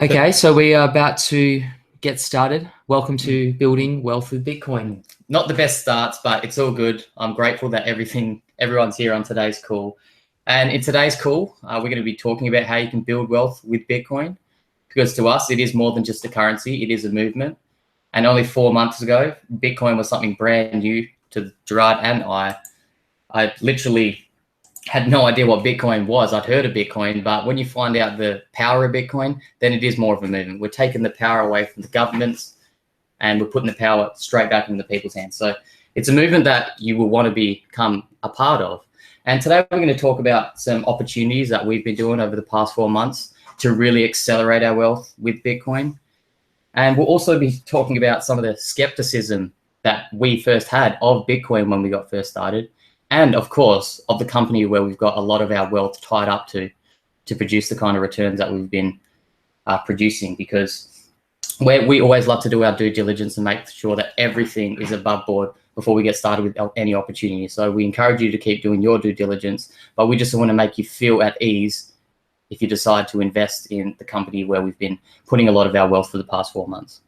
Okay, so we are about to get started. Welcome to Building Wealth with Bitcoin. Not the best starts, but it's all good. I'm grateful that everyone's here on today's call. And in today's call, we're going to be talking about how you can build wealth with Bitcoin, because to us, it is more than just a currency. It is a movement. And only 4 months ago, Bitcoin was something brand new to Gerard and I. I literally had no idea what Bitcoin was. I'd heard of Bitcoin, but when you find out the power of Bitcoin, then it is more of a movement. We're taking the power away from the governments and we're putting the power straight back into the people's hands. So it's a movement that you will want to become a part of. And today we're going to talk about some opportunities that we've been doing over the past 4 months to really accelerate our wealth with Bitcoin. And we'll also be talking about some of the skepticism that we first had of Bitcoin when we got first started. And of course, of the company where we've got a lot of our wealth tied up to produce the kind of returns that we've been producing, because we always love to do our due diligence and make sure that everything is above board before we get started with any opportunity. So we encourage you to keep doing your due diligence, but we just want to make you feel at ease if you decide to invest in the company where we've been putting a lot of our wealth for the past 4 months.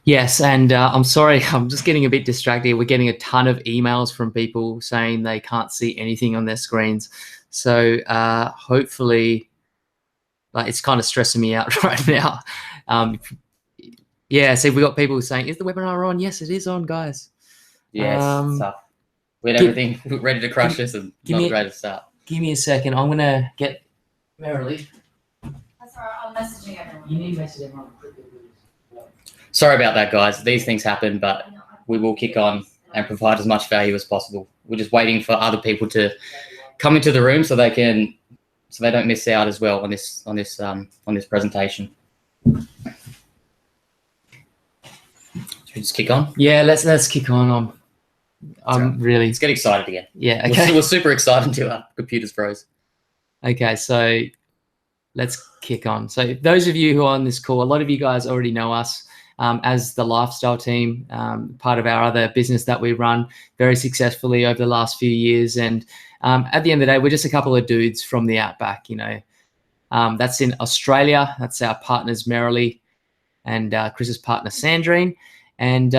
Yes, and I'm sorry, I'm just getting a bit distracted. We're getting a ton of emails from people saying they can't see anything on their screens. So hopefully, it's kind of stressing me out right now. Yeah, see, we got people saying, is the webinar on? Yes, it is on, guys. Yeah, it's tough. We had everything ready to crush this and not ready to start. Give me a second. I'm going to get Merrily. That's all right, I'm messaging everyone. You need to message everyone. Sorry about that, guys. These things happen, but we will kick on and provide as much value as possible. We're just waiting for other people to come into the room so they don't miss out as well on this presentation. Should we just kick on? Yeah, let's kick on. I'm really. Let's get excited again. Yeah, okay. We're super excited until our computers froze. Okay, so let's kick on. So those of you who are on this call, a lot of you guys already know us as the Lifestyle Team, part of our other business that we run very successfully over the last few years. And at the end of the day, we're just a couple of dudes from the outback, That's in Australia. That's our partners, Merrily, and Chris's partner, Sandrine. And,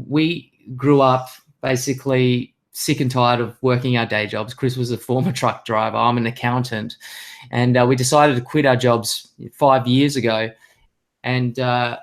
we grew up basically sick and tired of working our day jobs. Chris was a former truck driver. I'm an accountant. And we decided to quit our jobs 5 years ago. And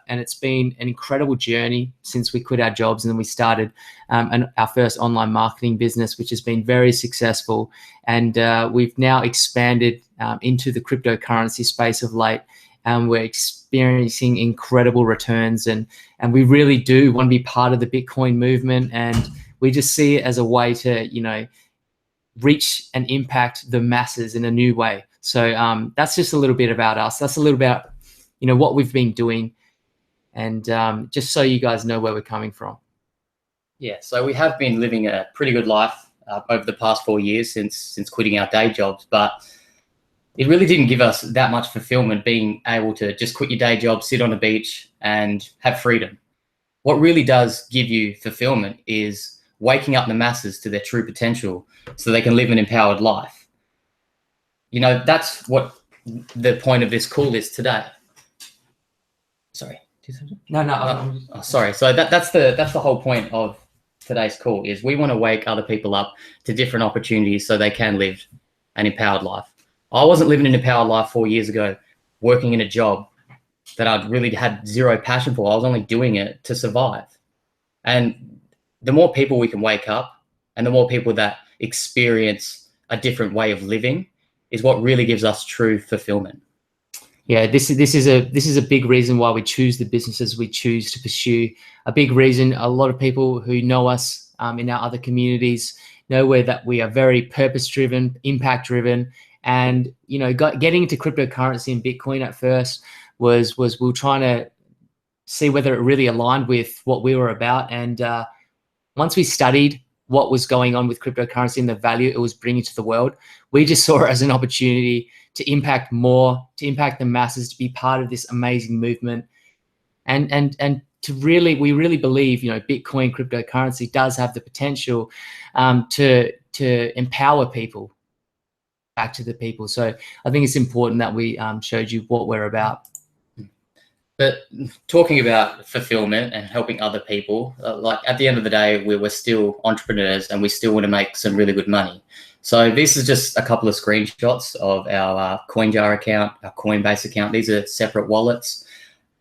it's been an incredible journey since we quit our jobs, and then we started our first online marketing business, which has been very successful. And we've now expanded into the cryptocurrency space of late. We're experiencing incredible returns, and we really do want to be part of the Bitcoin movement. And we just see it as a way to, reach and impact the masses in a new way. So that's just a little bit about us. That's a little about, what we've been doing, and just so you guys know where we're coming from. Yeah, so we have been living a pretty good life over the past 4 years since quitting our day jobs, but it really didn't give us that much fulfillment being able to just quit your day job, sit on a beach and have freedom. What really does give you fulfillment is waking up the masses to their true potential so they can live an empowered life. That's what the point of this call is today. Sorry. No. Sorry. So that's the whole point of today's call is we want to wake other people up to different opportunities so they can live an empowered life. I wasn't living an empowered life 4 years ago, working in a job that I'd really had zero passion for. I was only doing it to survive. And the more people we can wake up, and the more people that experience a different way of living, is what really gives us true fulfillment. Yeah, this is a big reason why we choose the businesses we choose to pursue. A big reason a lot of people who know us in our other communities know that we are very purpose-driven, impact-driven, and getting into cryptocurrency and Bitcoin at first was we were trying to see whether it really aligned with what we were about. And once we studied what was going on with cryptocurrency and the value it was bringing to the world, we just saw it as an opportunity to impact more, to impact the masses, to be part of this amazing movement. And we really believe, Bitcoin cryptocurrency does have the potential to empower people, back to the people. So I think it's important that we showed you what we're about. But talking about fulfillment and helping other people, like at the end of the day, we're still entrepreneurs and we still want to make some really good money. So this is just a couple of screenshots of our CoinJar account, our Coinbase account. These are separate wallets.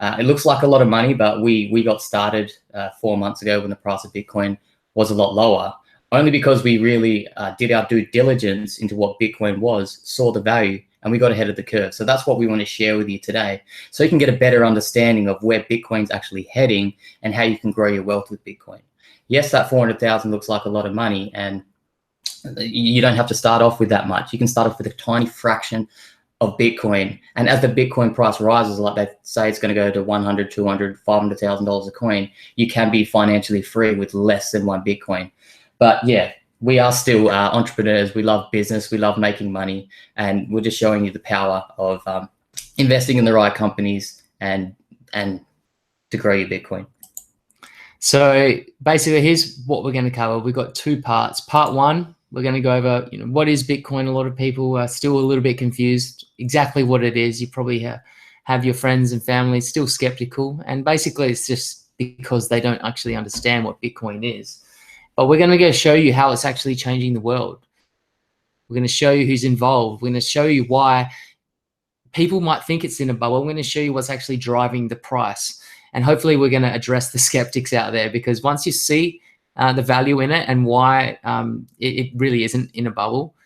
It looks like a lot of money, but we got started 4 months ago when the price of Bitcoin was a lot lower, only because we really did our due diligence into what Bitcoin was, saw the value, and we got ahead of the curve. So that's what we want to share with you today, so you can get a better understanding of where Bitcoin's actually heading and how you can grow your wealth with Bitcoin. Yes, that 400,000 looks like a lot of money, and you don't have to start off with that much. You can start off with a tiny fraction of Bitcoin. And as the Bitcoin price rises, like they say it's going to go to 100, 200, $500,000 a coin, you can be financially free with less than one Bitcoin. But yeah, we are still entrepreneurs. We love business. We love making money. And we're just showing you the power of investing in the right companies and to grow your Bitcoin. So basically, here's what we're going to cover. We've got two parts. Part one, we're going to go over, what is Bitcoin? A lot of people are still a little bit confused exactly what it is. You probably have your friends and family still skeptical. And basically, it's just because they don't actually understand what Bitcoin is. But we're going to go show you how it's actually changing the world. We're going to show you who's involved. We're going to show you why people might think it's in a bubble. We're going to show you what's actually driving the price. And hopefully we're going to address the skeptics out there, because once you see the value in it and why it really isn't in a bubble,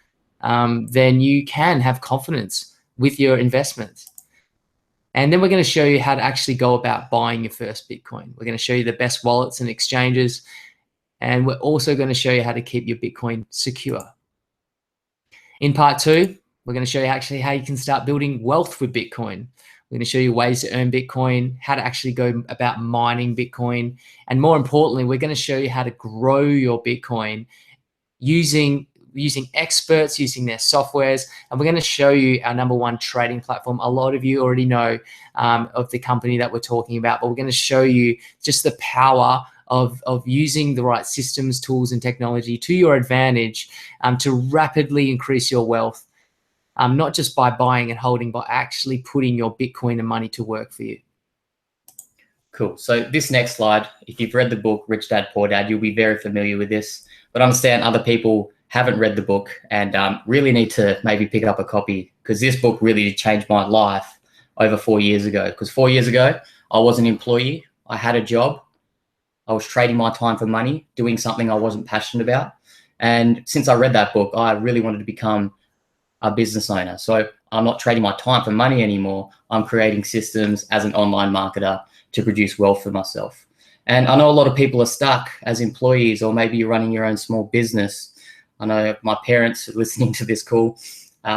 then you can have confidence with your investments. And then we're going to show you how to actually go about buying your first Bitcoin. We're going to show you the best wallets and exchanges. And we're also going to show you how to keep your Bitcoin secure. In part two, we're going to show you actually how you can start building wealth with Bitcoin. We're going to show you ways to earn Bitcoin, how to actually go about mining Bitcoin. And more importantly, we're going to show you how to grow your Bitcoin using experts, using their softwares. And we're going to show you our #1 trading platform. A lot of you already know of the company that we're talking about, but we're going to show you just the power of using the right systems, tools, and technology to your advantage to rapidly increase your wealth. Not just by buying and holding, but actually putting your Bitcoin and money to work for you. Cool. So this next slide, if you've read the book, Rich Dad, Poor Dad, you'll be very familiar with this. But understand other people haven't read the book and really need to maybe pick up a copy, because this book really changed my life over 4 years ago. Because 4 years ago, I was an employee. I had a job. I was trading my time for money, doing something I wasn't passionate about. And since I read that book, I really wanted to become a business owner. So I'm not trading my time for money anymore. I'm creating systems as an online marketer to produce wealth for myself. And I know a lot of people are stuck as employees, or maybe you're running your own small business. I know my parents listening to this call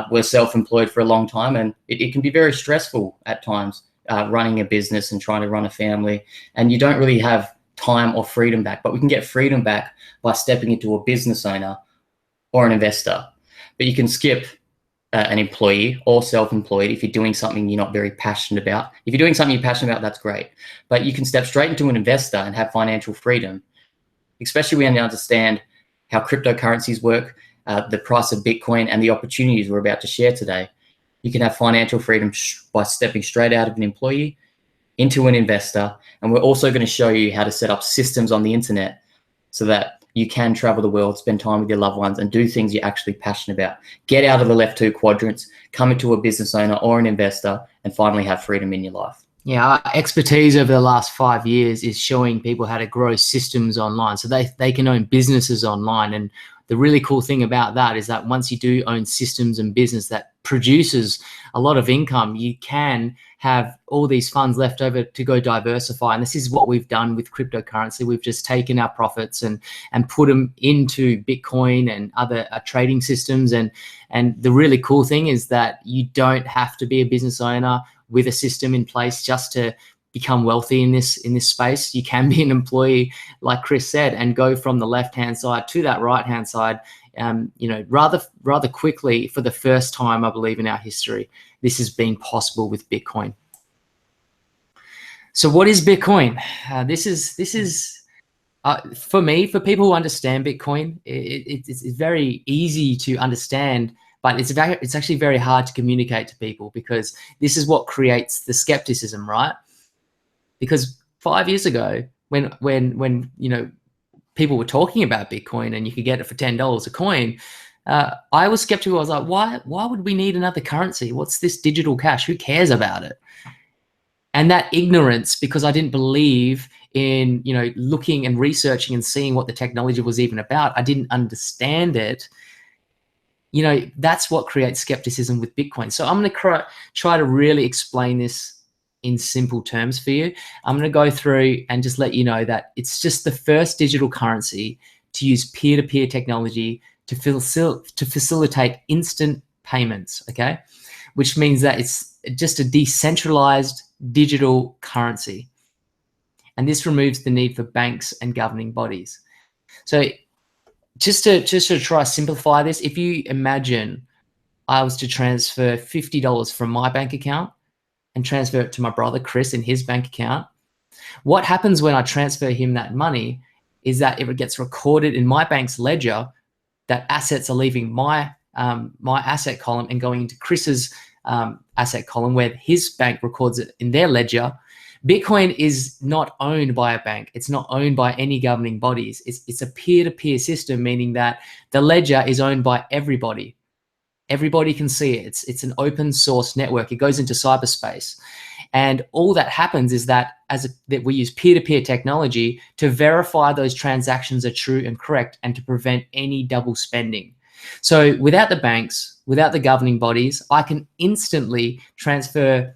were self-employed for a long time, and it can be very stressful at times running a business and trying to run a family, and you don't really have time or freedom back. But we can get freedom back by stepping into a business owner or an investor. But you can skip an employee or self-employed if you're doing something you're not very passionate about. If you're doing something you're passionate about, that's great. But you can step straight into an investor and have financial freedom, especially when you understand how cryptocurrencies work, the price of Bitcoin, and the opportunities we're about to share today. You can have financial freedom by stepping straight out of an employee into an investor. And we're also going to show you how to set up systems on the internet so that you can travel the world, spend time with your loved ones, and do things you're actually passionate about. Get out of the left 2 quadrants, come into a business owner or an investor, and finally have freedom in your life. Yeah, our expertise over the last 5 years is showing people how to grow systems online so they can own businesses online. And the really cool thing about that is that once you do own systems and business that produces a lot of income, you can have all these funds left over to go diversify. And this is what we've done with cryptocurrency. We've just taken our profits and put them into Bitcoin and other trading systems. And the really cool thing is that you don't have to be a business owner with a system in place just to become wealthy in this space. You can be an employee, like Chris said, and go from the left-hand side to that right-hand side, rather quickly. For the first time, I believe, in our history, this has been possible with Bitcoin. So what is Bitcoin? This is for me, for people who understand Bitcoin, it's very easy to understand, but it's actually very hard to communicate to people, because this is what creates the skepticism, right? Because 5 years ago, when people were talking about Bitcoin and you could get it for $10 a coin, I was skeptical. I was like, why would we need another currency? What's this digital cash? Who cares about it? And that ignorance, because I didn't believe in, looking and researching and seeing what the technology was even about, I didn't understand it. That's what creates skepticism with Bitcoin. So I'm going to try to really explain this in simple terms for you. I'm going to go through and just let you know that it's just the first digital currency to use peer-to-peer technology to facilitate instant payments, okay? Which means that it's just a decentralized digital currency. And this removes the need for banks and governing bodies. So just to try to simplify this, if you imagine I was to transfer $50 from my bank account and transfer it to my brother Chris in his bank account, what happens when I transfer him that money is that if it gets recorded in my bank's ledger, that assets are leaving my asset column and going into Chris's asset column, where his bank records it in their ledger. Bitcoin is not owned by a bank. It's not owned by any governing bodies. It's a peer-to-peer system, meaning that the ledger is owned by everybody. Everybody can see it. It's an open source network. It goes into cyberspace. And all that happens is that that we use peer-to-peer technology to verify those transactions are true and correct and to prevent any double spending. So without the banks, without the governing bodies, I can instantly transfer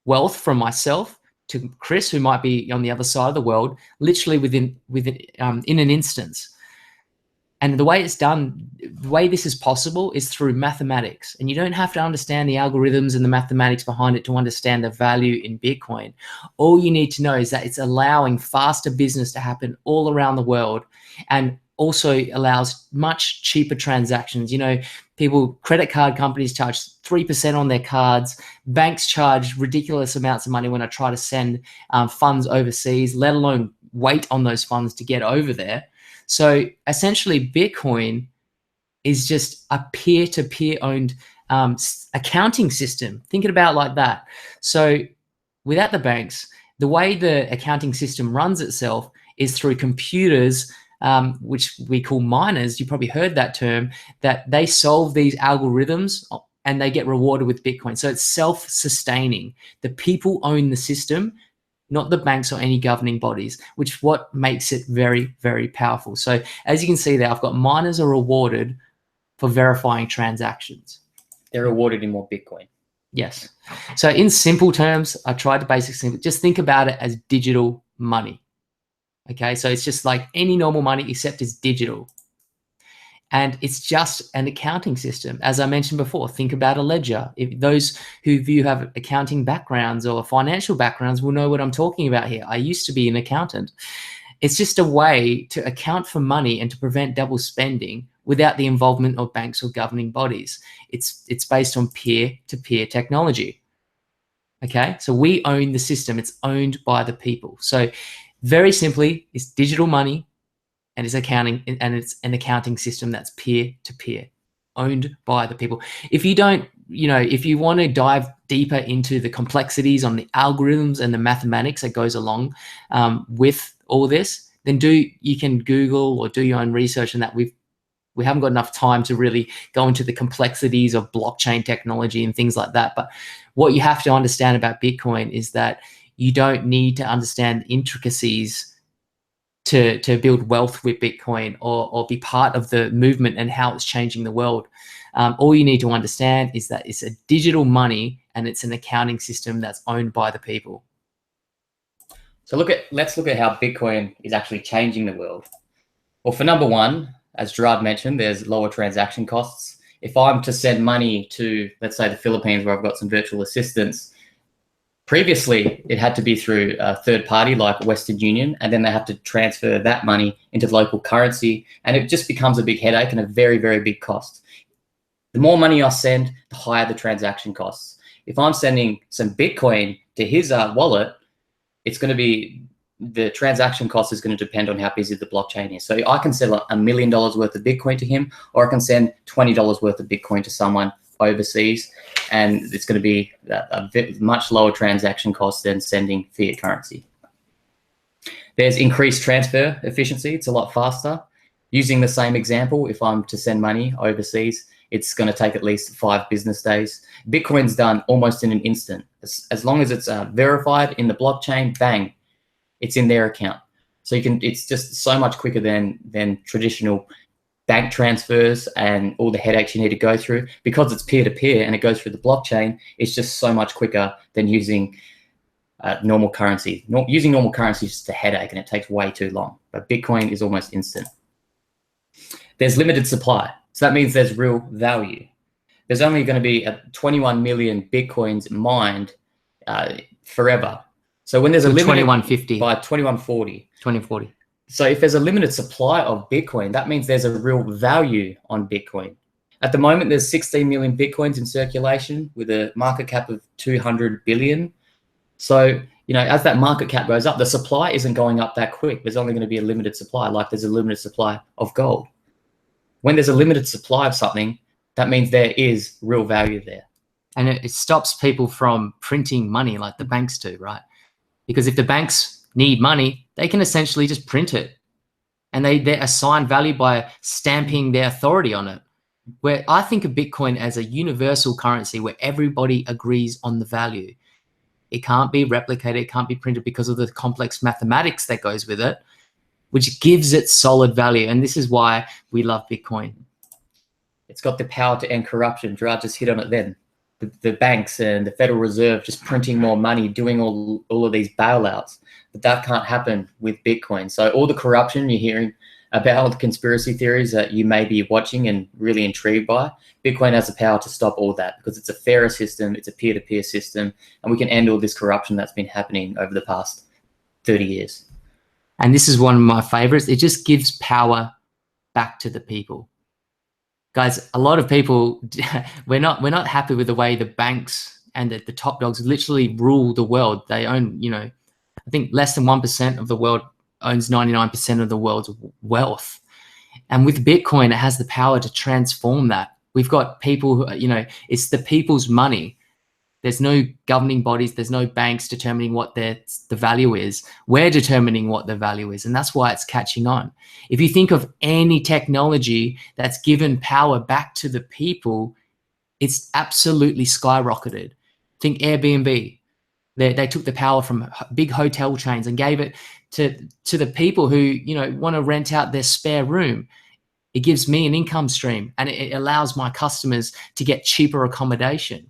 wealth from myself to Chris, who might be on the other side of the world, literally in an instance. And the way it's done, the way this is possible is through mathematics. And you don't have to understand the algorithms and the mathematics behind it to understand the value in Bitcoin. All you need to know is that it's allowing faster business to happen all around the world, and also allows much cheaper transactions. Credit card companies charge 3% on their cards. Banks charge ridiculous amounts of money when I try to send funds overseas, let alone wait on those funds to get over there. So essentially, Bitcoin is just a peer-to-peer owned accounting system. Think about it like that. So without the banks, the way the accounting system runs itself is through computers, which we call miners. You probably heard that term, that they solve these algorithms and they get rewarded with Bitcoin. So it's self-sustaining. The people own the system, not the banks or any governing bodies, which is what makes it very, very powerful. So as you can see there, I've got miners are rewarded for verifying transactions. They're rewarded in more Bitcoin. Yes. So in simple terms, I tried to basically just think about it as digital money. Okay, so it's just like any normal money except it's digital. And it's just an accounting system. As I mentioned before, think about a ledger. If those who have accounting backgrounds or financial backgrounds will know what I'm talking about here. I used to be an accountant. It's just a way to account for money and to prevent double spending without the involvement of banks or governing bodies. It's based on peer-to-peer technology. Okay, so we own the system. It's owned by the people. So very simply, it's digital money. And it's accounting, and it's an accounting system that's peer-to-peer, owned by the people. If you don't, if you want to dive deeper into the complexities on the algorithms and the mathematics that goes along with all this, then you can Google or do your own research on that. We haven't got enough time to really go into the complexities of blockchain technology and things like that. But what you have to understand about Bitcoin is that you don't need to understand intricacies to build wealth with Bitcoin or be part of the movement and how it's changing the world. All you need to understand is that it's a digital money and it's an accounting system that's owned by the people. So let's look at how Bitcoin is actually changing the world. Well, for number one, as Gerard mentioned, there's lower transaction costs. If I'm to send money to, let's say, the Philippines, where I've got some virtual assistants, previously, it had to be through a third party like Western Union, and then they have to transfer that money into the local currency, and it just becomes a big headache and a very, very big cost. The more money I send, the higher the transaction costs. If I'm sending some Bitcoin to his wallet, it's going to be, the transaction cost is going to depend on how busy the blockchain is. So I can send $1 million worth of Bitcoin to him, or I can send $20 worth of Bitcoin to someone overseas, and it's going to be a much lower transaction cost than sending fiat currency. There's increased transfer efficiency. It's a lot faster. Using the same example, if I'm to send money overseas, it's going to take at least 5 business days. Bitcoin's done almost in an instant. As long as it's verified in the blockchain, bang, it's in their account. So it's just so much quicker than traditional bank transfers and all the headaches you need to go through. Because it's peer-to-peer and it goes through the blockchain, it's just so much quicker than using normal currency. Using normal currency is just a headache and it takes way too long. But Bitcoin is almost instant. There's limited supply. So that means there's real value. There's only going to be 21 million Bitcoins mined forever. So when there's a limited 2150 by 2140. 2040. So if there's a limited supply of Bitcoin, that means there's a real value on Bitcoin. At the moment, there's 16 million Bitcoins in circulation with a market cap of 200 billion. So, as that market cap goes up, the supply isn't going up that quick. There's only going to be a limited supply, like there's a limited supply of gold. When there's a limited supply of something, that means there is real value there. And it stops people from printing money like the banks do, right? Because if the banks need money, they can essentially just print it. And they assign value by stamping their authority on it. Where I think of Bitcoin as a universal currency where everybody agrees on the value. It can't be replicated, it can't be printed because of the complex mathematics that goes with it, which gives it solid value. And this is why we love Bitcoin. It's got the power to end corruption. Gerard just hit on it then. The banks and the Federal Reserve just printing more money, doing all of these bailouts. But that can't happen with Bitcoin. So all the corruption you're hearing about, the conspiracy theories that you may be watching and really intrigued by, Bitcoin has the power to stop all that because it's a fairer system, it's a peer-to-peer system, and we can end all this corruption that's been happening over the past 30 years. And this is one of my favorites. It just gives power back to the people. Guys, a lot of people, we're not happy with the way the banks and the top dogs literally rule the world. They own, I think less than 1% of the world owns 99% of the world's wealth. And with Bitcoin, it has the power to transform that. We've got people who, it's the people's money. There's no governing bodies. There's no banks determining what the value is. We're determining what the value is. And that's why it's catching on. If you think of any technology that's given power back to the people, it's absolutely skyrocketed. Think Airbnb. They took the power from big hotel chains and gave it to the people who, want to rent out their spare room. It gives me an income stream and it allows my customers to get cheaper accommodation.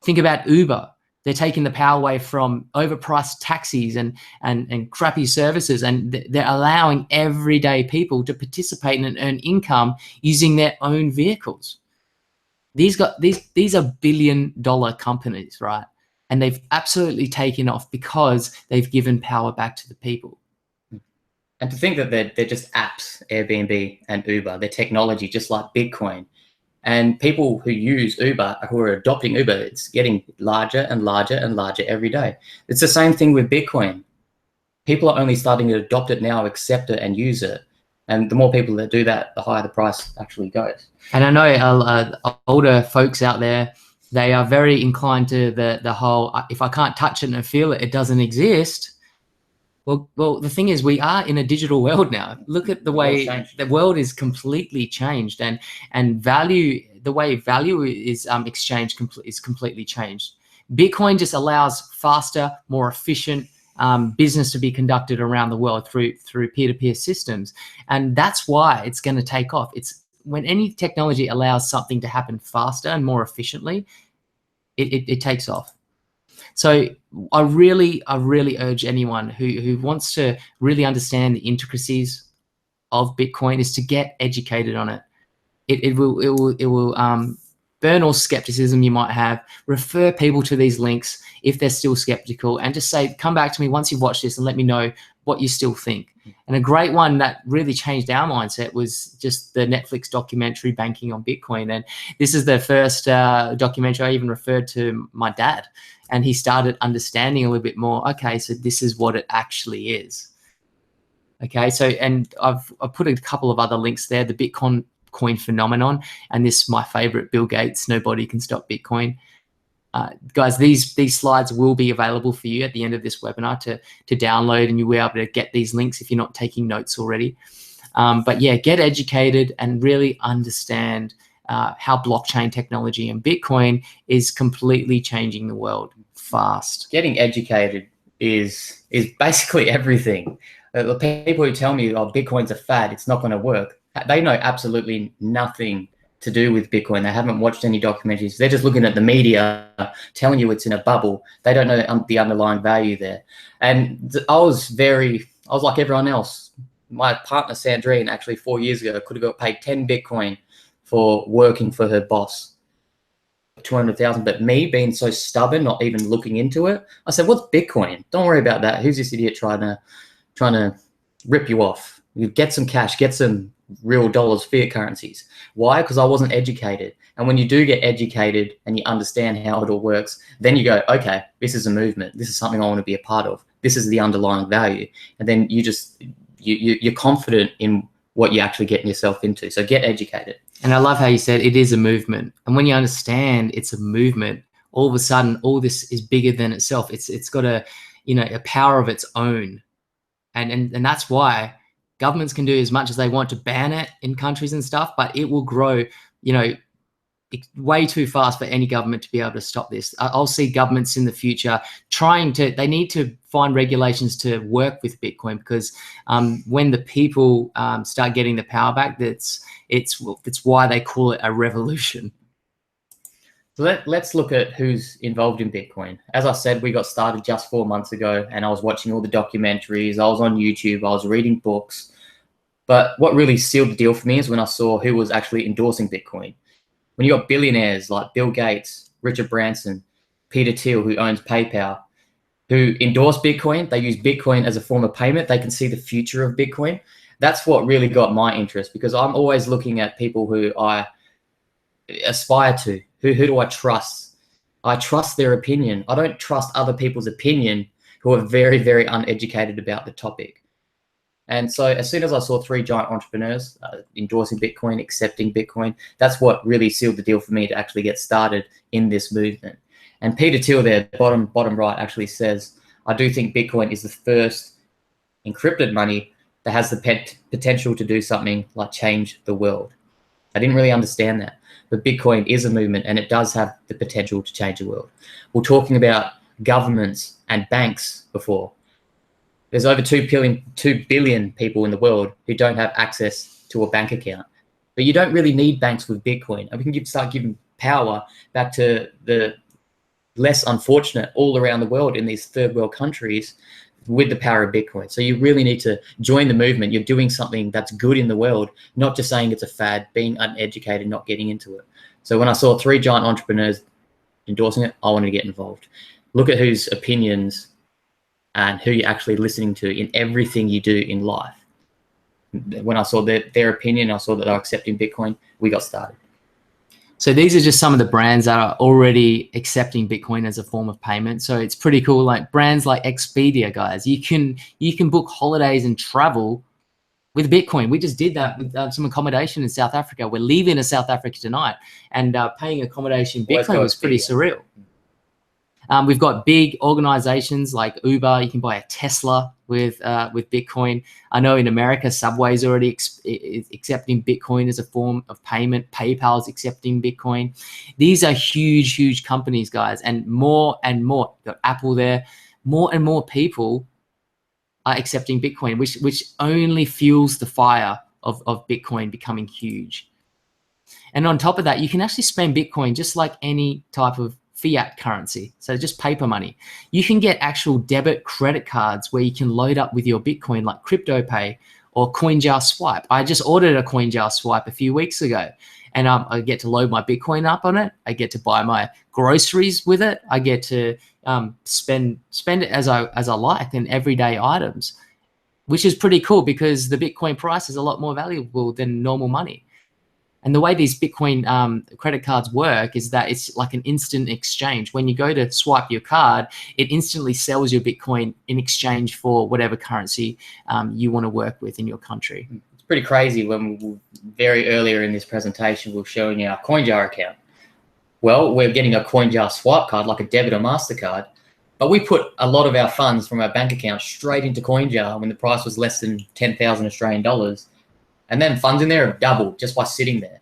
Think about Uber. They're taking the power away from overpriced taxis and crappy services, and they're allowing everyday people to participate and earn income using their own vehicles. These are billion-dollar companies, right? And they've absolutely taken off because they've given power back to the people. And to think that they're just apps, Airbnb and Uber, they're technology just like Bitcoin. And people who use Uber, who are adopting Uber, it's getting larger and larger and larger every day. It's the same thing with Bitcoin. People are only starting to adopt it now, accept it and use it. And the more people that do that, the higher the price actually goes. And I know older folks out there, they are very inclined to the whole, if I can't touch it and feel it, it doesn't exist. Well, the thing is, we are in a digital world now. Look at the way the world is completely changed, and value, the way value is exchanged is completely changed. Bitcoin just allows faster, more efficient business to be conducted around the world through peer-to-peer systems, and that's why it's going to take off. It's when any technology allows something to happen faster and more efficiently, it takes off. So I really urge anyone who wants to really understand the intricacies of Bitcoin is to get educated on it. It will burn all skepticism you might have. Refer people to these links if they're still skeptical, and just say, come back to me once you've watched this and let me know what you still think. And a great one that really changed our mindset was just the Netflix documentary Banking on Bitcoin. And this is the first documentary I even referred to my dad, and he started understanding a little bit more. Okay, so this is what it actually is. Okay, so, and I've put a couple of other links there. The Bitcoin coin phenomenon. And this is my favorite, Bill Gates, nobody can stop Bitcoin. Guys, these slides will be available for you at the end of this webinar to download, and you'll be able to get these links if you're not taking notes already. But yeah, get educated and really understand how blockchain technology and Bitcoin is completely changing the world fast. Getting educated is basically everything. The people who tell me, oh, Bitcoin's a fad, it's not going to work, they know absolutely nothing to do with Bitcoin. They haven't watched any documentaries. They're just looking at the media telling you it's in a bubble. They don't know the underlying value there. And I was like everyone else. My partner Sandrine, actually 4 years ago, could have got paid 10 Bitcoin for working for her boss, 200,000. But me being so stubborn, not even looking into it, I said, what's Bitcoin? Don't worry about that. Who's this idiot trying to rip you off? You get some cash, get some real dollars, fiat currencies. Why? Because I wasn't educated. And when you do get educated and you understand how it all works, then you go, okay, this is a movement. This is something I want to be a part of. This is the underlying value. And then you're confident in what you're actually getting yourself into. So get educated. And I love how you said it is a movement. And when you understand it's a movement, all of a sudden, all this is bigger than itself. It's got a power of its own. And that's why governments can do as much as they want to ban it in countries and stuff, but it will grow, way too fast for any government to be able to stop this. I'll see governments in the future they need to find regulations to work with Bitcoin, because when the people start getting the power back, it's why they call it a revolution. Let's look at who's involved in Bitcoin. As I said, we got started just 4 months ago, and I was watching all the documentaries. I was on YouTube. I was reading books. But what really sealed the deal for me is when I saw who was actually endorsing Bitcoin. When you got billionaires like Bill Gates, Richard Branson, Peter Thiel, who owns PayPal, who endorse Bitcoin, they use Bitcoin as a form of payment. They can see the future of Bitcoin. That's what really got my interest, because I'm always looking at people who I aspire to. Who do I trust? I trust their opinion. I don't trust other people's opinion who are very, very uneducated about the topic. And so as soon as I saw 3 giant entrepreneurs endorsing Bitcoin, accepting Bitcoin, that's what really sealed the deal for me to actually get started in this movement. And Peter Thiel there, bottom right, actually says, I do think Bitcoin is the first encrypted money that has the potential to do something like change the world. I didn't really understand that. But Bitcoin is a movement, and it does have the potential to change the world. We're talking about governments and banks before. There's over 2 billion people in the world who don't have access to a bank account. But you don't really need banks with Bitcoin. And we can start giving power back to the less unfortunate all around the world in these third world countries with the power of Bitcoin. So you really need to join the movement. You're doing something that's good in the world, not just saying it's a fad, being uneducated, not getting into it. So when I saw 3 giant entrepreneurs endorsing it, I wanted to get involved. Look at whose opinions and who you're actually listening to in everything you do in life. When I saw their opinion, I saw that they're accepting Bitcoin, we got started. So these are just some of the brands that are already accepting Bitcoin as a form of payment. So it's pretty cool. Like brands like Expedia, guys, you can book holidays and travel with Bitcoin. We just did that with some accommodation in South Africa. We're leaving to South Africa tonight, and paying accommodation Bitcoin was pretty surreal. We've got big organizations like Uber. You can buy a Tesla with Bitcoin. I know in America, Subway is already accepting Bitcoin as a form of payment. PayPal is accepting Bitcoin. These are huge, huge companies, guys, and more. You've got Apple there. More and more people are accepting Bitcoin, which only fuels the fire of Bitcoin becoming huge. And on top of that, you can actually spend Bitcoin just like any type of fiat currency, so just paper money. You can get actual debit credit cards where you can load up with your Bitcoin, like CryptoPay or CoinJar Swipe. I just ordered a CoinJar Swipe a few weeks ago, and I get to load my Bitcoin up on it. I get to buy my groceries with it. I get to spend it as I like in everyday items, which is pretty cool because the Bitcoin price is a lot more valuable than normal money. And the way these Bitcoin credit cards work is that it's like an instant exchange. When you go to swipe your card, it instantly sells your Bitcoin in exchange for whatever currency you want to work with in your country. pretty crazy when very earlier in this presentation, we were showing you our CoinJar account. Well, we're getting a CoinJar swipe card, like a debit or MasterCard, but we put a lot of our funds from our bank account straight into CoinJar when the price was less than 10,000 Australian dollars. And then funds in there have doubled just by sitting there.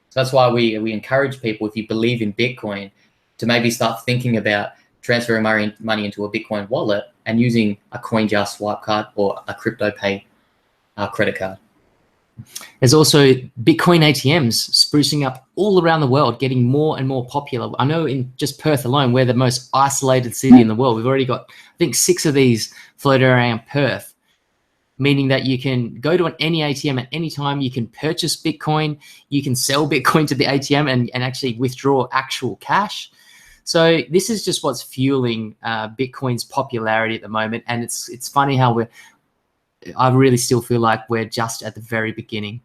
So that's why we encourage people, if you believe in Bitcoin, to maybe start thinking about transferring money into a Bitcoin wallet and using a CoinJar swipe card or a CryptoPay credit card. There's also Bitcoin ATMs sprucing up all around the world, getting more and more popular. I know in just Perth alone, we're the most isolated city in the world. We've already got, I think, 6 of these floating around Perth, meaning that you can go to any ATM at any time. You can purchase Bitcoin. You can sell Bitcoin to the ATM and actually withdraw actual cash. So this is just what's fueling Bitcoin's popularity at the moment. And it's funny how I really still feel like we're just at the very beginning.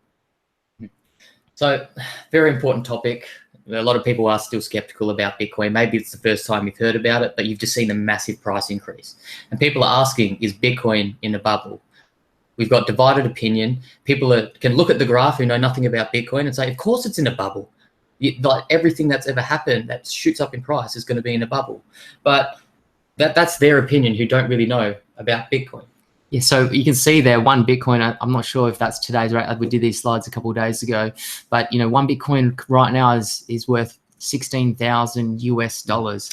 So very important topic. A lot of people are still skeptical about Bitcoin. Maybe it's the first time you've heard about it, but you've just seen a massive price increase. And people are asking, is Bitcoin in a bubble? We've got divided opinion. People can look at the graph who know nothing about Bitcoin and say, of course it's in a bubble. Like everything that's ever happened that shoots up in price is going to be in a bubble. But that's their opinion who don't really know about Bitcoin. Yeah, so you can see there, one Bitcoin, I'm not sure if that's today's rate. We did these slides a couple of days ago, but one Bitcoin right now is worth $16,000 US.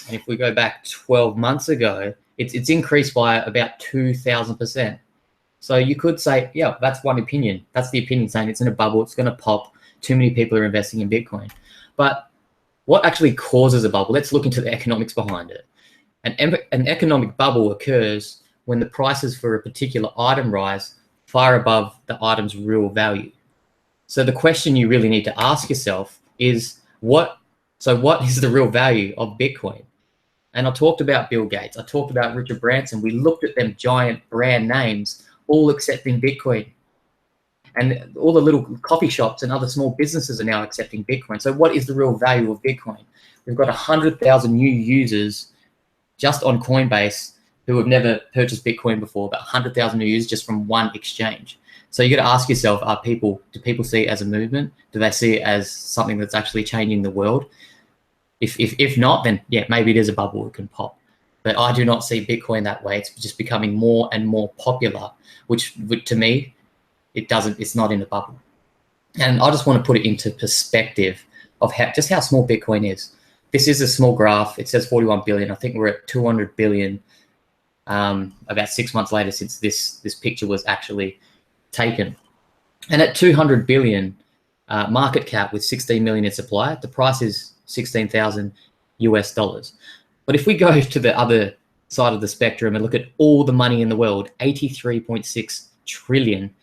And if we go back 12 months ago, it's increased by about 2,000%. So you could say, yeah, that's one opinion. That's the opinion saying it's in a bubble, it's going to pop, too many people are investing in Bitcoin. But what actually causes a bubble? Let's look into the economics behind it. An economic bubble occurs when the prices for a particular item rise far above the item's real value. So the question you really need to ask yourself is, what is the real value of Bitcoin? And I talked about Bill Gates, I talked about Richard Branson. We looked at them giant brand names all accepting Bitcoin. And all the little coffee shops and other small businesses are now accepting Bitcoin. So what is the real value of Bitcoin? We've got 100,000 new users just on Coinbase who have never purchased Bitcoin before, but 100,000 new users just from one exchange. So you got to ask yourself, do people see it as a movement? Do they see it as something that's actually changing the world? If not, then yeah, maybe it is a bubble that can pop. But I do not see Bitcoin that way. It's just becoming more and more popular, which to me, it's not in a bubble. And I just want to put it into perspective of just how small Bitcoin is. This is a small graph. It says 41 billion. I think we're at 200 billion about 6 months later since this picture was actually taken. And at 200 billion market cap with 16 million in supply, the price is $16,000 US. But if we go to the other side of the spectrum and look at all the money in the world, 83.6 trillion,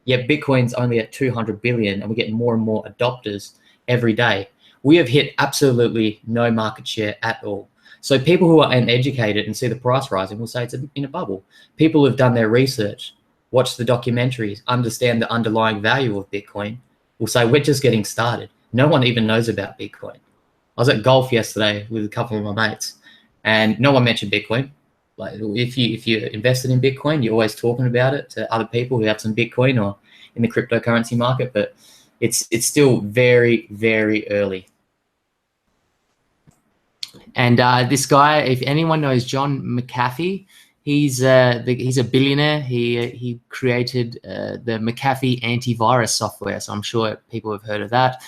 yet Bitcoin's only at 200 billion and we get more and more adopters every day. We have hit absolutely no market share at all. So people who are uneducated and see the price rising will say it's in a bubble. People who've done their research, watched the documentaries, understand the underlying value of Bitcoin, will say we're just getting started. No one even knows about Bitcoin. I was at golf yesterday with a couple of my mates and no one mentioned Bitcoin. Like if you're invested in Bitcoin, you're always talking about it to other people who have some Bitcoin or in the cryptocurrency market, but it's still very, very early. And this guy, if anyone knows John McAfee, he's a billionaire. He created the McAfee antivirus software, so I'm sure people have heard of that.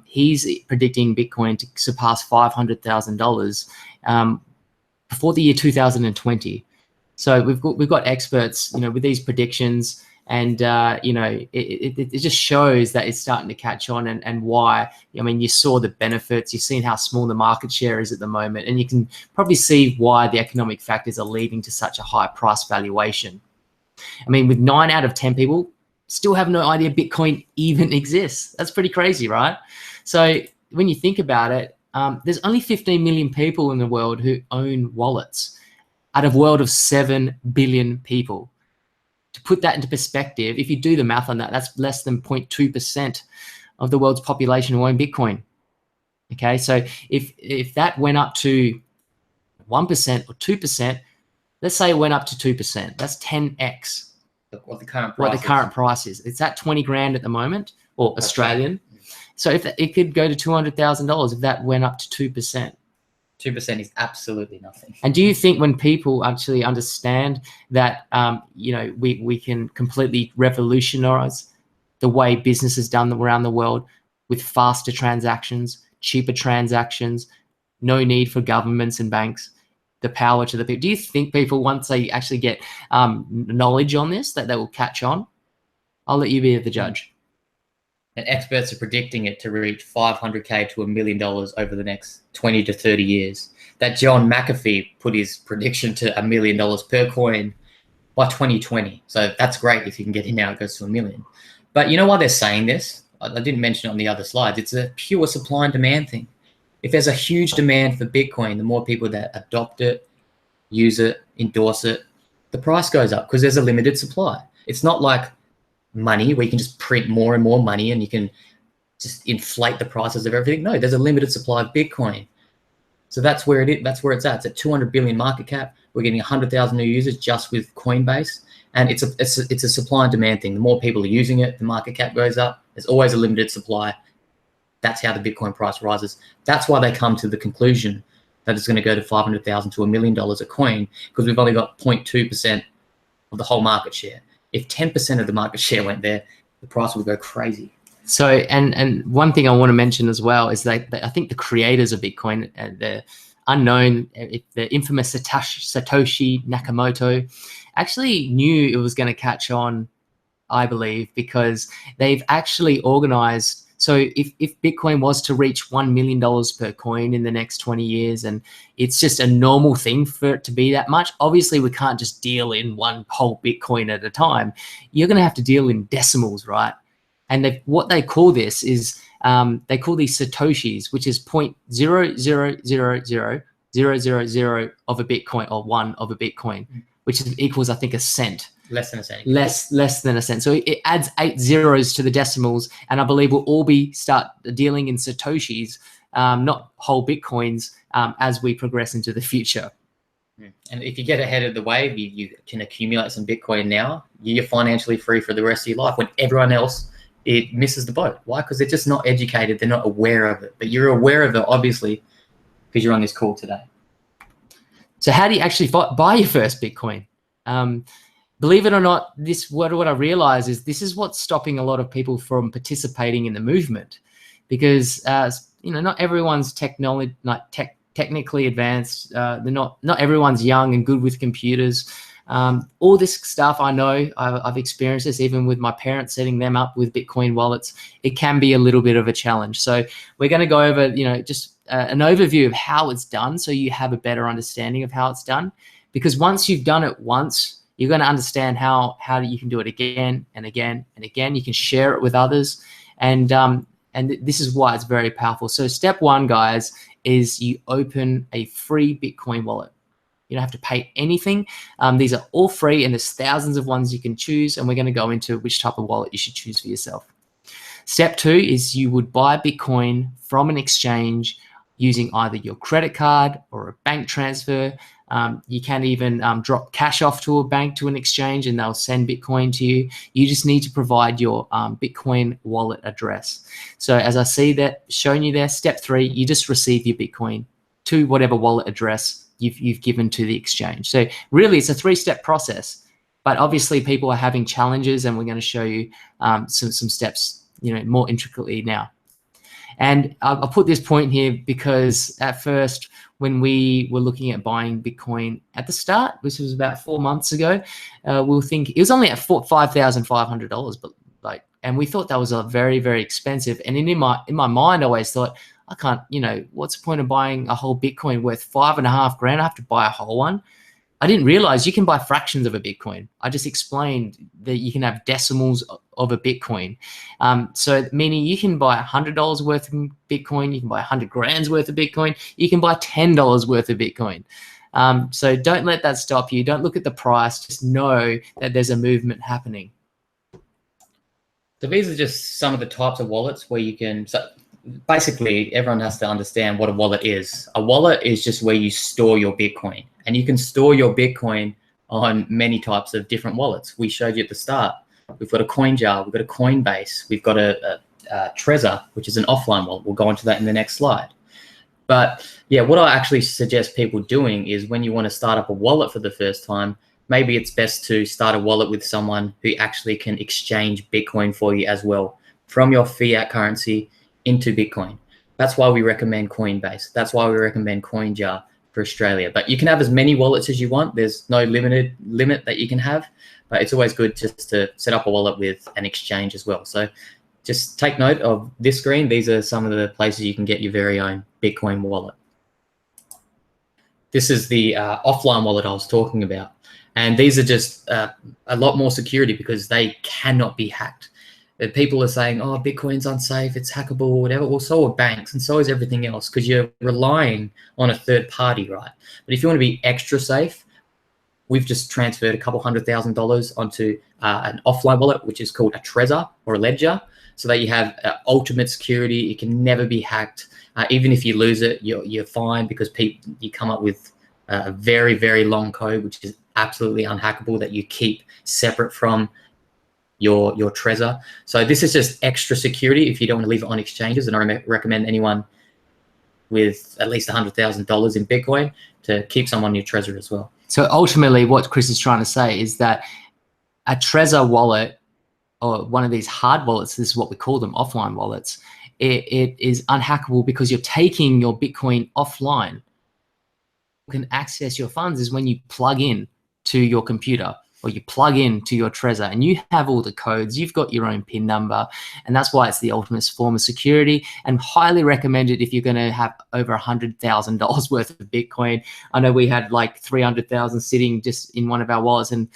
He's predicting Bitcoin to surpass $500,000 before the year 2020. So we've got experts, with these predictions. And, it just shows that it's starting to catch on and why. I mean, you saw the benefits, you've seen how small the market share is at the moment, and you can probably see why the economic factors are leading to such a high price valuation. I mean, with 9 out of 10 people still have no idea Bitcoin even exists. That's pretty crazy, right? So when you think about it, there's only 15 million people in the world who own wallets out of a world of 7 billion people. To put that into perspective, if you do the math on that, that's less than 0.2% of the world's population who own Bitcoin. Okay, so if that went up to 1% or 2%, let's say it went up to 2%, that's 10x What the current price What the current price is. It's at 20 grand at the moment, or That's Australian. So if it could go to $200,000 if that went up to 2%. 2% is absolutely nothing. And do you think when people actually understand that, we can completely revolutionize the way business is done around the world with faster transactions, cheaper transactions, no need for governments and banks, the power to the people? Do you think people, once they actually get knowledge on this, that they will catch on? I'll let you be the judge. And experts are predicting it to reach $500K to $1 million over the next 20 to 30 years. That John McAfee put his prediction to $1 million per coin by 2020. So that's great. If you can get in now, it goes to $1 million. But you know why they're saying this? I didn't mention it on the other slides. It's a pure supply and demand thing. If there's a huge demand for Bitcoin, the more people that adopt it, use it, endorse it, the price goes up because there's a limited supply. It's not like money where you can just print more and more money and you can just inflate the prices of everything. No, there's a limited supply of Bitcoin. So that's where it is. That's where it's at. It's at 200 billion market cap. We're getting 100,000 new users just with Coinbase, and it's a supply and demand thing. The more people are using it, the market cap goes up. There's always a limited supply. That's how the Bitcoin price rises. That's why they come to the conclusion that it's going to go to 500,000 to $1 million a coin, because we've only got 0.2% of the whole market share. If 10% of the market share went there, the price would go crazy. So, and one thing I want to mention as well is that I think the creators of Bitcoin, the unknown, the infamous Satoshi Nakamoto, actually knew it was going to catch on, I believe, because they've actually organized. So if Bitcoin was to reach $1 million per coin in the next 20 years, and it's just a normal thing for it to be that much, obviously we can't just deal in one whole Bitcoin at a time. You're going to have to deal in decimals, right? And what they call this is, they call these Satoshis, which is 0.0000000 of a Bitcoin, or one of a Bitcoin, which equals, I think, a cent. Less than a cent. Less than a cent. So it adds 8 zeros to the decimals, and I believe we'll all start dealing in Satoshis, not whole Bitcoins, as we progress into the future. And if you get ahead of the wave, you can accumulate some Bitcoin now. You're financially free for the rest of your life, when everyone else, it misses the boat. Why? Because they're just not educated. They're not aware of it. But you're aware of it, obviously, because you're on this call today. So how do you actually buy your first Bitcoin? Believe it or not, what I realize is this is what's stopping a lot of people from participating in the movement, because not everyone's technically advanced. They're not everyone's young and good with computers. All this stuff, I know, I've experienced this even with my parents, setting them up with Bitcoin wallets. It can be a little bit of a challenge. So we're going to go over, just an overview of how it's done, so you have a better understanding of how it's done. Because once you've done it once, you're going to understand how you can do it again and again and again. You can share it with others, and this is why it's very powerful. So step one, guys, is you open a free Bitcoin wallet. You don't have to pay anything. These are all free, and there's thousands of ones you can choose, and we're going to go into which type of wallet you should choose for yourself. Step two is you would buy Bitcoin from an exchange using either your credit card or a bank transfer. You can even drop cash off to a bank, to an exchange, and they'll send Bitcoin to you. You just need to provide your Bitcoin wallet address. So as I see that shown you there, step three, you just receive your Bitcoin to whatever wallet address you've given to the exchange. So really, it's a 3-step process, but obviously people are having challenges, and we're going to show you some steps, more intricately now. And I'll put this point here because at first, when we were looking at buying Bitcoin at the start, which was about 4 months ago, we'll think it was only at $5,500, and we thought that was a very, very expensive. And in my mind, I always thought, I can't, what's the point of buying a whole Bitcoin worth $5.5 grand? I have to buy a whole one. I didn't realize you can buy fractions of a Bitcoin. I just explained that you can have decimals of a Bitcoin. So meaning you can buy $100 worth of Bitcoin, you can buy 100 grand's worth of Bitcoin, you can buy $10 worth of Bitcoin. So don't let that stop you. Don't look at the price. Just know that there's a movement happening. So these are just some of the types of wallets where you can, so basically everyone has to understand what a wallet is. A wallet is just where you store your Bitcoin, and you can store your Bitcoin on many types of different wallets. We showed you at the start. We've got a CoinJar, we've got a Coinbase, we've got a Trezor, which is an offline wallet. We'll go into that in the next slide. But yeah, what I actually suggest people doing is when you want to start up a wallet for the first time, maybe it's best to start a wallet with someone who actually can exchange Bitcoin for you as well from your fiat currency into Bitcoin. That's why we recommend Coinbase. That's why we recommend CoinJar for Australia. But you can have as many wallets as you want. There's no limit that you can have, but it's always good just to set up a wallet with an exchange as well. So just take note of this screen. These are some of the places you can get your very own Bitcoin wallet. This is the offline wallet I was talking about. And these are just a lot more security because they cannot be hacked. People are saying, oh, Bitcoin's unsafe, it's hackable or whatever. Well, so are banks and so is everything else because you're relying on a third party, right? But if you want to be extra safe, we've just transferred a couple $100,000 onto an offline wallet, which is called a Trezor or a Ledger, so that you have ultimate security. It can never be hacked. Even if you lose it, you're fine because you come up with a very, very long code, which is absolutely unhackable that you keep separate from your Trezor. So this is just extra security if you don't want to leave it on exchanges. And I recommend anyone with at least $100,000 in Bitcoin to keep some on your Trezor as well. So ultimately what Chris is trying to say is that a Trezor wallet or one of these hard wallets, this is what we call them, offline wallets, it is unhackable because you're taking your Bitcoin offline. You can access your funds is when you plug in to your computer or you plug in to your Trezor and you have all the codes, you've got your own PIN number, and that's why it's the ultimate form of security and highly recommended if you're gonna have over $100,000 worth of Bitcoin. I know we had like 300,000 sitting just in one of our wallets and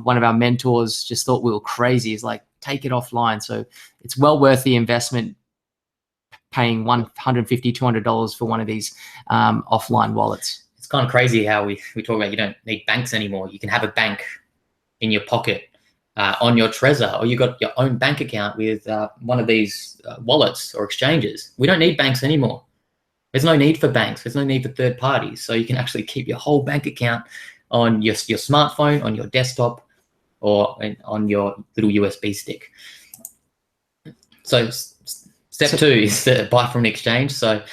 one of our mentors just thought we were crazy. He's like, take it offline. So it's well worth the investment paying $150, $200 for one of these offline wallets. It's kind of crazy how we talk about you don't need banks anymore. You can have a bank in your pocket on your Trezor, or you got your own bank account with one of these wallets or exchanges. We don't need banks anymore. There's no need for banks. There's no need for third parties. So you can actually keep your whole bank account on your smartphone, on your desktop, or on your little USB stick. So step 2 is to buy from an exchange. So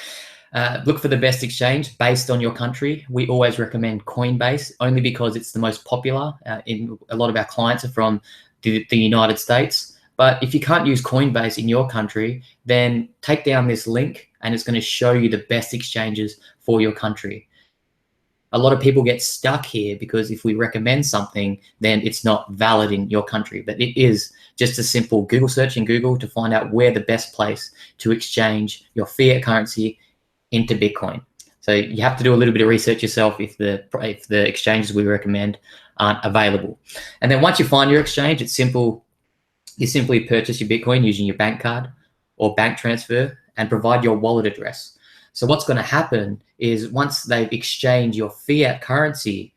look for the best exchange based on your country. We always recommend Coinbase only because it's the most popular. In a lot of our clients are from the United States. But if you can't use Coinbase in your country, then take down this link and it's going to show you the best exchanges for your country. A lot of people get stuck here because if we recommend something, then it's not valid in your country. But it is just a simple Google search in Google to find out where the best place to exchange your fiat currency into Bitcoin. So you have to do a little bit of research yourself if the exchanges we recommend aren't available. And then once you find your exchange, it's simple. You simply purchase your Bitcoin using your bank card or bank transfer and provide your wallet address. So what's going to happen is once they've exchanged your fiat currency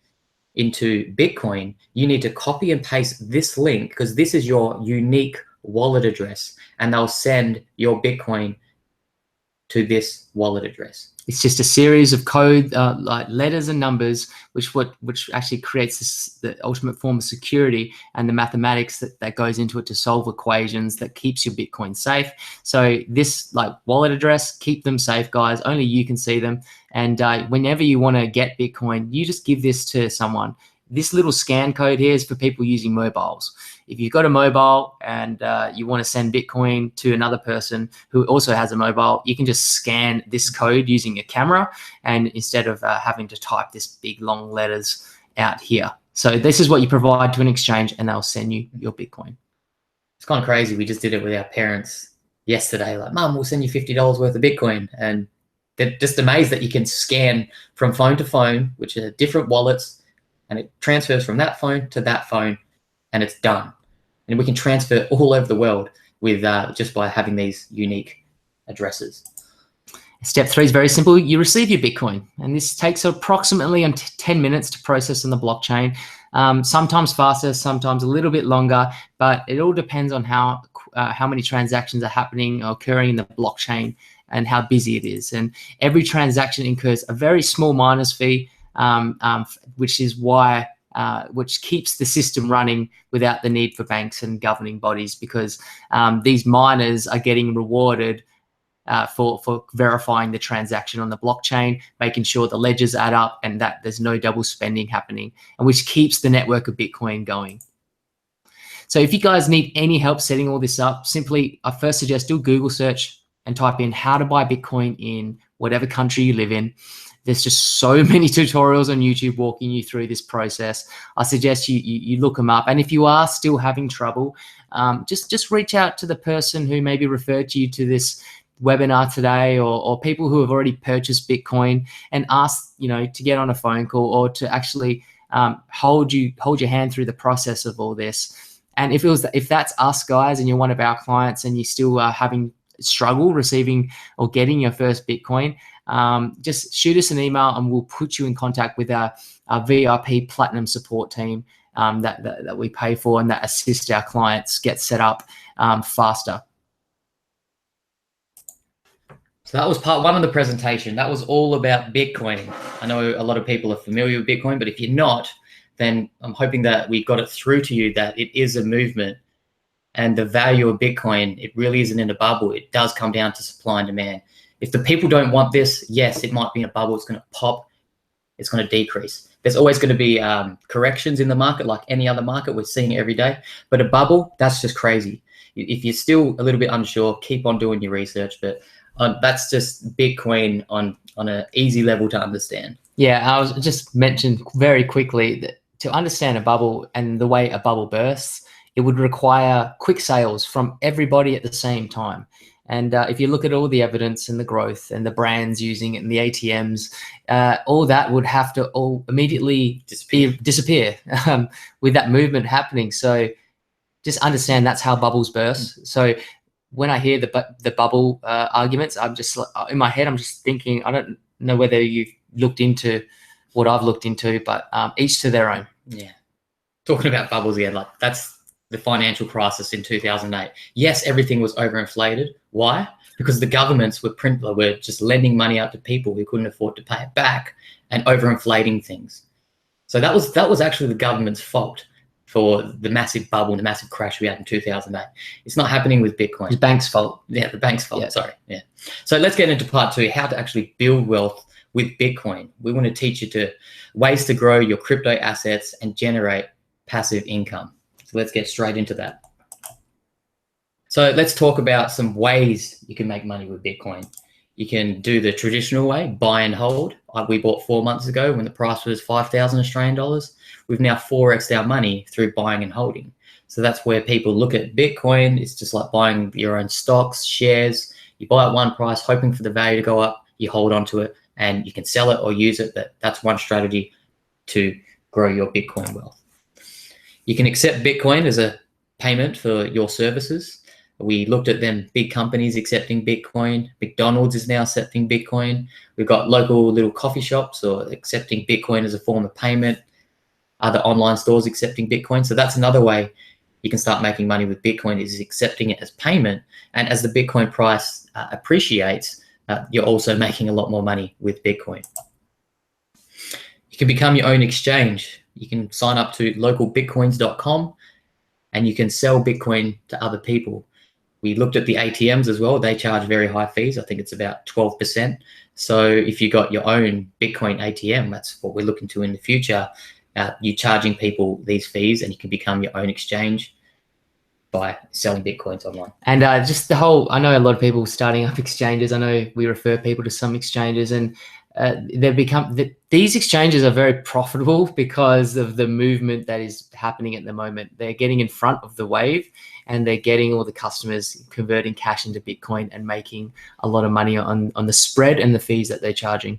into Bitcoin, you need to copy and paste this link because this is your unique wallet address, and they'll send your Bitcoin to this wallet address. It's just a series of code, like letters and numbers, which actually creates the ultimate form of security and the mathematics that goes into it to solve equations that keeps your Bitcoin safe. So this like wallet address, keep them safe, guys. Only you can see them. And whenever you want to get Bitcoin, you just give this to someone. This little scan code here is for people using mobiles. If you've got a mobile and you want to send Bitcoin to another person who also has a mobile, you can just scan this code using a camera, and instead of having to type this big long letters out here. So this is what you provide to an exchange, and they'll send you your Bitcoin. It's kind of crazy. We just did it with our parents yesterday. Like, Mum, we'll send you $50 worth of Bitcoin. And they're just amazed that you can scan from phone to phone, which are different wallets, and it transfers from that phone to that phone, and it's done. And we can transfer all over the world with just by having these unique addresses. Step 3 is very simple. You receive your Bitcoin, and this takes approximately 10 minutes to process on the blockchain. Sometimes faster, sometimes a little bit longer, but it all depends on how many transactions are happening or occurring in the blockchain and how busy it is. And every transaction incurs a very small miners fee, which is why which keeps the system running without the need for banks and governing bodies, because these miners are getting rewarded for verifying the transaction on the blockchain, making sure the ledgers add up and that there's no double spending happening, and which keeps the network of Bitcoin going. So if you guys need any help setting all this up, simply, I first suggest do a Google search and type in how to buy Bitcoin in whatever country you live in. There's just so many tutorials on YouTube walking you through this process. I suggest you look them up. And if you are still having trouble, just reach out to the person who maybe referred you to this webinar today, or people who have already purchased Bitcoin, and ask, to get on a phone call or to actually hold your hand through the process of all this. And if that's us guys and you're one of our clients and you still are having struggle receiving or getting your first Bitcoin, just shoot us an email and we'll put you in contact with our VIP Platinum support team that we pay for and that assist our clients get set up faster. So that was part one of the presentation. That was all about Bitcoin. I know a lot of people are familiar with Bitcoin, but if you're not, then I'm hoping that we got it through to you that it is a movement, and the value of Bitcoin, it really isn't in a bubble. It does come down to supply and demand. If the people don't want this, yes, it might be in a bubble. It's going to pop. It's going to decrease. There's always going to be corrections in the market, like any other market. We're seeing it every day. But a bubble, that's just crazy. If you're still a little bit unsure, keep on doing your research. But that's just Bitcoin on an easy level to understand. Yeah, I was just mentioned very quickly that to understand a bubble and the way a bubble bursts, it would require quick sales from everybody at the same time. And if you look at all the evidence and the growth and the brands using it and the ATMs, all that would have to all immediately disappear with that movement happening. So just understand that's how bubbles burst. So when I hear the bubble arguments, I'm just in my head, I'm just thinking, I don't know whether you've looked into what I've looked into, but each to their own. Yeah. Talking about bubbles again, like that's the financial crisis in 2008. Yes, everything was overinflated. Why? Because the governments were just lending money out to people who couldn't afford to pay it back and overinflating things. So that was actually the government's fault for the massive bubble and the massive crash we had in 2008. It's not happening with Bitcoin. The bank's fault. Yeah, the bank's fault. Yeah. Sorry. Yeah. So let's get into part two, how to actually build wealth with Bitcoin. We want to teach you ways to grow your crypto assets and generate passive income. So let's get straight into that. So let's talk about some ways you can make money with Bitcoin. You can do the traditional way, buy and hold. We bought 4 months ago when the price was 5,000 Australian dollars. We've now 4x'd our money through buying and holding. So that's where people look at Bitcoin. It's just like buying your own stocks, shares. You buy at one price, hoping for the value to go up. You hold on to it and you can sell it or use it. But that's one strategy to grow your Bitcoin wealth. You can accept Bitcoin as a payment for your services. We looked at them, big companies accepting Bitcoin. McDonald's is now accepting Bitcoin. We've got local little coffee shops or accepting Bitcoin as a form of payment. Other online stores accepting Bitcoin. So that's another way you can start making money with Bitcoin, is accepting it as payment. And as the Bitcoin price appreciates, you're also making a lot more money with Bitcoin. You can become your own exchange. You can sign up to localbitcoins.com and you can sell Bitcoin to other people. We looked at the ATMs as well. They charge very high fees. I think it's about 12%. So if you got your own Bitcoin ATM, that's what we're looking to in the future. You're charging people these fees and you can become your own exchange by selling Bitcoins online. And just the whole, I know a lot of people starting up exchanges. I know we refer people to some exchanges, and these exchanges are very profitable because of the movement that is happening at the moment. They're getting in front of the wave and they're getting all the customers converting cash into Bitcoin and making a lot of money on the spread and the fees that they're charging.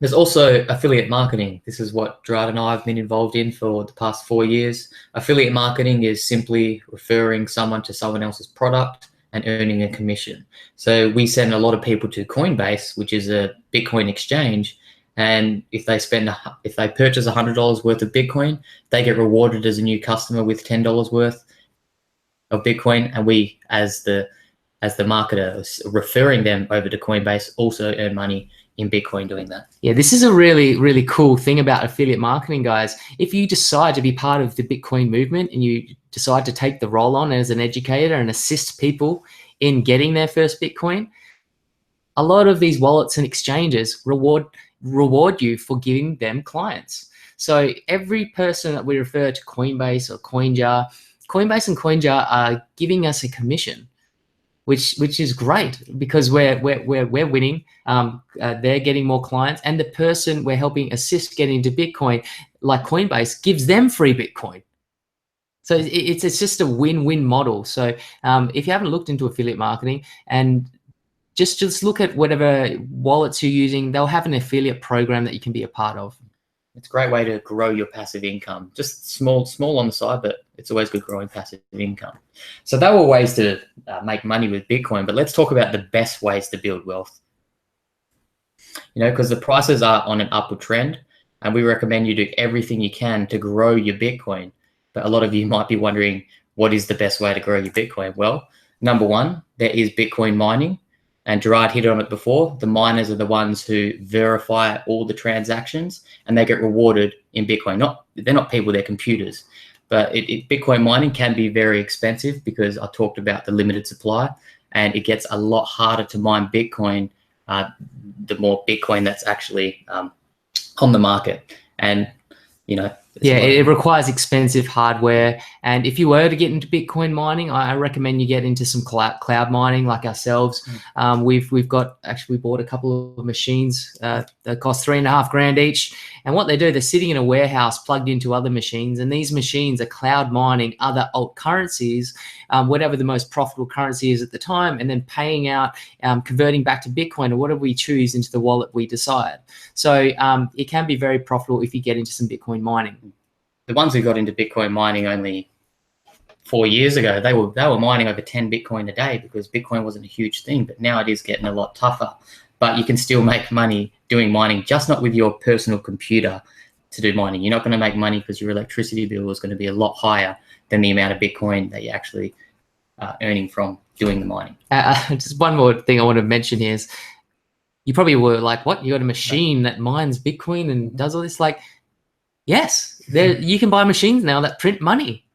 There's also affiliate marketing. This is what Gerard and I have been involved in for the past 4 years. Affiliate marketing is simply referring someone to someone else's product and earning a commission. So we send a lot of people to Coinbase, which is a Bitcoin exchange. And if they purchase $100 worth of Bitcoin, they get rewarded as a new customer with $10 worth of Bitcoin. And we, as the marketer referring them over to Coinbase, also earn money in Bitcoin doing that. Yeah, this is a really, really cool thing about affiliate marketing, guys. If you decide to be part of the Bitcoin movement and you decide to take the role on as an educator and assist people in getting their first Bitcoin, a lot of these wallets and exchanges reward you for giving them clients. So every person that we refer to Coinbase or Coinjar, Coinbase and Coinjar are giving us a commission, which is great because we're winning. They're getting more clients, and the person we're helping assist get into Bitcoin, like Coinbase, gives them free Bitcoin. So it's just a win-win model. So if you haven't looked into affiliate marketing, and just look at whatever wallets you're using, they'll have an affiliate program that you can be a part of. It's a great way to grow your passive income. Just small on the side, but it's always good growing passive income. So that were ways to make money with Bitcoin, but let's talk about the best ways to build wealth. Because the prices are on an upward trend, and we recommend you do everything you can to grow your Bitcoin. But a lot of you might be wondering, what is the best way to grow your Bitcoin? Well, number one, there is Bitcoin mining. And Gerard hit on it before. The miners are the ones who verify all the transactions, and they get rewarded in Bitcoin. They're not people, they're computers. But Bitcoin mining can be very expensive because I talked about the limited supply, and it gets a lot harder to mine Bitcoin the more Bitcoin that's actually on the market. And, it requires expensive hardware. And if you were to get into Bitcoin mining, I recommend you get into some cloud mining like ourselves. We bought a couple of machines that cost $3,500 each. And what they do, they're sitting in a warehouse plugged into other machines, and these machines are cloud mining other alt currencies, whatever the most profitable currency is at the time, and then paying out, converting back to Bitcoin or whatever we choose into the wallet we decide. So it can be very profitable if you get into some Bitcoin mining. The ones who got into Bitcoin mining only 4 years ago, they were mining over 10 Bitcoin a day because Bitcoin wasn't a huge thing, but now it is getting a lot tougher. But you can still make money doing mining, just not with your personal computer to do mining. You're not going to make money because your electricity bill is going to be a lot higher than the amount of Bitcoin that you're actually earning from doing the mining. Just one more thing I want to mention here is, you probably were like, what? You got a machine that mines Bitcoin and does all this? Like, yes, you can buy machines now that print money.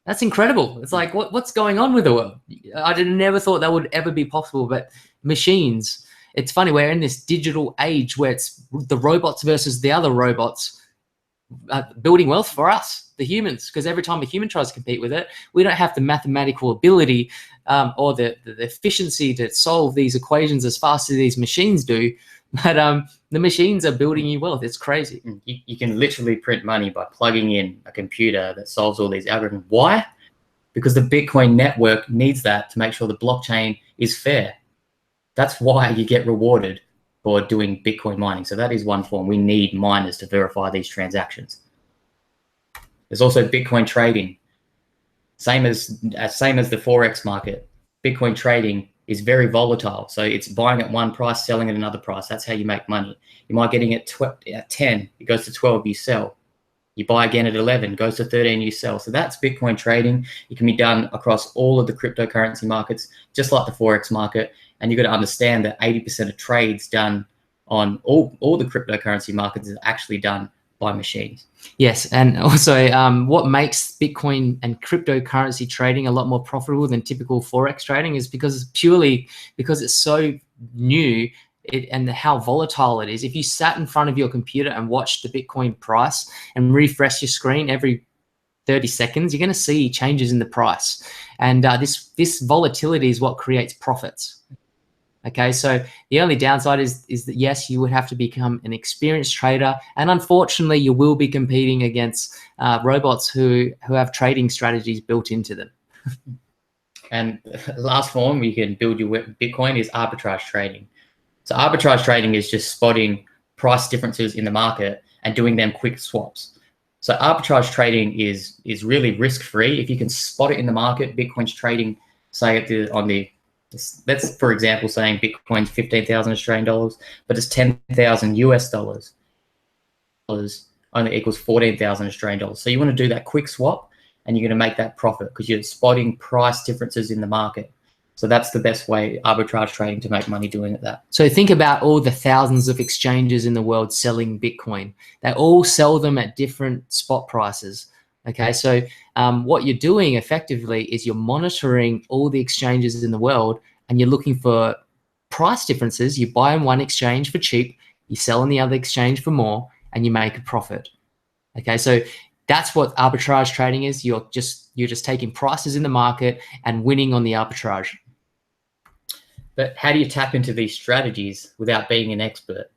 That's incredible. It's like, what's going on with the world? I never thought that would ever be possible, but machines. It's funny, we're in this digital age where it's the robots versus the other robots building wealth for us, the humans, because every time a human tries to compete with it, we don't have the mathematical ability or the efficiency to solve these equations as fast as these machines do. But the machines are building you wealth. It's crazy. You can literally print money by plugging in a computer that solves all these algorithms. Why? Because the Bitcoin network needs that to make sure the blockchain is fair. That's why you get rewarded for doing Bitcoin mining. So that is one form. We need miners to verify these transactions. There's also Bitcoin trading. Same as the Forex market. Bitcoin trading is very volatile. So it's buying at one price, selling at another price. That's how you make money. You might getting it at 10, it goes to 12, you sell. You buy again at 11, goes to 13, you sell. So that's Bitcoin trading. It can be done across all of the cryptocurrency markets, just like the Forex market. And you've got to understand that 80% of trades done on all the cryptocurrency markets is actually done by machines. Yes, and also what makes Bitcoin and cryptocurrency trading a lot more profitable than typical Forex trading is because it's so new and how volatile it is. If you sat in front of your computer and watched the Bitcoin price and refresh your screen every 30 seconds, you're going to see changes in the price. And this volatility is what creates profits. Okay, so the only downside is that, yes, you would have to become an experienced trader, and unfortunately, you will be competing against robots who have trading strategies built into them. And last form you can build your Bitcoin is arbitrage trading. So arbitrage trading is just spotting price differences in the market and doing them quick swaps. So arbitrage trading is really risk-free. If you can spot it in the market, Bitcoin's trading, say let's, for example, saying Bitcoin's 15,000 Australian dollars, but it's 10,000 US dollars. Only equals 14,000 Australian dollars. So you want to do that quick swap, and you're going to make that profit because you're spotting price differences in the market. So that's the best way, arbitrage trading, to make money doing it that. So think about all the thousands of exchanges in the world selling Bitcoin. They all sell them at different spot prices. Okay, so what you're doing effectively is you're monitoring all the exchanges in the world, and you're looking for price differences. You buy in one exchange for cheap, you sell in the other exchange for more, and you make a profit. Okay, so that's what arbitrage trading is. You're just taking prices in the market and winning on the arbitrage. But how do you tap into these strategies without being an expert?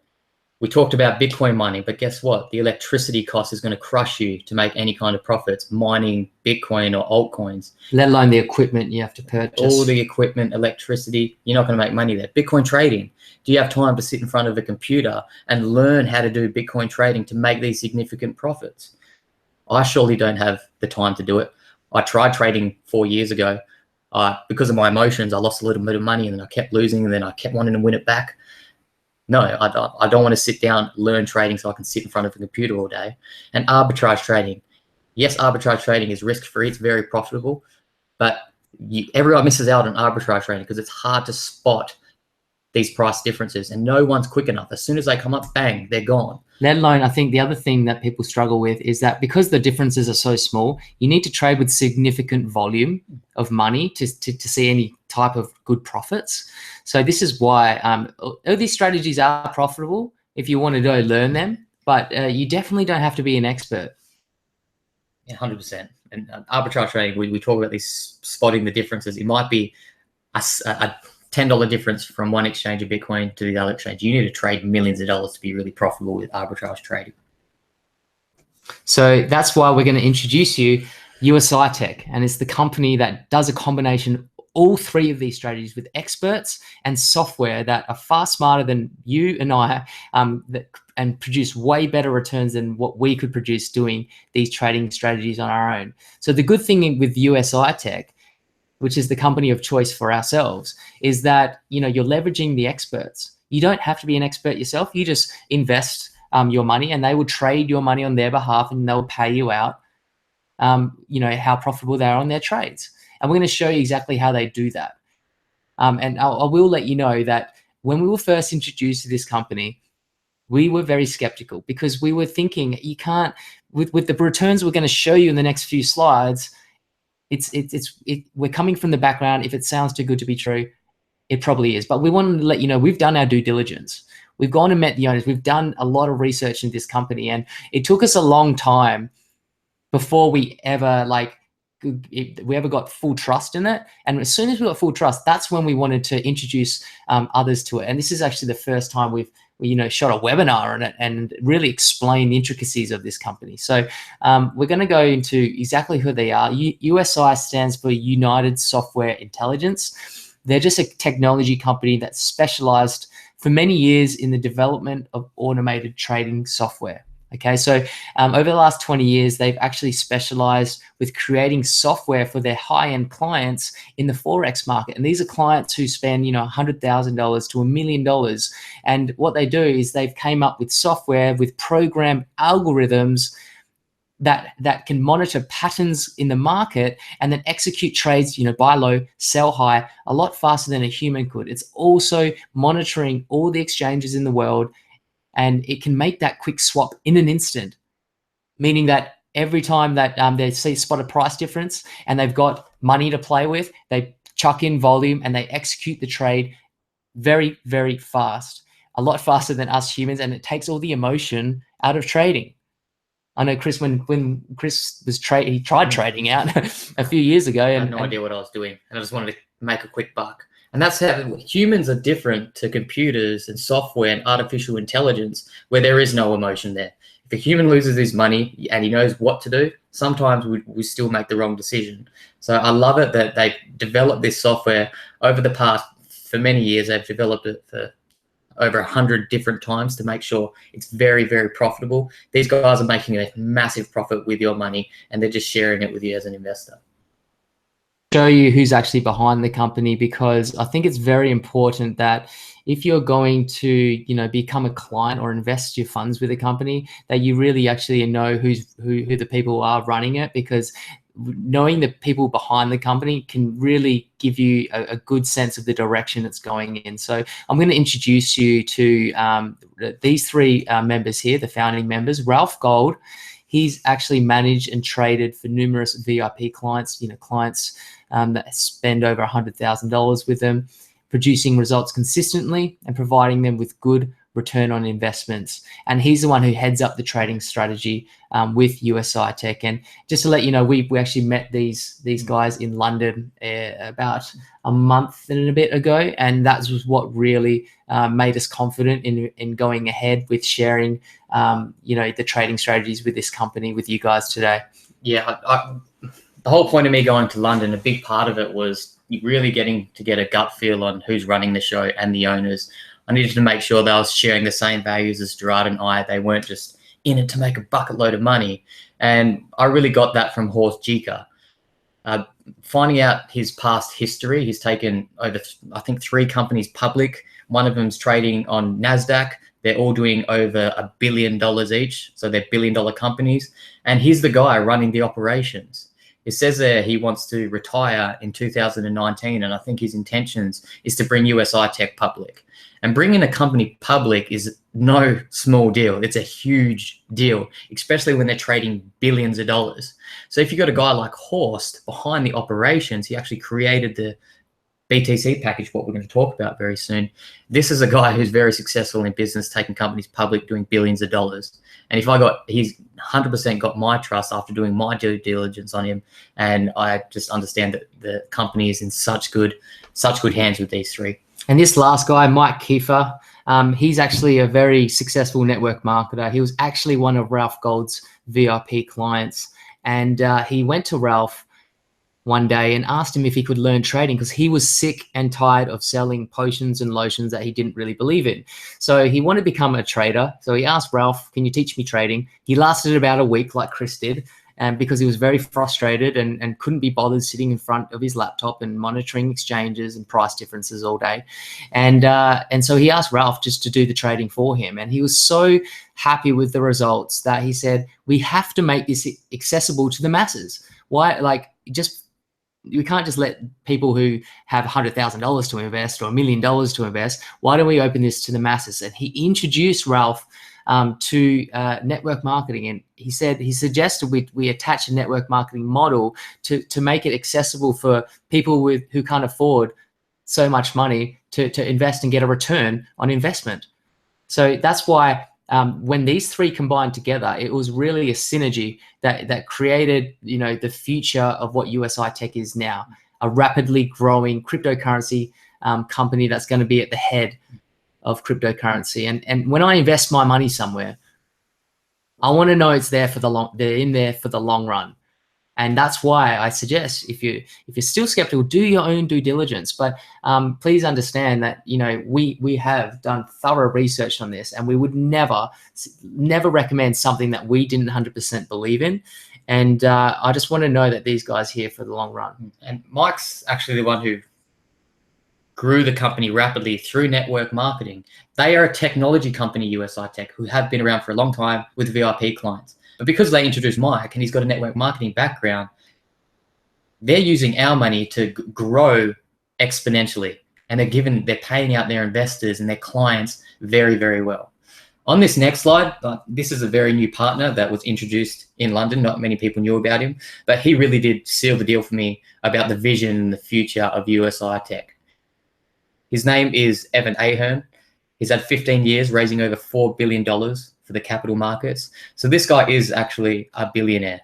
We talked about Bitcoin mining, but guess what? The electricity cost is going to crush you to make any kind of profits mining Bitcoin or altcoins. Let alone the equipment you have to purchase. All the equipment, electricity, you're not going to make money there. Bitcoin trading, do you have time to sit in front of a computer and learn how to do Bitcoin trading to make these significant profits? I surely don't have the time to do it. I tried trading 4 years ago. Because of my emotions, I lost a little bit of money, and then I kept losing, and then I kept wanting to win it back. No, I don't want to sit down, learn trading so I can sit in front of a computer all day. And arbitrage trading. Yes, arbitrage trading is risk-free. It's very profitable. But everyone misses out on arbitrage trading because it's hard to spot these price differences, and no one's quick enough. As soon as they come up, bang, they're gone. Let alone, I think the other thing that people struggle with is that because the differences are so small, you need to trade with significant volume of money to see any type of good profits. So this is why all these strategies are profitable if you want to go learn them, but you definitely don't have to be an expert. Yeah, 100%. And arbitrage trading, we talk about this spotting the differences. It might be a $10 difference from one exchange of Bitcoin to the other exchange. You need to trade millions of dollars to be really profitable with arbitrage trading. So that's why we're going to introduce you USI Tech, and it's the company that does a combination of all three of these strategies with experts and software that are far smarter than you and I, and produce way better returns than what we could produce doing these trading strategies on our own. So the good thing with USI Tech, which is the company of choice for ourselves, is that you're leveraging the experts. You don't have to be an expert yourself. You just invest your money, and they will trade your money on their behalf, and they'll pay you out how profitable they are on their trades. And we're going to show you exactly how they do that. And I will let you know that when we were first introduced to this company, we were very skeptical, because we were thinking you can't, with the returns we're going to show you in the next few slides, we're coming from the background. If it sounds too good to be true, it probably is. But we wanted to let you know we've done our due diligence. We've gone and met the owners. We've done a lot of research in this company, and it took us a long time before we ever got full trust in it. And as soon as we got full trust, that's when we wanted to introduce others to it. And this is actually the first time we've shot a webinar on it and really explain the intricacies of this company. So we're going to go into exactly who they are. USI stands for United Software Intelligence. They're just a technology company that specialized for many years in the development of automated trading software. Okay, so over the last 20 years, they've actually specialized with creating software for their high-end clients in the Forex market. And these are clients who spend, $100,000 to $1 million. And what they do is they've came up with software with programmed algorithms that can monitor patterns in the market and then execute trades, buy low, sell high, a lot faster than a human could. It's also monitoring all the exchanges in the world, and it can make that quick swap in an instant, meaning that every time that they spot a price difference and they've got money to play with, they chuck in volume and they execute the trade very, very fast, a lot faster than us humans, and it takes all the emotion out of trading. I know Chris, when Chris was he tried trading out a few years ago. I had no idea what I was doing, and I just wanted to make a quick buck. And that's how humans are different to computers and software and artificial intelligence, where there is no emotion there. If a human loses his money and he knows what to do, sometimes we still make the wrong decision. So I love it that they've developed this software over the past, for many years. They've developed it for over 100 different times to make sure it's very, very profitable. These guys are making a massive profit with your money, and they're just sharing it with you as an investor. Show you who's actually behind the company, because I think it's very important that if you're going to become a client or invest your funds with a company, that you really actually know who the people are running it, because knowing the people behind the company can really give you a good sense of the direction it's going in. So I'm going to introduce you to these three members here, the founding members. Ralph Gold, he's actually managed and traded for numerous VIP clients, clients that spend over $100,000 with them, producing results consistently and providing them with good return on investments. And he's the one who heads up the trading strategy with USI Tech. And just to let you know, we actually met these guys in London about a month and a bit ago, and that was what really made us confident in going ahead with sharing the trading strategies with this company with you guys today. Yeah, the whole point of me going to London, a big part of it was really getting to get a gut feel on who's running the show and the owners. I needed to make sure they were sharing the same values as Gerard and I. They weren't just in it to make a bucket load of money. And I really got that from Horst Jeker. Finding out his past history, he's taken over, I think, 3 companies public. One of them's trading on NASDAQ. They're all doing over $1 billion each. So they're billion-dollar companies. And he's the guy running the operations. It says there he wants to retire in 2019, and I think his intentions is to bring USI Tech public. And bringing a company public is no small deal. It's a huge deal, especially when they're trading billions of dollars. So if you've got a guy like Horst behind the operations, he actually created the BTC package, what we're going to talk about very soon. This is a guy who's very successful in business, taking companies public, doing billions of dollars. And he's 100% got my trust after doing my due diligence on him. And I just understand that the company is in such good hands with these three. And this last guy, Mike Kiefer, he's actually a very successful network marketer. He was actually one of Ralph Gold's VIP clients. And he went to Ralph one day and asked him if he could learn trading because he was sick and tired of selling potions and lotions that he didn't really believe in. So he wanted to become a trader. So he asked Ralph, can you teach me trading? He lasted about a week like Chris did, and because he was very frustrated and couldn't be bothered sitting in front of his laptop and monitoring exchanges and price differences all day. And so he asked Ralph just to do the trading for him. And he was so happy with the results that he said, we have to make this accessible to the masses. Why? We can't just let people who have $100,000 to invest or $1 million to invest. Why don't we open this to the masses? And he introduced Ralph to network marketing, and he suggested we attach a network marketing model to make it accessible for people who can't afford so much money to invest and get a return on investment. So that's why when these three combined together, it was really a synergy that created the future of what USI Tech is now, a rapidly growing cryptocurrency company that's going to be at the head of cryptocurrency. And when I invest my money somewhere, I want to know it's there they're in there for the long run. And that's why I suggest if you're still skeptical, do your own due diligence. But please understand that we have done thorough research on this, and we would never recommend something that we didn't 100% believe in. And I just want to know that these guys are here for the long run. And Mike's actually the one who grew the company rapidly through network marketing. They are a technology company, USI Tech, who have been around for a long time with VIP clients. But because they introduced Mike and he's got a network marketing background, they're using our money to grow exponentially. And they're paying out their investors and their clients very, very well. On this next slide, this is a very new partner that was introduced in London. Not many people knew about him, but he really did seal the deal for me about the vision and the future of USI Tech. His name is Evan Ahern. He's had 15 years raising over $4 billion for the capital markets. So this guy is actually a billionaire.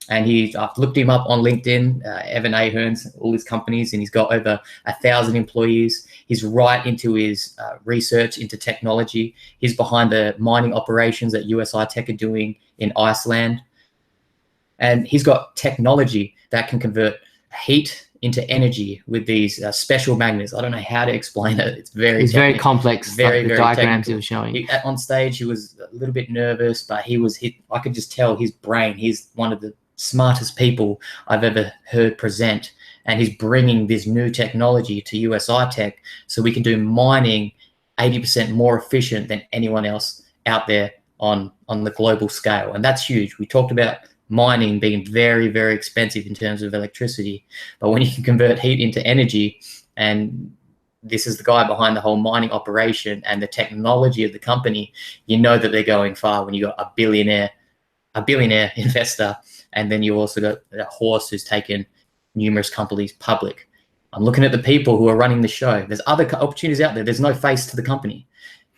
And I've looked him up on LinkedIn, Evan Ahern's, all his companies, and he's got over 1,000 employees. He's right into his research into technology. He's behind the mining operations that USI Tech are doing in Iceland. And he's got technology that can convert heat into energy with these special magnets. I don't know how to explain it. It's very complex. Very, the very diagrams technical. he was showing. On stage, he was a little bit nervous, but I could just tell his brain. He's one of the smartest people I've ever heard present, and he's bringing this new technology to USI Tech so we can do mining 80% more efficient than anyone else out there on the global scale, and that's huge. We talked about mining being very, very expensive in terms of electricity. But when you can convert heat into energy, and this is the guy behind the whole mining operation and the technology of the company, you know that they're going far when you got a billionaire investor, and then you also got a horse who's taken numerous companies public. I'm looking at the people who are running the show. There's other opportunities out there. There's no face to the company.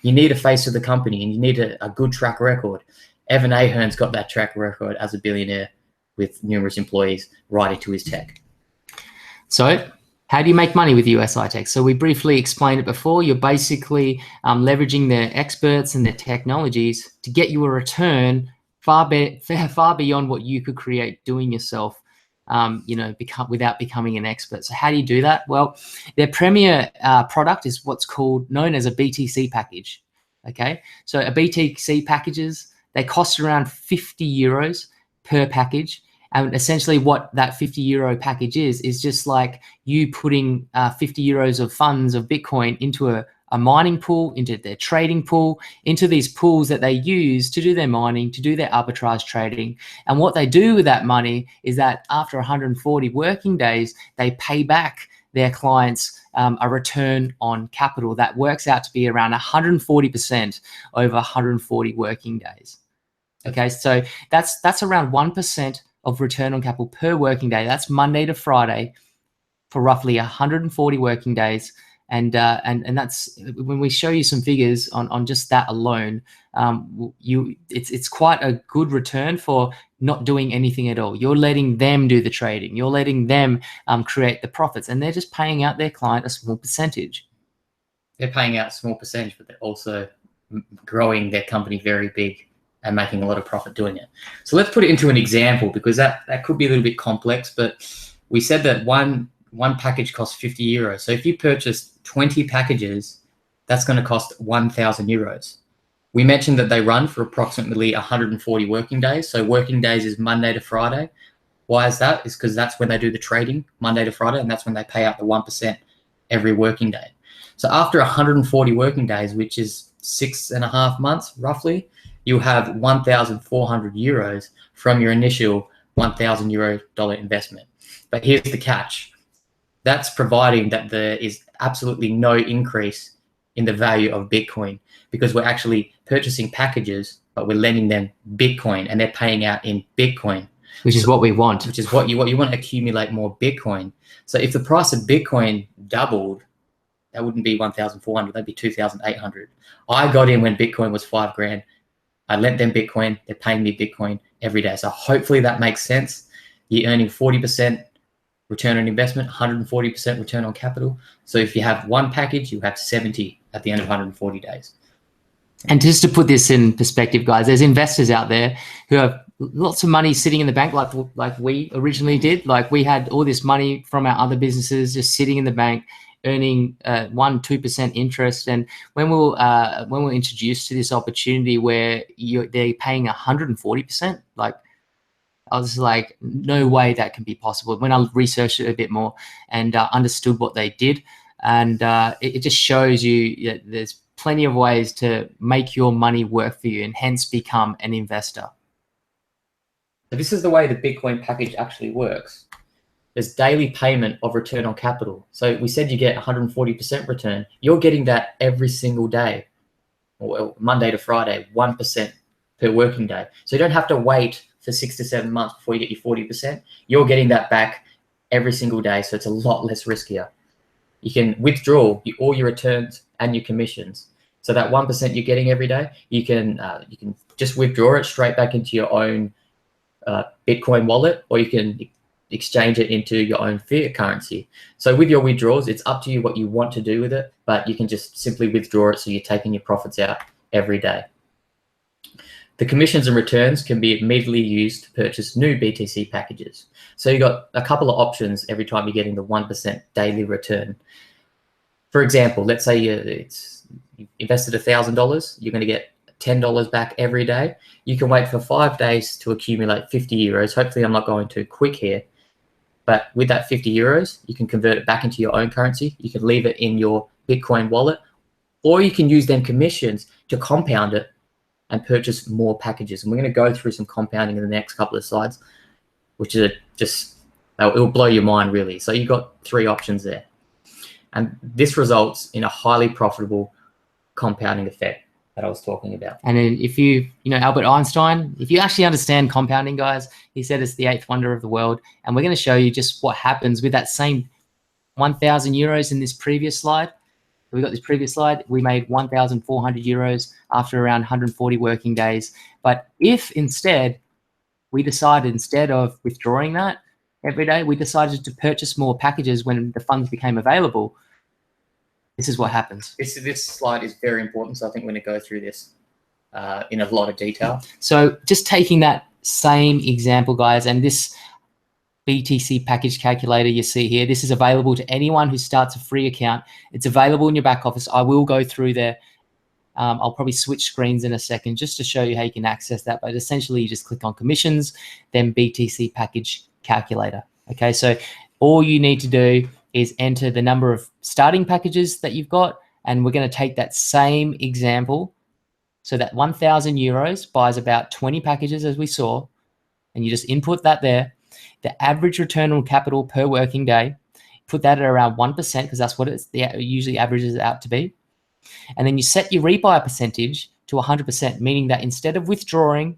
You need a face to the company, and you need a good track record. Evan Ahern's got that track record as a billionaire with numerous employees right into his tech. So how do you make money with USI Tech? So we briefly explained it before. You're basically leveraging their experts and their technologies to get you a return far beyond what you could create doing yourself, without becoming an expert. So how do you do that? Well, their premier product is what's known as a BTC package. Okay, so a BTC packages, they cost around 50 euros per package. And essentially what that 50 euro package is just like you putting 50 euros of funds of Bitcoin into a mining pool, into their trading pool, into these pools that they use to do their mining, to do their arbitrage trading. And what they do with that money is that after 140 working days, they pay back their clients a return on capital that works out to be around 140% over 140 working days. Okay, so that's around 1% of return on capital per working day. That's Monday to Friday for roughly 140 working days. And that's when we show you some figures on just that alone, it's quite a good return for not doing anything at all. You're letting them do the trading. You're letting them create the profits, and they're just paying out their client a small percentage. They're paying out a small percentage, but they're also growing their company very big and making a lot of profit doing it. So let's put it into an example, because that could be a little bit complex, but we said that one package costs 50 euros. So if you purchase 20 packages, that's going to cost 1,000 euros. We mentioned that they run for approximately 140 working days. So working days is Monday to Friday. Why is that? It's because that's when they do the trading, Monday to Friday, and that's when they pay out the 1% every working day. So after 140 working days, which is 6.5 months roughly, you'll have 1,400 euros from your initial $1,000 investment. But here's the catch. That's providing that there is absolutely no increase in the value of Bitcoin, because we're actually purchasing packages, but we're lending them Bitcoin, and they're paying out in Bitcoin. Which is what we want. Which is what you want to accumulate more Bitcoin. So if the price of Bitcoin doubled, that wouldn't be 1,400, that'd be 2,800. I got in when Bitcoin was $5,000. I lent them Bitcoin, they're paying me Bitcoin every day. So hopefully that makes sense. You're earning 40% return on investment, 140% return on capital. So if you have one package, you have 70 at the end of 140 days. And just to put this in perspective, guys, there's investors out there who have lots of money sitting in the bank, like we originally did. Like we had all this money from our other businesses just sitting in the bank, earning 1-2% interest. And when we're introduced to this opportunity where they're paying 140%, like I was like, no way that can be possible. When I researched it a bit more and understood what they did, and it just shows you that there's plenty of ways to make your money work for you and hence become an investor. So this is the way the Bitcoin package actually works. There's daily payment of return on capital. So we said you get 140% return. You're getting that every single day, or Monday to Friday, 1% per working day. So you don't have to wait for 6 to 7 months before you get your 40%. You're getting that back every single day, so it's a lot less riskier. You can withdraw all your returns and your commissions. So that 1% you're getting every day, you can just withdraw it straight back into your own Bitcoin wallet, or you can exchange it into your own fiat currency. So with your withdrawals, it's up to you what you want to do with it, but you can just simply withdraw it, so you're taking your profits out every day. The commissions and returns can be immediately used to purchase new BTC packages. So you've got a couple of options every time you're getting the 1% daily return. For example, let's say you invested $1,000, you're going to get $10 back every day. You can wait for 5 days to accumulate 50 euros. Hopefully I'm not going too quick here. But with that 50 euros, you can convert it back into your own currency. You can leave it in your Bitcoin wallet, or you can use them commissions to compound it and purchase more packages. And we're going to go through some compounding in the next couple of slides, which is just, it will blow your mind really. So you've got 3 options there. And this results in a highly profitable compounding effect that I was talking about. And then if you know, Albert Einstein, if you actually understand compounding, guys, he said it's the 8th wonder of the world. And we're going to show you just what happens with that same 1,000 euros in this previous slide. We got this previous slide. We made 1,400 euros after around 140 working days. But if instead we decided, instead of withdrawing that every day, we decided to purchase more packages when the funds became available, this is what happens. This slide is very important, so I think we're going to go through this in a lot of detail. So just taking that same example, guys, and this BTC package calculator you see here, this is available to anyone who starts a free account. It's available in your back office. I will go through there. I'll probably switch screens in a second just to show you how you can access that. But essentially, you just click on commissions, then BTC package calculator. Okay, so all you need to do is enter the number of starting packages that you've got, and we're going to take that same example. So that 1,000 euros buys about 20 packages, as we saw, and you just input that there. The average return on capital per working day, put that at around 1% because that's what it usually averages out to be. And then you set your rebuy percentage to 100%, meaning that instead of withdrawing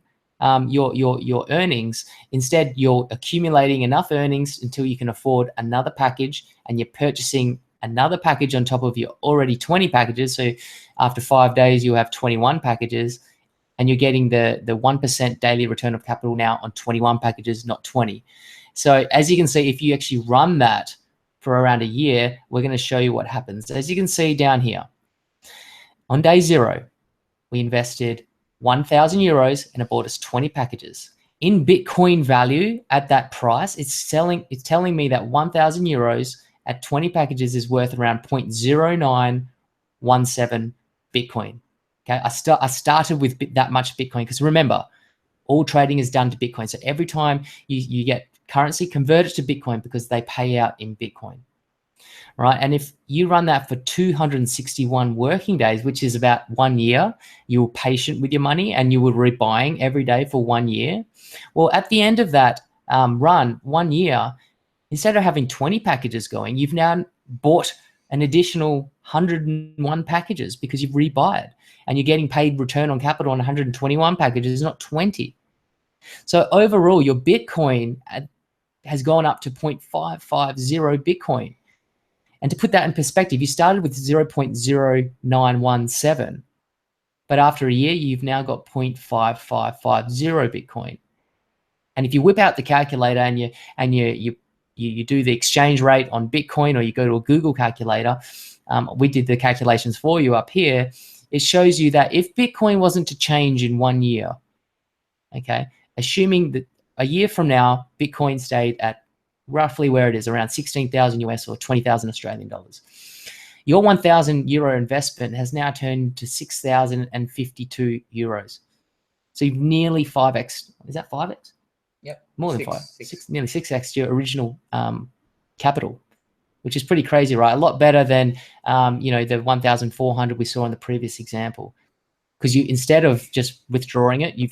your earnings, instead you're accumulating enough earnings until you can afford another package, and you're purchasing another package on top of your already 20 packages. So after 5 days, you'll have 21 packages, and you're getting the 1% daily return of capital now on 21 packages, not 20. So as you can see, if you actually run that for around a year, we're going to show you what happens. As you can see down here, on day 0, we invested 1,000 euros and it bought us 20 packages. In Bitcoin value at that price, it's telling me that 1,000 euros at 20 packages is worth around 0.0917 Bitcoin. Okay, I started with that much Bitcoin because remember, all trading is done to Bitcoin. So every time you get currency, convert it to Bitcoin because they pay out in Bitcoin. Right, and if you run that for 261 working days, which is about 1 year, you were patient with your money and you were rebuying every day for 1 year. Well, at the end of that run, 1 year, instead of having 20 packages going, you've now bought an additional 101 packages because you've rebuyed, and you're getting paid return on capital on 121 packages, not 20. So overall, your Bitcoin has gone up to 0.550 Bitcoin. And to put that in perspective, you started with 0.0917, but after a year, you've now got 0.5550 Bitcoin. And if you whip out the calculator and you do the exchange rate on Bitcoin, or you go to a Google calculator, we did the calculations for you up here. It shows you that if Bitcoin wasn't to change in 1 year, okay, assuming that a year from now, Bitcoin stayed at roughly where it is, around 16,000 US or 20,000 Australian dollars. Your 1,000 euro investment has now turned to 6,052 euros. So you've nearly 5x. Is that 5x? Yep. More than 5. Nearly 6x your original capital, which is pretty crazy, right? A lot better than the 1,400 we saw in the previous example, because you, instead of just withdrawing it, you've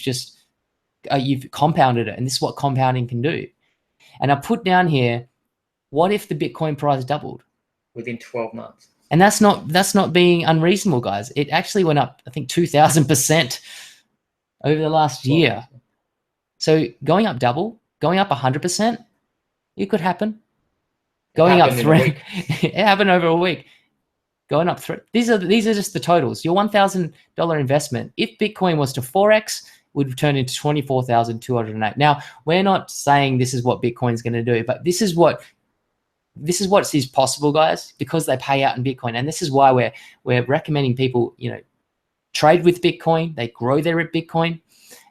compounded it, and this is what compounding can do. And I put down here, what if the Bitcoin price doubled within 12 months? And that's not being unreasonable, guys. It actually went up, I think, 2,000% over the last year. So going up double, going up 100%, it could happen. Going up 3, it happened over a week. Going up 3. These are just the totals. Your $1,000 investment, if Bitcoin was to 4x, would turn into 24,208. Now, we're not saying this is what Bitcoin's going to do, but this is what is possible, guys, because they pay out in Bitcoin. And this is why we're recommending people, trade with Bitcoin. They grow their Bitcoin.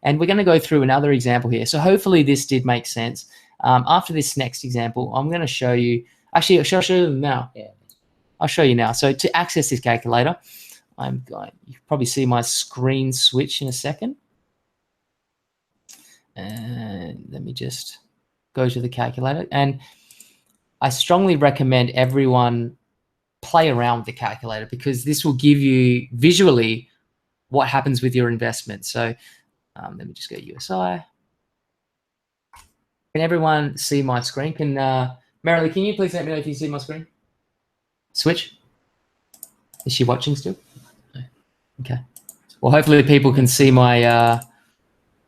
And we're going to go through another example here. So hopefully this did make sense. After this next example, I'm going to show you. Actually, shall I show you now? Yeah. I'll show you now. So to access this calculator, you can probably see my screen switch in a second. And let me just go to the calculator. And I strongly recommend everyone play around with the calculator, because this will give you visually what happens with your investment. So let me just go USI. Can everyone see my screen? Can Marilee, can you please let me know if you see my screen? Switch. Is she watching still? Okay. Well, hopefully people can see my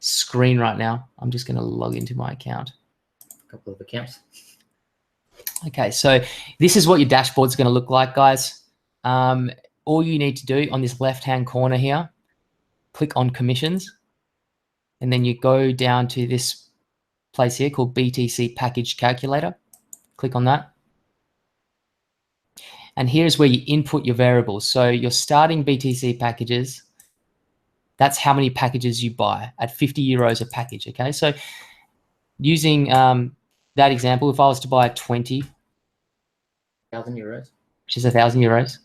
screen right now. I'm just going to log into my account. A couple of accounts. Okay, so this is what your dashboard is going to look like, guys. All you need to do on this left-hand corner here, click on commissions, and then you go down to this place here called BTC Package Calculator. Click on that. And here's where you input your variables. So your starting BTC packages, that's how many packages you buy at 50 euros a package, okay? So using that example, if I was to buy 20, 1,000 euros, which is 1,000 euros,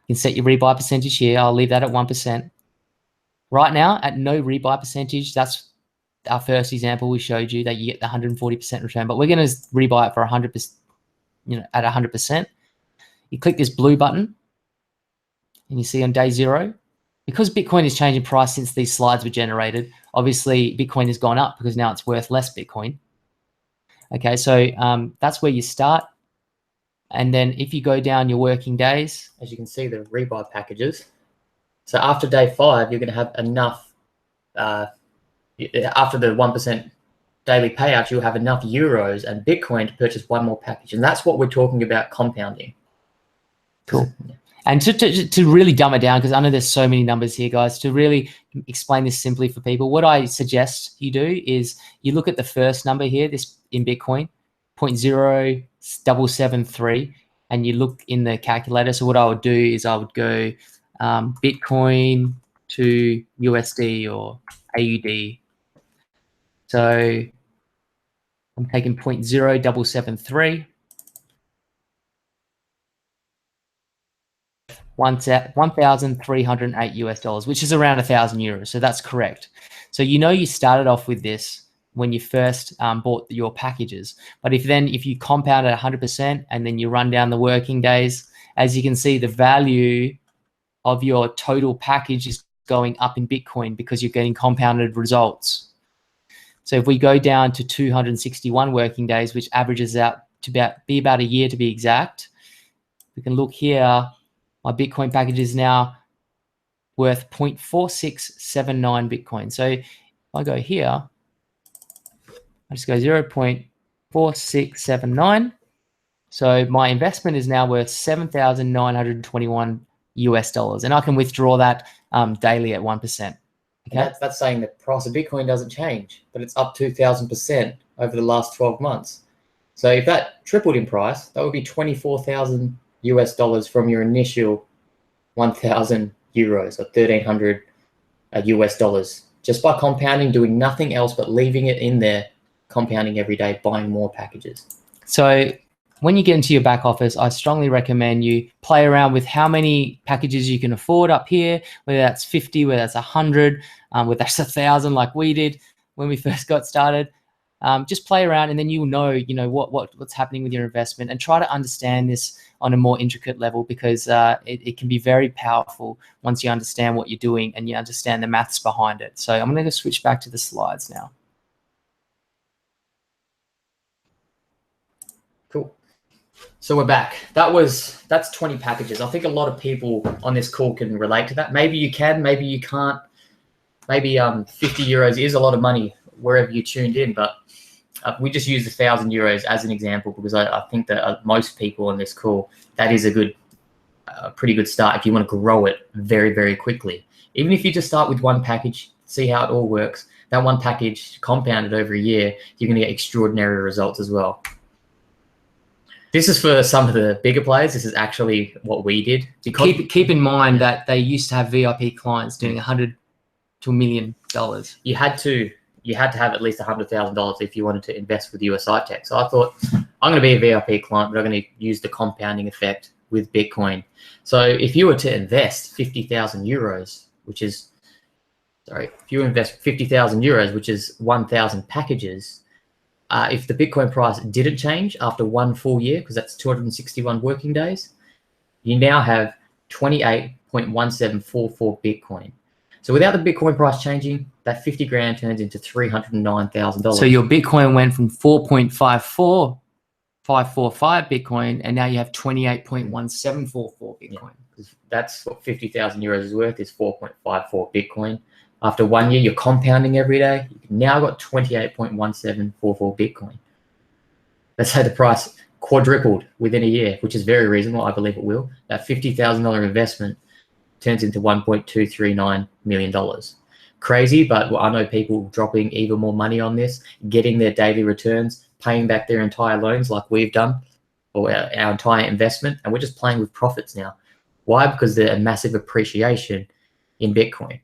you can set your rebuy percentage here. I'll leave that at 1%. Right now, at no rebuy percentage, that's our first example we showed you that you get the 140% return, but we're going to rebuy it for 100%, at 100%. You click this blue button and you see on day 0, because Bitcoin is changing price since these slides were generated, obviously Bitcoin has gone up because now it's worth less Bitcoin. Okay, so that's where you start. And then if you go down your working days, as you can see, the rebuy packages. So after day 5, you're going to have enough, after the 1% daily payout, you'll have enough euros and Bitcoin to purchase one more package. And that's what we're talking about, compounding. Cool. Yeah. And to really dumb it down, because I know there's so many numbers here, guys, to really explain this simply for people, what I suggest you do is you look at the first number here, this in Bitcoin, 0.0773, and you look in the calculator. So what I would do is I would go Bitcoin to USD or AUD. So I'm taking 0.0773. 1,308 US dollars, which is around 1,000 euros. So that's correct. So you started off with this when you first bought your packages. But if you compound at 100% and then you run down the working days, as you can see, the value of your total package is going up in Bitcoin because you're getting compounded results. So if we go down to 261 working days, which averages out to be about a year to be exact, we can look here. My Bitcoin package is now worth 0.4679 Bitcoin. So if I go here, I just go 0.4679. So my investment is now worth 7,921 US dollars, and I can withdraw that daily at 1%. Okay, that's saying the price of Bitcoin doesn't change, but it's up 2,000% over the last 12 months. So if that tripled in price, that would be 24,000 US dollars from your initial 1,000 euros or 1,300 US dollars, just by compounding, doing nothing else but leaving it in there, compounding every day, buying more packages. So when you get into your back office, I strongly recommend you play around with how many packages you can afford up here, whether that's 50, whether that's 100, whether that's 1,000 like we did when we first got started. Just play around, and then you'll know, what's happening with your investment, and try to understand this on a more intricate level, because it can be very powerful once you understand what you're doing and you understand the maths behind it. So I'm going to switch back to the slides now. Cool. So we're back. That's 20 packages. I think a lot of people on this call can relate to that. Maybe you can, maybe you can't. Maybe 50 euros is a lot of money wherever you tuned in, but we just use 1,000 euros as an example, because I think that most people on this call, that is a pretty good start if you want to grow it very, very quickly. Even if you just start with one package, see how it all works, that one package compounded over a year, you're going to get extraordinary results as well. This is for some of the bigger players. This is actually what we did. Keep in mind that they used to have VIP clients doing $100 to $1 million. You had to have at least $100,000 if you wanted to invest with USI Tech. So I thought, I'm going to be a VIP client, but I'm going to use the compounding effect with Bitcoin. So if you were to invest 50,000 euros, if you invest 50,000 euros, which is 1,000 packages, if the Bitcoin price didn't change after one full year, because that's 261 working days, you now have 28.1744 Bitcoin. So without the Bitcoin price changing, that 50 grand turns into $309,000. So your Bitcoin went from 4.54545 Bitcoin, and now you have 28.1744 Bitcoin. That's what 50,000 euros is worth, is 4.54 Bitcoin. After 1 year, you're compounding every day. You've now got 28.1744 Bitcoin. Let's say the price quadrupled within a year, which is very reasonable. I believe it will. That $50,000 investment turns into $1.239 million. Crazy, but I know people dropping even more money on this, getting their daily returns, paying back their entire loans like we've done, or our entire investment, and we're just playing with profits now. Why? Because there's a massive appreciation in Bitcoin.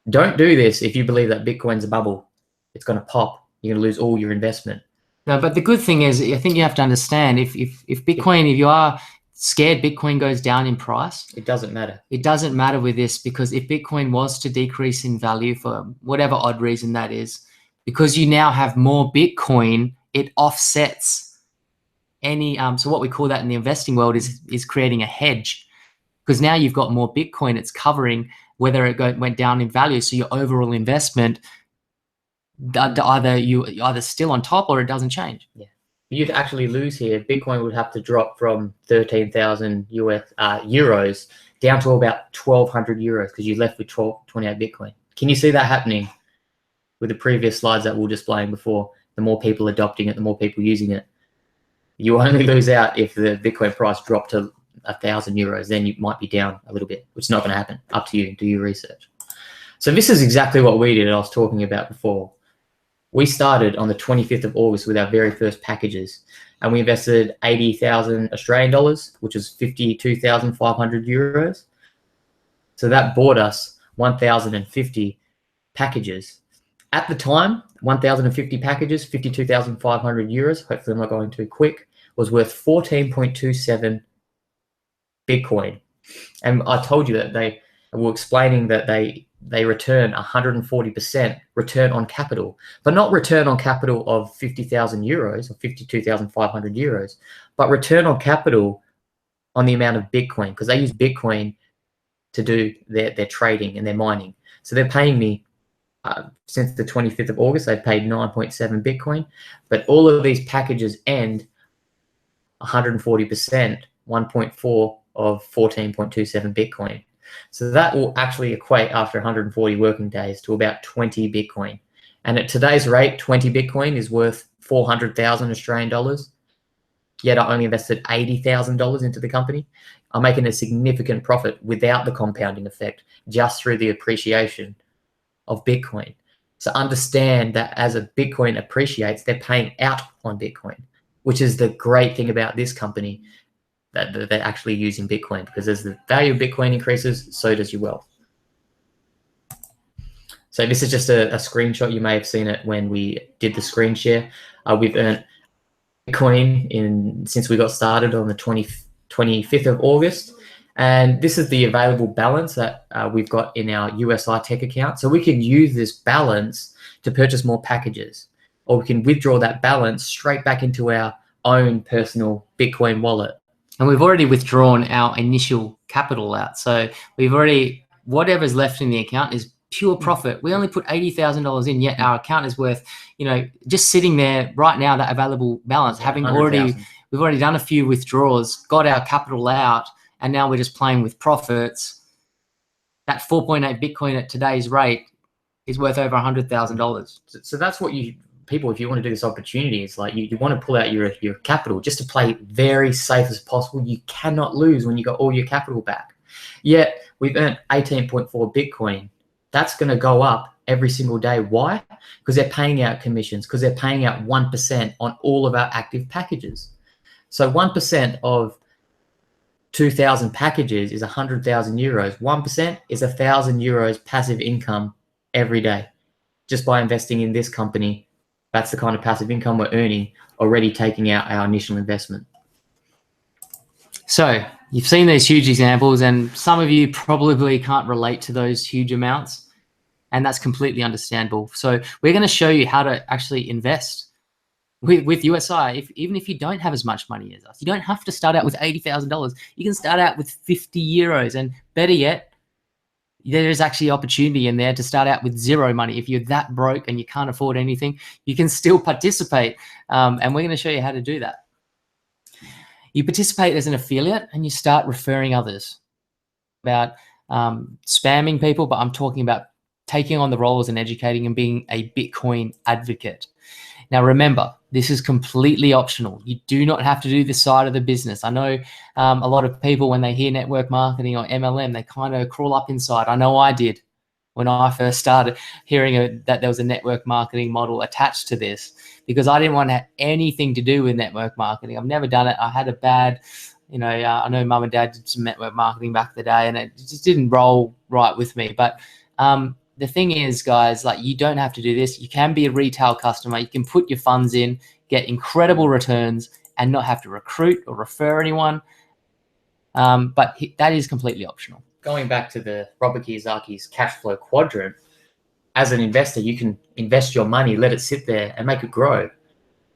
Don't do this if you believe that Bitcoin's a bubble. It's going to pop. You're going to lose all your investment. No, but the good thing is, I think you have to understand, if Bitcoin, if you are scared Bitcoin goes down in price, it doesn't matter. It doesn't matter with this, because if Bitcoin was to decrease in value for whatever odd reason that is, because you now have more Bitcoin, it offsets any. So what we call that in the investing world is creating a hedge, because now you've got more Bitcoin. It's covering whether it went down in value. So your overall investment, either still on top or it doesn't change. Yeah, you'd actually lose here. Bitcoin would have to drop from 13,000 euros down to about 1,200 euros, because you left with 28 Bitcoin. Can you see that happening with the previous slides that we were displaying before? The more people adopting it, the more people using it. You only lose out if the Bitcoin price dropped to 1,000 euros. Then you might be down a little bit, which is not going to happen. Up to you. Do your research. So this is exactly what we did. I was talking about before. We started on the 25th of August with our very first packages, and we invested 80,000 Australian dollars, which is 52,500 euros. So that bought us 1,050 packages. At the time, 1,050 packages, 52,500 euros, hopefully I'm not going too quick, was worth 14.27 Bitcoin. And I told you that they were explaining that they return 140% return on capital, but not return on capital of 50,000 euros or 52,500 euros, but return on capital on the amount of Bitcoin, because they use Bitcoin to do their trading and their mining. So they're paying me, since the 25th of August, they've paid 9.7 Bitcoin, but all of these packages end 140%, 1.4 of 14.27 Bitcoin. So that will actually equate after 140 working days to about 20 Bitcoin. And at today's rate, 20 Bitcoin is worth 400,000 Australian dollars. Yet I only invested $80,000 into the company. I'm making a significant profit without the compounding effect, just through the appreciation of Bitcoin. So understand that as a Bitcoin appreciates, they're paying out on Bitcoin, which is the great thing about this company, that they're actually using Bitcoin, because as the value of Bitcoin increases, so does your wealth. So this is just a screenshot. You may have seen it when we did the screen share. We've earned Bitcoin since we got started on the 25th of August. And this is the available balance that we've got in our USI Tech account. So we can use this balance to purchase more packages, or we can withdraw that balance straight back into our own personal Bitcoin wallet. And we've already withdrawn our initial capital out. So we've already, whatever's left in the account is pure profit. We only put $80,000 in, yet our account is worth, just sitting there right now, that available balance, we've already done a few withdrawals, got our capital out, and now we're just playing with profits. That 4.8 Bitcoin at today's rate is worth over $100,000. So that's what people, if you want to do this opportunity, it's like you want to pull out your capital just to play very safe as possible. You cannot lose when you got all your capital back. Yet we've earned 18.4 Bitcoin. That's going to go up every single day. Why? Because they're paying out commissions, because they're paying out 1% on all of our active packages. So 1% of 2,000 packages is 100,000 euros. 1% is 1,000 euros passive income every day, just by investing in this company. That's the kind of passive income we're earning, already taking out our initial investment. So you've seen these huge examples, and some of you probably can't relate to those huge amounts, and that's completely understandable. So we're going to show you how to actually invest with USI. Even if you don't have as much money as us, you don't have to start out with $80,000. You can start out with 50 euros, and better yet, there is actually opportunity in there to start out with zero money. If you're that broke and you can't afford anything, you can still participate. And we're going to show you how to do that. You participate as an affiliate and you start referring others. About spamming people, but I'm talking about taking on the roles and educating and being a Bitcoin advocate. Now, remember, this is completely optional. You do not have to do this side of the business. I know a lot of people, when they hear network marketing or MLM, they kind of crawl up inside. I know I did when I first started hearing that there was a network marketing model attached to this, because I didn't want to have anything to do with network marketing. I've never done it. I had a bad, I know mum and dad did some network marketing back in the day, and it just didn't roll right with me. But the thing is, guys, like, you don't have to do this. You can be a retail customer. You can put your funds in, get incredible returns, and not have to recruit or refer anyone. But that is completely optional. Going back to the Robert Kiyosaki's cash flow quadrant, as an investor, you can invest your money, let it sit there, and make it grow.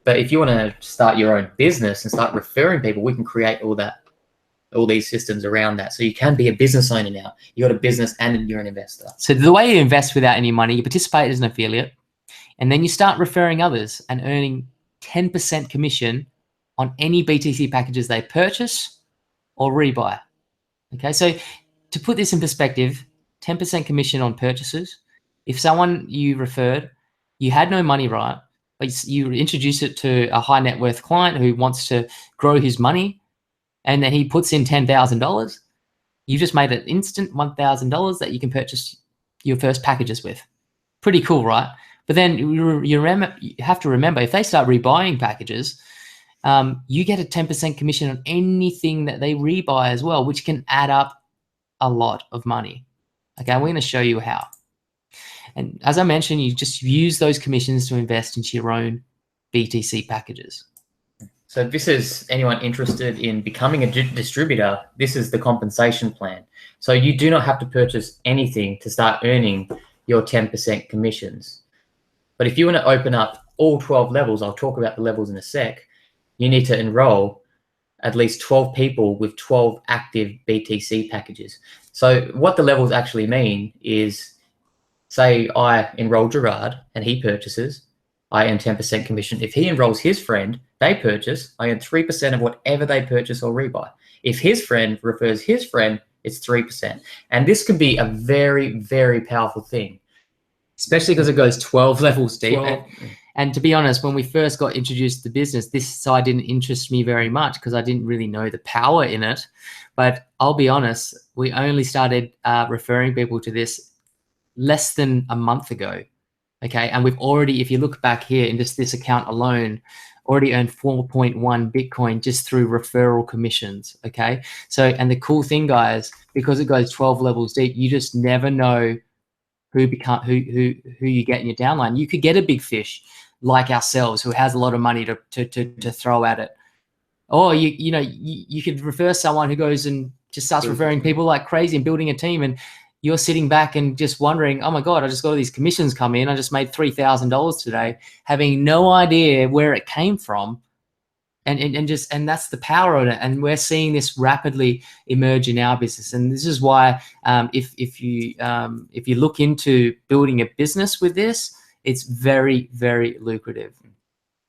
But if you want to start your own business and start referring people, we can create all these systems around that. So you can be a business owner now. You got a business and you're an investor. So the way you invest without any money, you participate as an affiliate, and then you start referring others and earning 10% commission on any BTC packages they purchase or rebuy. Okay, so to put this in perspective, 10% commission on purchases. If someone you referred, you had no money, right? But you introduce it to a high net worth client who wants to grow his money, and then he puts in $10,000, you just made an instant $1,000 that you can purchase your first packages with. Pretty cool, right? But then you have to remember, if they start rebuying packages, you get a 10% commission on anything that they rebuy as well, which can add up a lot of money. Okay, we're going to show you how. And as I mentioned, you just use those commissions to invest into your own BTC packages. So if this is anyone interested in becoming a distributor, this is the compensation plan. So you do not have to purchase anything to start earning your 10% commissions. But if you want to open up all 12 levels, I'll talk about the levels in a sec, you need to enroll at least 12 people with 12 active BTC packages. So what the levels actually mean is, say I enroll Gerard and he purchases, I earn 10% commission. If he enrolls his friend, they purchase, I earn 3% of whatever they purchase or rebuy. If his friend refers his friend, it's 3%. And this can be a very, very powerful thing. Especially because it goes 12 levels deep. And to be honest, when we first got introduced to the business, this side didn't interest me very much because I didn't really know the power in it. But I'll be honest, we only started referring people to this less than a month ago. Okay, and we've already, if you look back here in just this account alone, already earned 4.1 Bitcoin just through referral commissions. Okay, so, and the cool thing, guys, because it goes 12 levels deep, you just never know who you get in your downline. You could get a big fish like ourselves who has a lot of money to throw at it, or you could refer someone who goes and just starts referring people like crazy and building a team, and you're sitting back and just wondering, oh my God, I just got all these commissions come in. I just made $3,000 today, having no idea where it came from. And that's the power of it. And we're seeing this rapidly emerge in our business. And this is why if you look into building a business with this, it's very, very lucrative.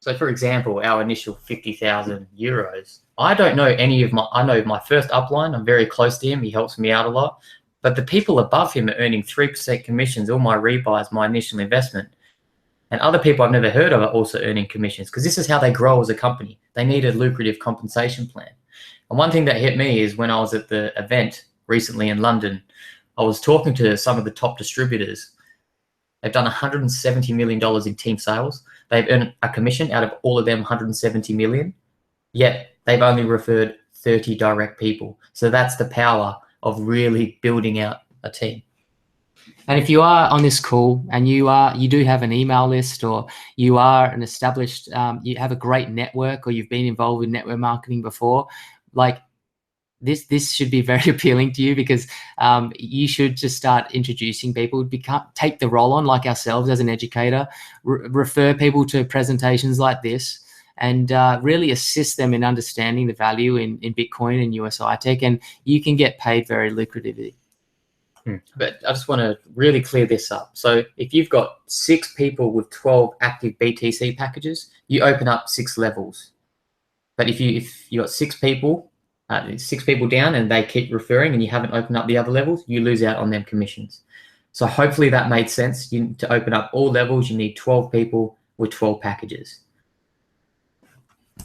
So for example, our initial 50,000 euros, I don't know I know my first upline, I'm very close to him. He helps me out a lot. But the people above him are earning 3% commissions, all my rebuys, my initial investment. And other people I've never heard of are also earning commissions, because this is how they grow as a company. They need a lucrative compensation plan. And one thing that hit me is when I was at the event recently in London, I was talking to some of the top distributors. They've done $170 million in team sales. They've earned a commission out of all of them 170 million, yet they've only referred 30 direct people. So that's the power of really building out a team. And if you are on this call and you do have an email list, or you are an established, you have a great network, or you've been involved in network marketing before, like this should be very appealing to you, because you should just start introducing people, take the role on like ourselves as an educator, refer people to presentations like this, and really assist them in understanding the value in Bitcoin and USI Tech, and you can get paid very lucratively. But I just want to really clear this up. So if you've got 6 people with 12 active BTC packages, you open up 6 levels. But if you got 6 people down and they keep referring and you haven't opened up the other levels, you lose out on them commissions. So hopefully that made sense. To open up all levels, you need 12 people with 12 packages.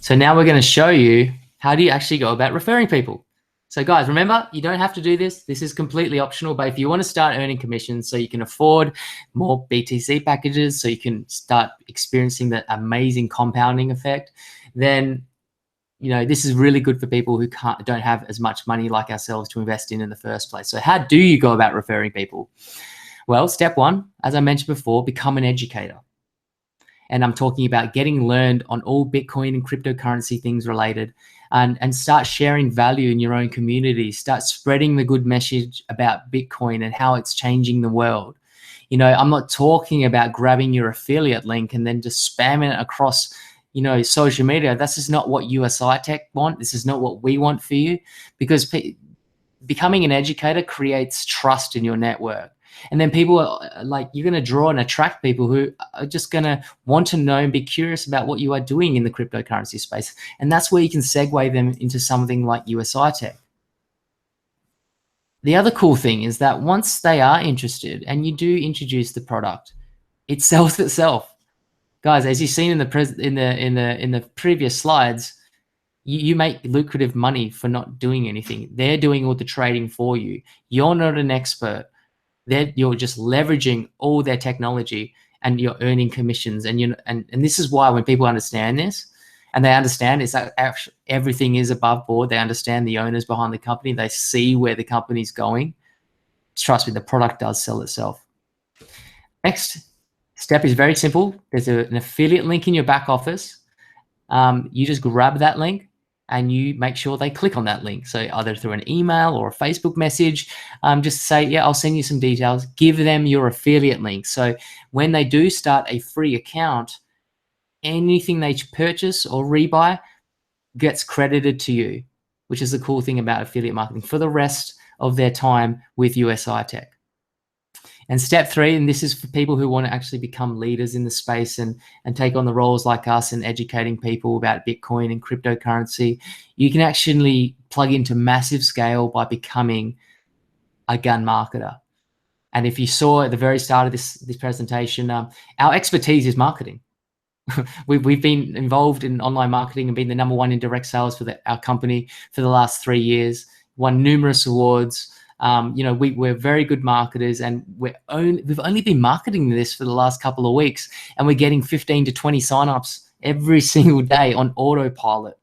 So now we're going to show you how do you actually go about referring people. So guys, remember, you don't have to do this. This is completely optional, but if you want to start earning commissions so you can afford more BTC packages, so you can start experiencing that amazing compounding effect, then this is really good for people who don't have as much money like ourselves to invest in the first place. So how do you go about referring people? Well, step 1, as I mentioned before, become an educator. And I'm talking about getting learned on all Bitcoin and cryptocurrency things related, and start sharing value in your own community. Start spreading the good message about Bitcoin and how it's changing the world. I'm not talking about grabbing your affiliate link and then just spamming it across social media. This is not what USI Tech want. This is not what we want for you, because becoming an educator creates trust in your network. And then people you're going to draw and attract people who are just going to want to know and be curious about what you are doing in the cryptocurrency space. And that's where you can segue them into something like USI Tech. The other cool thing is that once they are interested and you do introduce the product, it sells itself. Guys, as you've seen in the previous slides, you make lucrative money for not doing anything. They're doing all the trading for you. You're not an expert. You're just leveraging all their technology and you're earning commissions. And this is why when people understand this, and they understand it's that everything is above board, they understand the owners behind the company, they see where the company's going. Trust me, the product does sell itself. Next step is very simple. There's an affiliate link in your back office. You just grab that link and you make sure they click on that link. So either through an email or a Facebook message, just say, yeah, I'll send you some details. Give them your affiliate link. So when they do start a free account, anything they purchase or rebuy gets credited to you, which is the cool thing about affiliate marketing for the rest of their time with USI Tech. And step 3, and this is for people who want to actually become leaders in the space and take on the roles like us and educating people about Bitcoin and cryptocurrency, you can actually plug into massive scale by becoming a gun marketer. And if you saw at the very start of this presentation, our expertise is marketing. We've been involved in online marketing and been the #1 in direct sales for our company for the last 3 years, won numerous awards. We're very good marketers, and we've only been marketing this for the last couple of weeks, and we're getting 15 to 20 signups every single day on autopilot.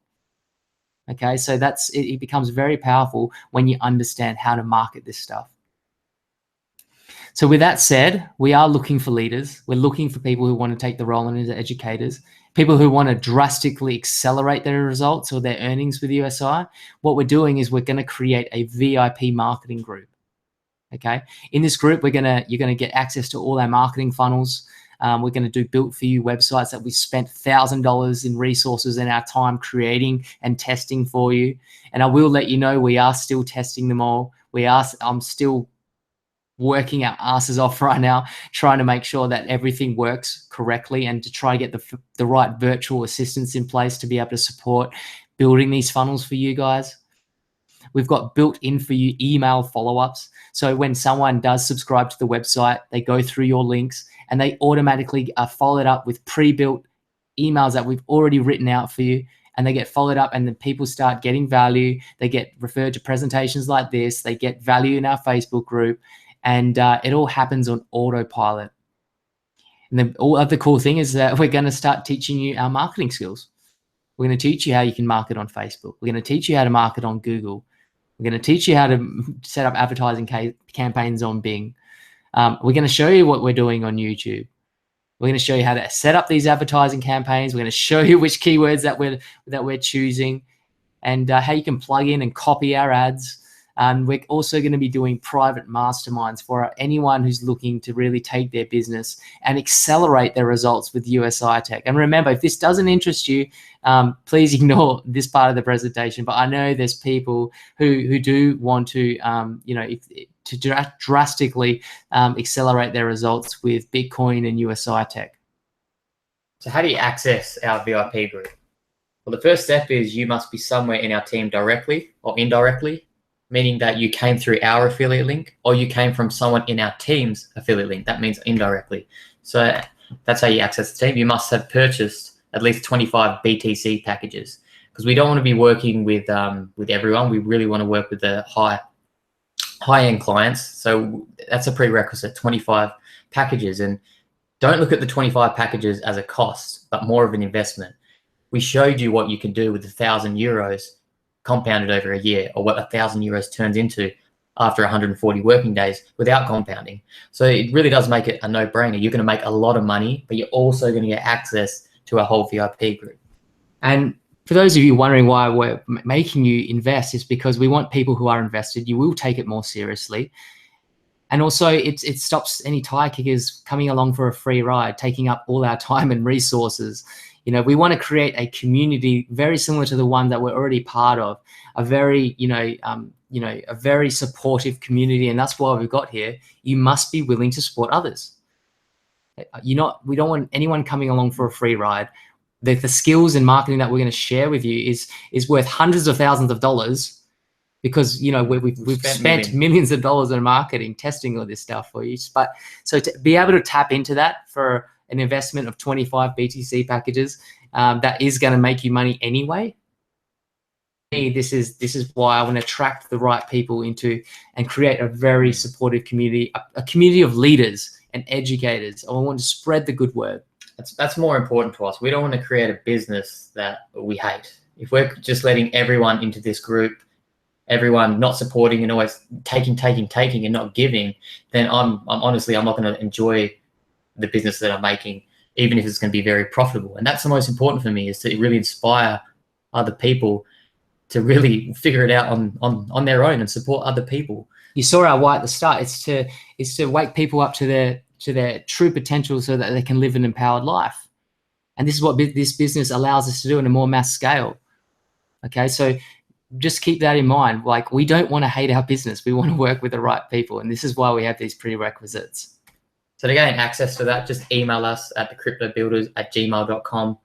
Okay, so it becomes very powerful when you understand how to market this stuff. So with that said, we are looking for leaders. We're looking for people who want to take the role as educators, people who want to drastically accelerate their results or their earnings with USI. What we're doing is we're going to create a VIP marketing group. Okay, in this group, you're going to get access to all our marketing funnels. We're going to do built for you websites that we spent $1,000 in resources and our time creating and testing for you. And I will let you know we are still testing them all. I'm still working our asses off right now, trying to make sure that everything works correctly and to try to get the right virtual assistants in place to be able to support building these funnels for you guys. We've got built in for you email follow-ups. So when someone does subscribe to the website, they go through your links and they automatically are followed up with pre-built emails that we've already written out for you. And they get followed up, and then people start getting value. They get referred to presentations like this. They get value in our Facebook group. And it all happens on autopilot. And the other cool thing is that we're going to start teaching you our marketing skills. We're going to teach you how you can market on Facebook. We're going to teach you how to market on Google. We're going to teach you how to set up advertising campaigns on Bing. We're going to show you what we're doing on YouTube. We're going to show you how to set up these advertising campaigns. We're going to show you which keywords that we're choosing, and how you can plug in and copy our ads. We're also going to be doing private masterminds for anyone who's looking to really take their business and accelerate their results with USI Tech. And remember, if this doesn't interest you, please ignore this part of the presentation. But I know there's people who do want to, drastically accelerate their results with Bitcoin and USI Tech. So how do you access our VIP group? Well, the first step is you must be somewhere in our team directly or indirectly, meaning that you came through our affiliate link or you came from someone in our team's affiliate link. That means indirectly. So that's how you access the team. You must have purchased at least 25 BTC packages, because we don't want to be working with everyone. We really want to work with the high-end clients. So that's a prerequisite, 25 packages. And don't look at the 25 packages as a cost, but more of an investment. We showed you what you can do with 1,000 euros compounded over a year, or what 1,000 euros turns into after 140 working days without compounding. So it really does make it a no-brainer. You're going to make a lot of money, but you're also going to get access to a whole VIP group. And for those of you wondering why we're making you invest, is because we want people who are invested. You will take it more seriously. And also it stops any tire kickers coming along for a free ride, taking up all our time and resources. You know, we want to create a community very similar to the one that we're already part of, a very, a very supportive community. And that's why we've got here. You must be willing to support others. We don't want anyone coming along for a free ride. The skills and marketing that we're going to share with you is worth hundreds of thousands of dollars, because we've spent millions of dollars in marketing, testing all this stuff for you. But so to be able to tap into that for an investment of 25 BTC packages, that is going to make you money anyway. This is why I want to attract the right people into and create a very supportive community, a community of leaders and educators. I want to spread the good word. That's more important to us. We don't want to create a business that we hate. If we're just letting everyone into this group, everyone not supporting and always taking and not giving, then I'm honestly not going to enjoy the business that I'm making, even if it's going to be very profitable. And that's the most important for me, is to really inspire other people to really figure it out on their own and support other people. You saw our why at the start. It's to wake people up to their true potential so that they can live an empowered life. And this is what this business allows us to do on a more mass scale. Okay, so just keep that in mind. Like, we don't want to hate our business. We want to work with the right people. And this is why we have these prerequisites. So to gain access to that, just email us at thecryptobuilders@gmail.com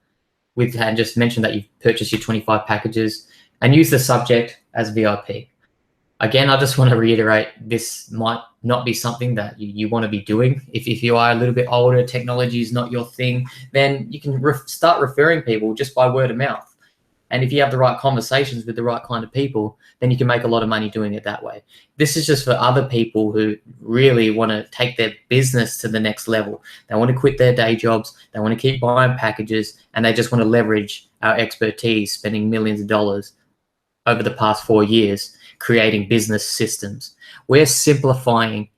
and just mention that you've purchased your 25 packages and use the subject as VIP. Again, I just want to reiterate, this might not be something that you want to be doing. If you are a little bit older, technology is not your thing, then you can start referring people just by word of mouth. And if you have the right conversations with the right kind of people, then you can make a lot of money doing it that way. This is just for other people who really want to take their business to the next level. They want to quit their day jobs. They want to keep buying packages, and they just want to leverage our expertise, spending millions of dollars over the past 4 years creating business systems. We're simplifying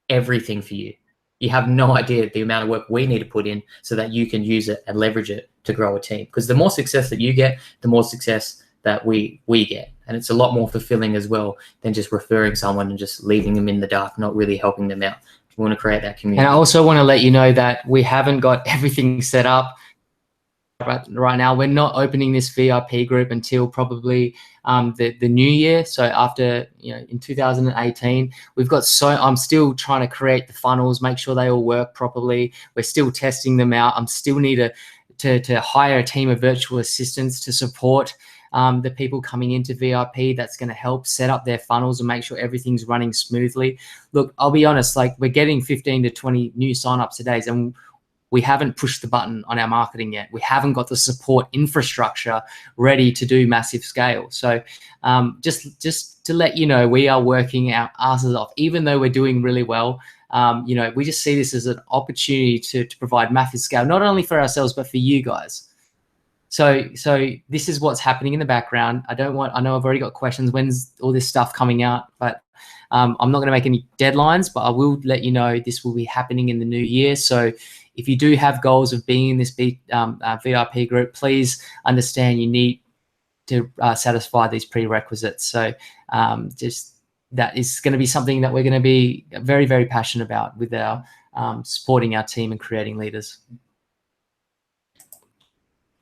everything for you. You have no idea the amount of work we need to put in so that you can use it and leverage it to grow a team. Because the more success that you get, the more success that we get. And it's a lot more fulfilling as well than just referring someone and just leaving them in the dark, not really helping them out. We want to create that community. And I also want to let you know that we haven't got everything set up right now. We're not opening this VIP group until probably the new year. So after, in 2018, I'm still trying to create the funnels, make sure they all work properly. We're still testing them out. I'm still need to hire a team of virtual assistants to support the people coming into VIP. That's going to help set up their funnels and make sure everything's running smoothly. Look, I'll be honest, like, we're getting 15 to 20 new signups a day, and we haven't pushed the button on our marketing yet. We haven't got the support infrastructure ready to do massive scale. So just to let you know, we are working our asses off, even though we're doing really well. We just see this as an opportunity to provide massive scale, not only for ourselves, but for you guys. So this is what's happening in the background. I know I've already got questions. When's all this stuff coming out? But I'm not going to make any deadlines, but I will let you know this will be happening in the new year. So if you do have goals of being in this VIP group, please understand you need to satisfy these prerequisites. So that is going to be something that we're going to be very, very passionate about with our supporting our team and creating leaders.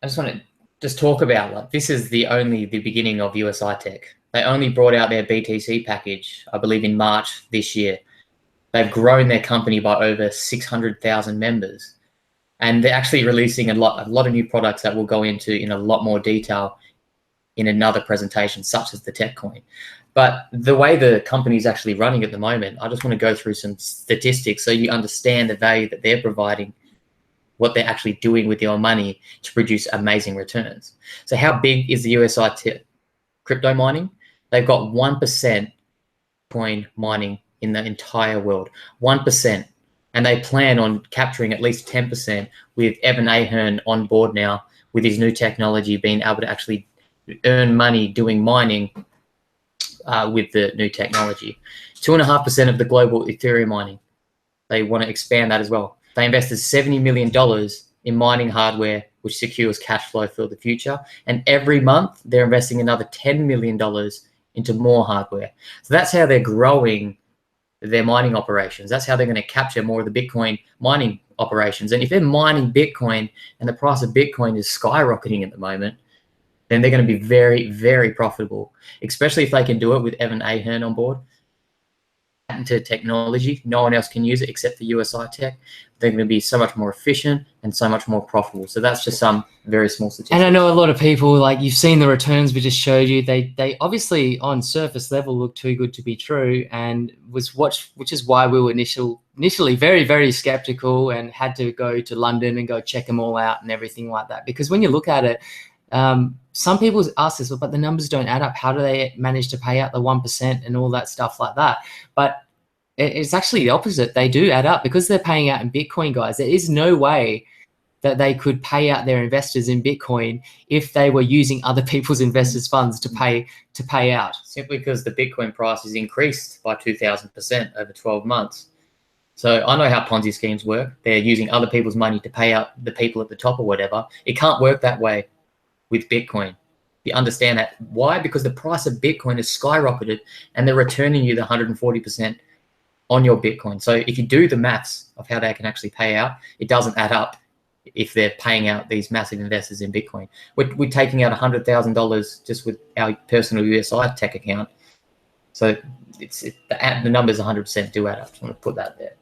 I just want to talk about, like, this is the beginning of USI Tech. They only brought out their BTC package, I believe, in March this year. They've grown their company by over 600,000 members. And they're actually releasing a lot of new products that we'll go into in a lot more detail in another presentation, such as the Tech Coin. But the way the company is actually running at the moment, I just want to go through some statistics so you understand the value that they're providing, what they're actually doing with your money to produce amazing returns. So how big is the USI crypto mining? They've got 1% coin mining in the entire world, 1%. And they plan on capturing at least 10% with Evan Ahern on board now with his new technology, being able to actually earn money doing mining with the new technology. 2.5% of the global Ethereum mining. They want to expand that as well. They invested $70 million in mining hardware, which secures cash flow for the future. And every month, they're investing another $10 million into more hardware. So that's how they're growing their mining operations. That's how they're going to capture more of the Bitcoin mining operations. And if they're mining Bitcoin and the price of Bitcoin is skyrocketing at the moment, then they're going to be very, very profitable, especially if they can do it with Evan Ahern on board. Patented technology, no one else can use it except for USI Tech. They're going to be so much more efficient and so much more profitable. So that's just some very small statistics. And I know a lot of people, like you've seen the returns we just showed you, they obviously on surface level look too good to be true, and which is why we were initially very, very skeptical and had to go to London and go check them all out and everything like that. Because when you look at it, some people ask this, but the numbers don't add up. How do they manage to pay out the 1% and all that stuff like that? But it's actually the opposite. They do add up because they're paying out in Bitcoin, guys. There is no way that they could pay out their investors in Bitcoin if they were using other people's investors' funds to pay out. Simply because the Bitcoin price has increased by 2,000% over 12 months. So I know how Ponzi schemes work. They're using other people's money to pay out the people at the top or whatever. It can't work that way with Bitcoin. You understand that. Why? Because the price of Bitcoin has skyrocketed and they're returning you the 140% on your Bitcoin. So if you do the maths of how they can actually pay out, it doesn't add up if they're paying out these massive investors in Bitcoin. We're taking out $100,000 just with our personal USI Tech account. So the numbers 100% do add up. Just want to put that there.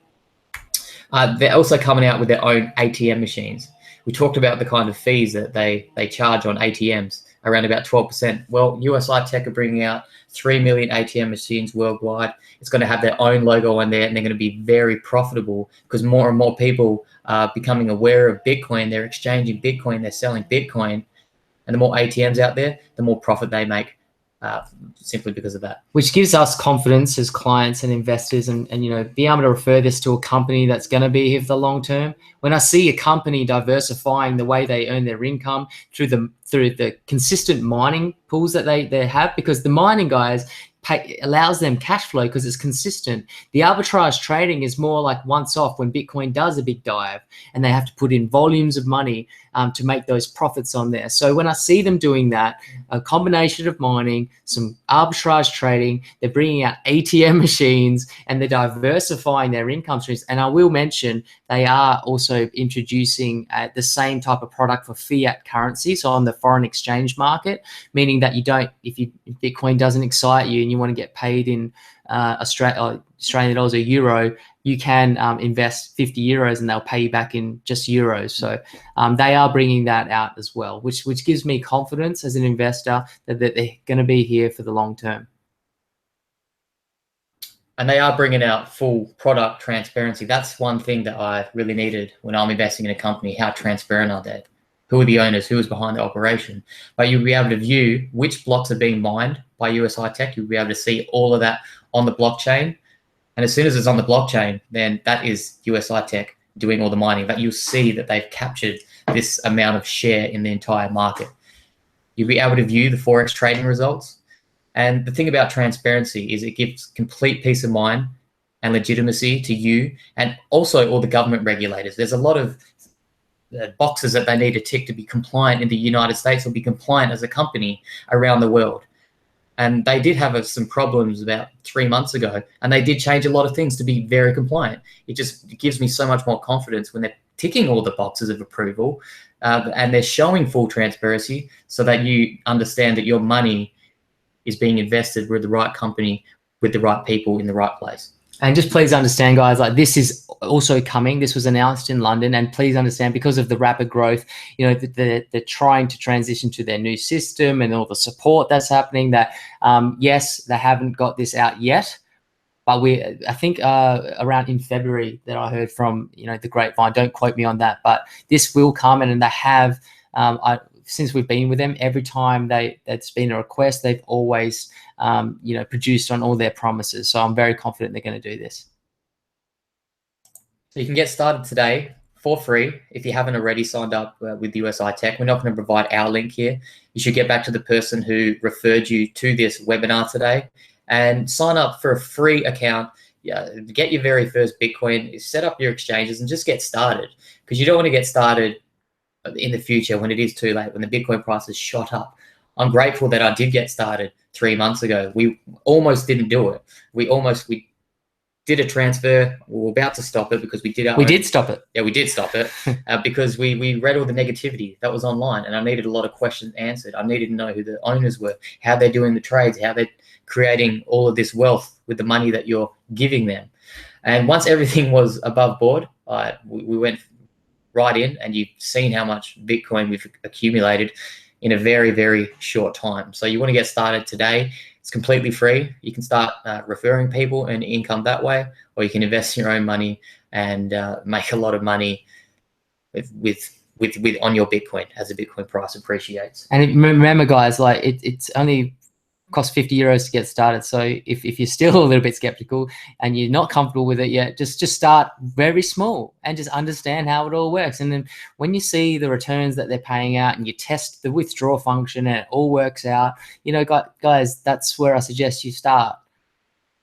They're also coming out with their own ATM machines. We talked about the kind of fees that they charge on ATMs, around about 12%. Well, USI Tech are bringing out 3 million ATM machines worldwide. It's going to have their own logo on there, and they're going to be very profitable because more and more people are becoming aware of Bitcoin. They're exchanging Bitcoin, they're selling Bitcoin, and the more ATMs out there, the more profit they make simply because of that. Which gives us confidence as clients and investors, and being able to refer this to a company that's going to be here for the long term. When I see a company diversifying the way they earn their income through the consistent mining pools that they have, because the mining guys allows them cash flow because it's consistent. The arbitrage trading is more like once off when Bitcoin does a big dive and they have to put in volumes of money to make those profits on there. So when I see them doing that, a combination of mining, some arbitrage trading, they're bringing out ATM machines and they're diversifying their income streams. And I will mention they are also introducing the same type of product for fiat currency, so on the foreign exchange market, meaning that if Bitcoin doesn't excite you and you want to get paid in Australian dollars or euro, you can invest 50 euros and they'll pay you back in just euros. So they are bringing that out as well, which gives me confidence as an investor that they're going to be here for the long term. And they are bringing out full product transparency. That's one thing that I really needed when I'm investing in a company. How transparent are they? Who are the owners? Who is behind the operation? But you'll be able to view which blocks are being mined by USI Tech. You'll be able to see all of that on the blockchain. And as soon as it's on the blockchain, then that is USI Tech doing all the mining. That you'll see that they've captured this amount of share in the entire market. You'll be able to view the Forex trading results. And the thing about transparency is it gives complete peace of mind and legitimacy to you and also all the government regulators. There's a lot of boxes that they need to tick to be compliant in the United States or be compliant as a company around the world. And they did have some problems about 3 months ago, and they did change a lot of things to be very compliant. It gives me so much more confidence when they're ticking all the boxes of approval and they're showing full transparency so that you understand that your money is being invested with the right company, with the right people in the right place. And just please understand, guys, like this is also coming. This was announced in London, and please understand, because of the rapid growth, you know, they're trying to transition to their new system and all the support that's happening. That yes, they haven't got this out yet, but I think around in February that I heard from, you know, the grapevine. Don't quote me on that, but this will come, and they have. Since we've been with them, every time that's been a request, they've always, you know, produced on all their promises. So I'm very confident they're going to do this. So you can get started today for free if you haven't already signed up with USI Tech. We're not going to provide our link here. You should get back to the person who referred you to this webinar today and sign up for a free account. Yeah, get your very first Bitcoin, set up your exchanges, and just get started, because you don't want to get started in the future when it is too late, when the Bitcoin price has shot up. I'm grateful that I did get started 3 months ago. We almost didn't do it. We did a transfer. We were about to stop it because we did stop it. Yeah, we did stop it because we read all the negativity that was online, and I needed a lot of questions answered. I needed to know who the owners were, how they're doing the trades, how they're creating all of this wealth with the money that you're giving them. And once everything was above board, we went right in, and you've seen how much Bitcoin we've accumulated in a very, very short time. So you want to get started today. It's completely free. You can start referring people and income that way, or you can invest your own money and make a lot of money with on your Bitcoin as the Bitcoin price appreciates. And remember, guys, like it's only costs 50 euros to get started. So if you're still a little bit skeptical and you're not comfortable with it yet, just start very small and just understand how it all works. And then when you see the returns that they're paying out and you test the withdraw function and it all works out, you know, guys, that's where I suggest you start.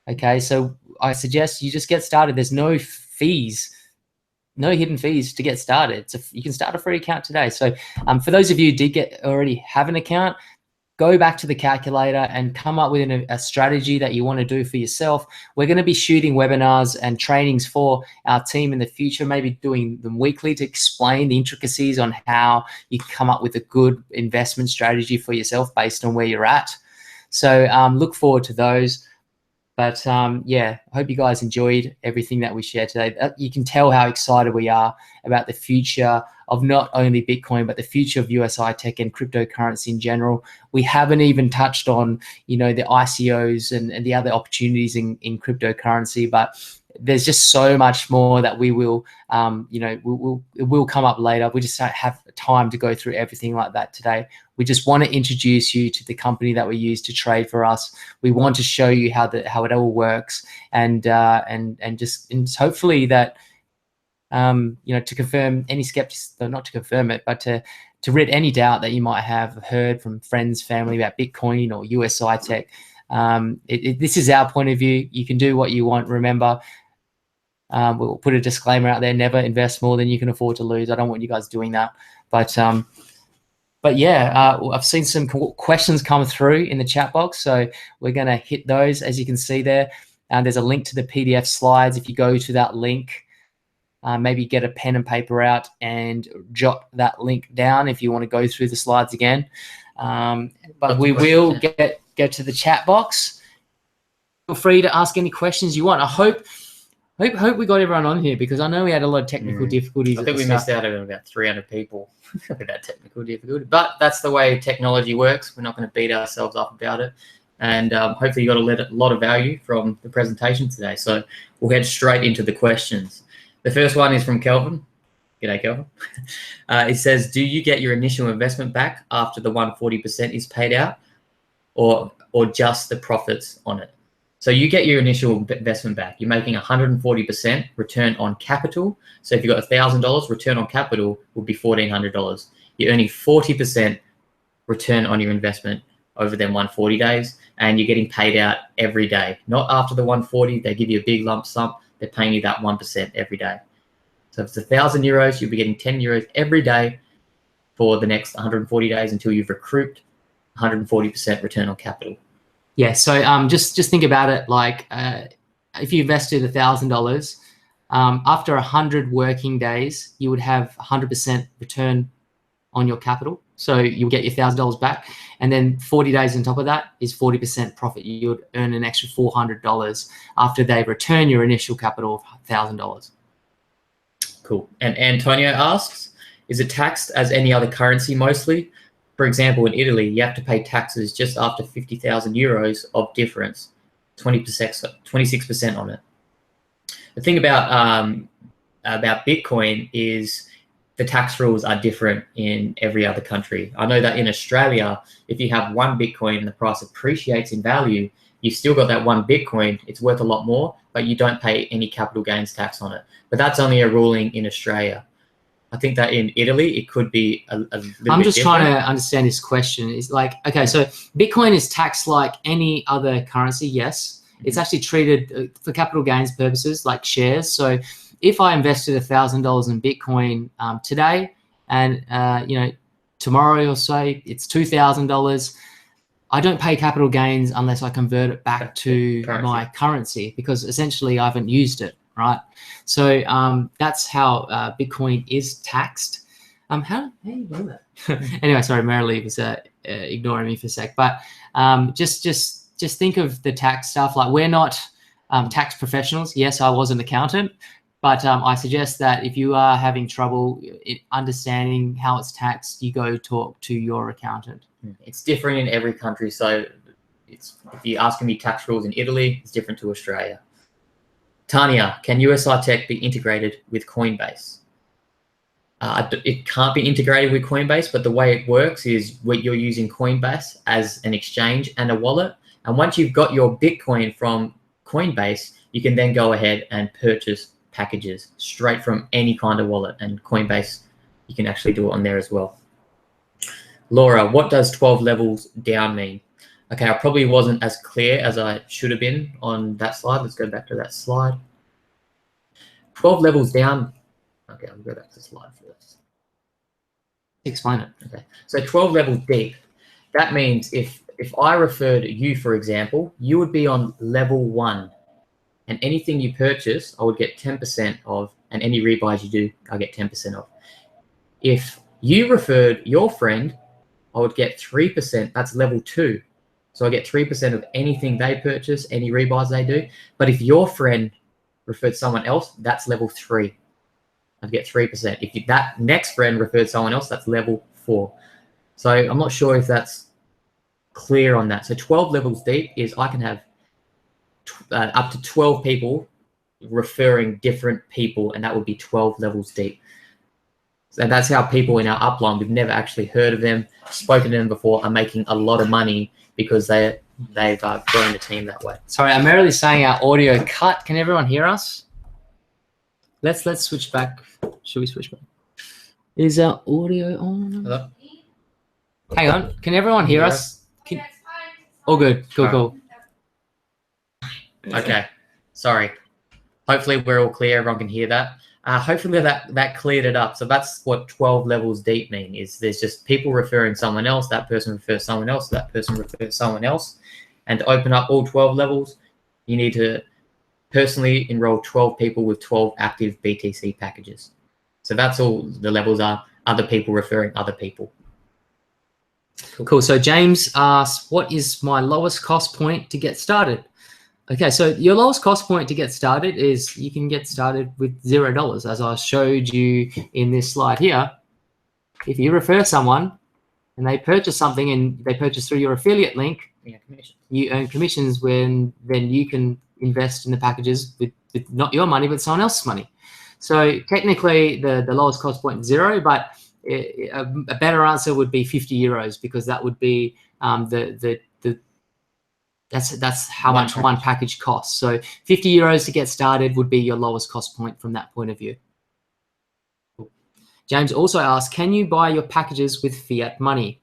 Okay, so I suggest you just get started. There's no fees, no hidden fees to get started. So you can start a free account today. So for those of you who did already have an account, go back to the calculator and come up with a strategy that you want to do for yourself. We're going to be shooting webinars and trainings for our team in the future, maybe doing them weekly to explain the intricacies on how you can come up with a good investment strategy for yourself based on where you're at. So look forward to those. But yeah, I hope you guys enjoyed everything that we shared today. You can tell how excited we are about the future of not only Bitcoin, but the future of USI Tech and cryptocurrency in general. We haven't even touched on, you know, the ICOs and the other opportunities in cryptocurrency, but there's just so much more that we will, you know, it will come up later. We just don't have time to go through everything like that today. We just want to introduce you to the company that we use to trade for us. We want to show you how it all works, and just hopefully that, you know, to confirm any skeptics, not to confirm it, but to rid any doubt that you might have heard from friends, family about Bitcoin or USI Tech. This is our point of view. You can do what you want. Remember, we'll put a disclaimer out there: never invest more than you can afford to lose. I don't want you guys doing that. But yeah, I've seen some questions come through in the chat box, so we're going to hit those. As you can see there, there's a link to the PDF slides. If you go to that link, maybe get a pen and paper out and jot that link down if you want to go through the slides again. But we will go to the chat box. Feel free to ask any questions you want. I hope we got everyone on here, because I know we had a lot of technical difficulties. I think we missed out on about 300 people with that technical difficulty. But that's the way technology works. We're not going to beat ourselves up about it. And hopefully you got a lot of value from the presentation today. So we'll head straight into the questions. The first one is from Kelvin. G'day, Kelvin. It says, do you get your initial investment back after the 140% is paid out, or just the profits on it? So you get your initial investment back. You're making 140% return on capital. So if you've got $1,000, return on capital will be $1,400. You're earning 40% return on your investment over them 140 days, and you're getting paid out every day. Not after the 140, they give you a big lump sum. They're paying you that 1% every day. So if it's 1,000 euros, you'll be getting 10 euros every day for the next 140 days until you've recouped 140% return on capital. Yeah, so just think about it like if you invested $1,000, after 100 working days, you would have 100% return on your capital. So you'll get your $1,000 back. And then 40 days on top of that is 40% profit. You would earn an extra $400 after they return your initial capital of $1,000. Cool. And Antonio asks, is it taxed as any other currency mostly? For example, in Italy, you have to pay taxes just after 50,000 euros of difference, 26% on it. The thing about Bitcoin is the tax rules are different in every other country. I know that in Australia, if you have one Bitcoin and the price appreciates in value, you've still got that one Bitcoin. It's worth a lot more, but you don't pay any capital gains tax on it. But that's only a ruling in Australia. I think that in Italy, it could be a little bit I'm just different. trying to understand this question. It's like, okay, so Bitcoin is taxed like any other currency, yes. It's actually treated for capital gains purposes like shares. So if I invested $1,000 in Bitcoin today and, tomorrow or so, it's $2,000, I don't pay capital gains unless I convert it back to my currency because essentially I haven't used it, right? So that's how Bitcoin is taxed. How do you know that? Anyway, sorry, Marilee was ignoring me for a sec. But just think of the tax stuff. Like we're not tax professionals. Yes, I was an accountant, but I suggest that if you are having trouble understanding how it's taxed, you go talk to your accountant. It's different in every country. So if you're asking me tax rules in Italy, it's different to Australia. Tanya, can USI Tech be integrated with Coinbase? It can't be integrated with Coinbase, but the way it works is you're using Coinbase as an exchange and a wallet. And once you've got your Bitcoin from Coinbase, you can then go ahead and purchase packages straight from any kind of wallet. And Coinbase, you can actually do it on there as well. Laura, what does 12 levels down mean? Okay, I probably wasn't as clear as I should have been on that slide. Let's go back to that slide. 12 levels down. Okay, I'll go back to the slide first. Explain it. Okay, so 12 levels deep. That means if I referred you, for example, you would be on level 1. And anything you purchase, I would get 10% of, and any rebuys you do, I get 10% of. If you referred your friend, I would get 3%. That's level 2. So I get 3% of anything they purchase, any rebuys they do. But if your friend referred someone else, that's level 3. I'd get 3%. If that next friend referred someone else, that's level 4. So I'm not sure if that's clear on that. So 12 levels deep is I can have up to 12 people referring different people, and that would be 12 levels deep. So that's how people in our upline, we've never actually heard of them, spoken to them before, are making a lot of money because they've grown the team that way. Sorry, I'm merely saying our audio cut. Can everyone hear us? Let's switch back. Should we switch back? Is our audio on? Hello? Hang on. Can everyone hear us? All good. Cool. Okay. Sorry. Hopefully we're all clear. Everyone can hear that. Hopefully that cleared it up. So that's what 12 levels deep mean, is there's just people referring someone else, that person refers someone else, that person refers someone else. And to open up all 12 levels, you need to personally enroll 12 people with 12 active BTC packages. So that's all the levels are, other people referring other people. Cool. So James asks, what is my lowest cost point to get started? Okay, so your lowest cost point to get started is you can get started with $0, as I showed you in this slide here. If you refer someone and they purchase something and they purchase through your affiliate link, you earn commissions when then you can invest in the packages with not your money, but someone else's money. So technically the lowest cost point is 0, but a better answer would be €50 because that would be that's how much one package costs. So €50 to get started would be your lowest cost point from that point of view. James also asks, can you buy your packages with fiat money?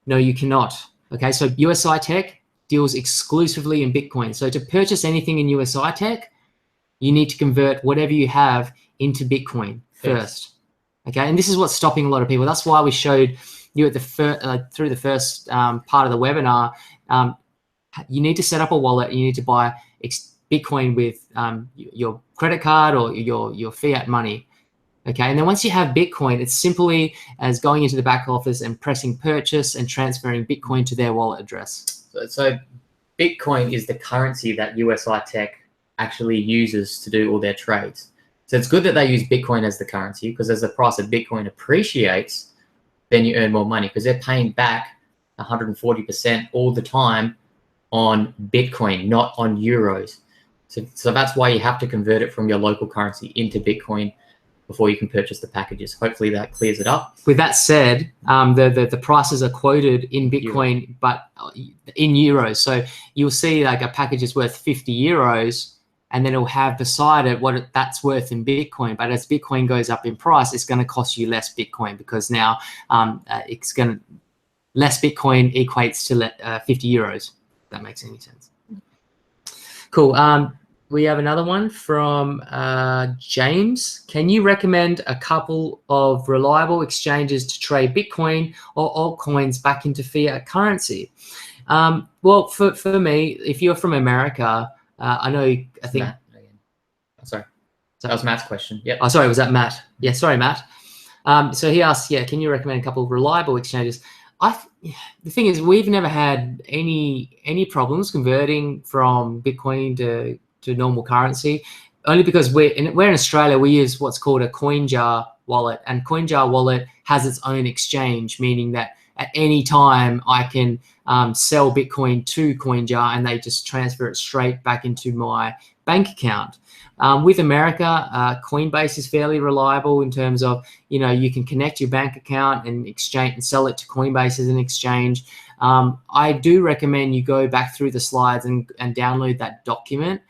No, you cannot. Okay, so USI Tech deals exclusively in Bitcoin. So to purchase anything in USI Tech, you need to convert whatever you have into Bitcoin first. Okay, and this is what's stopping a lot of people. That's why we showed you at the through the first part of the webinar. You need to set up a wallet. You need to buy Bitcoin with your credit card or your fiat money. Okay, and then once you have Bitcoin, it's simply as going into the back office and pressing purchase and transferring Bitcoin to their wallet address. So Bitcoin is the currency that USI Tech actually uses to do all their trades. So it's good that they use Bitcoin as the currency, because as the price of Bitcoin appreciates, then you earn more money, because they're paying back 140% all the time on Bitcoin, not on euros. So that's why you have to convert it from your local currency into Bitcoin before you can purchase the packages. Hopefully that clears it up. With that said, the prices are quoted in Bitcoin, but in euros. So you'll see like a package is worth 50 euros, and then it'll have beside it what that's worth in Bitcoin. But as Bitcoin goes up in price, it's going to cost you less Bitcoin, because now it's going to less Bitcoin equates to 50 euros. If that makes any sense. Cool. We have another one from James. Can you recommend a couple of reliable exchanges to trade Bitcoin or altcoins back into fiat currency? Well, for me, if you're from America, I think. Matt again. Oh, sorry. That was Matt's question. Yep. Oh, sorry, was that Matt? Yeah, sorry, Matt. So he asked, can you recommend a couple of reliable exchanges? The thing is, we've never had any problems converting from Bitcoin to normal currency, only because we're in Australia. We use what's called a CoinJar wallet, and CoinJar wallet has its own exchange, meaning that at any time I can sell Bitcoin to CoinJar and they just transfer it straight back into my bank account. With America, Coinbase is fairly reliable in terms of, you can connect your bank account and exchange and sell it to Coinbase as an exchange. I do recommend you go back through the slides and download that document.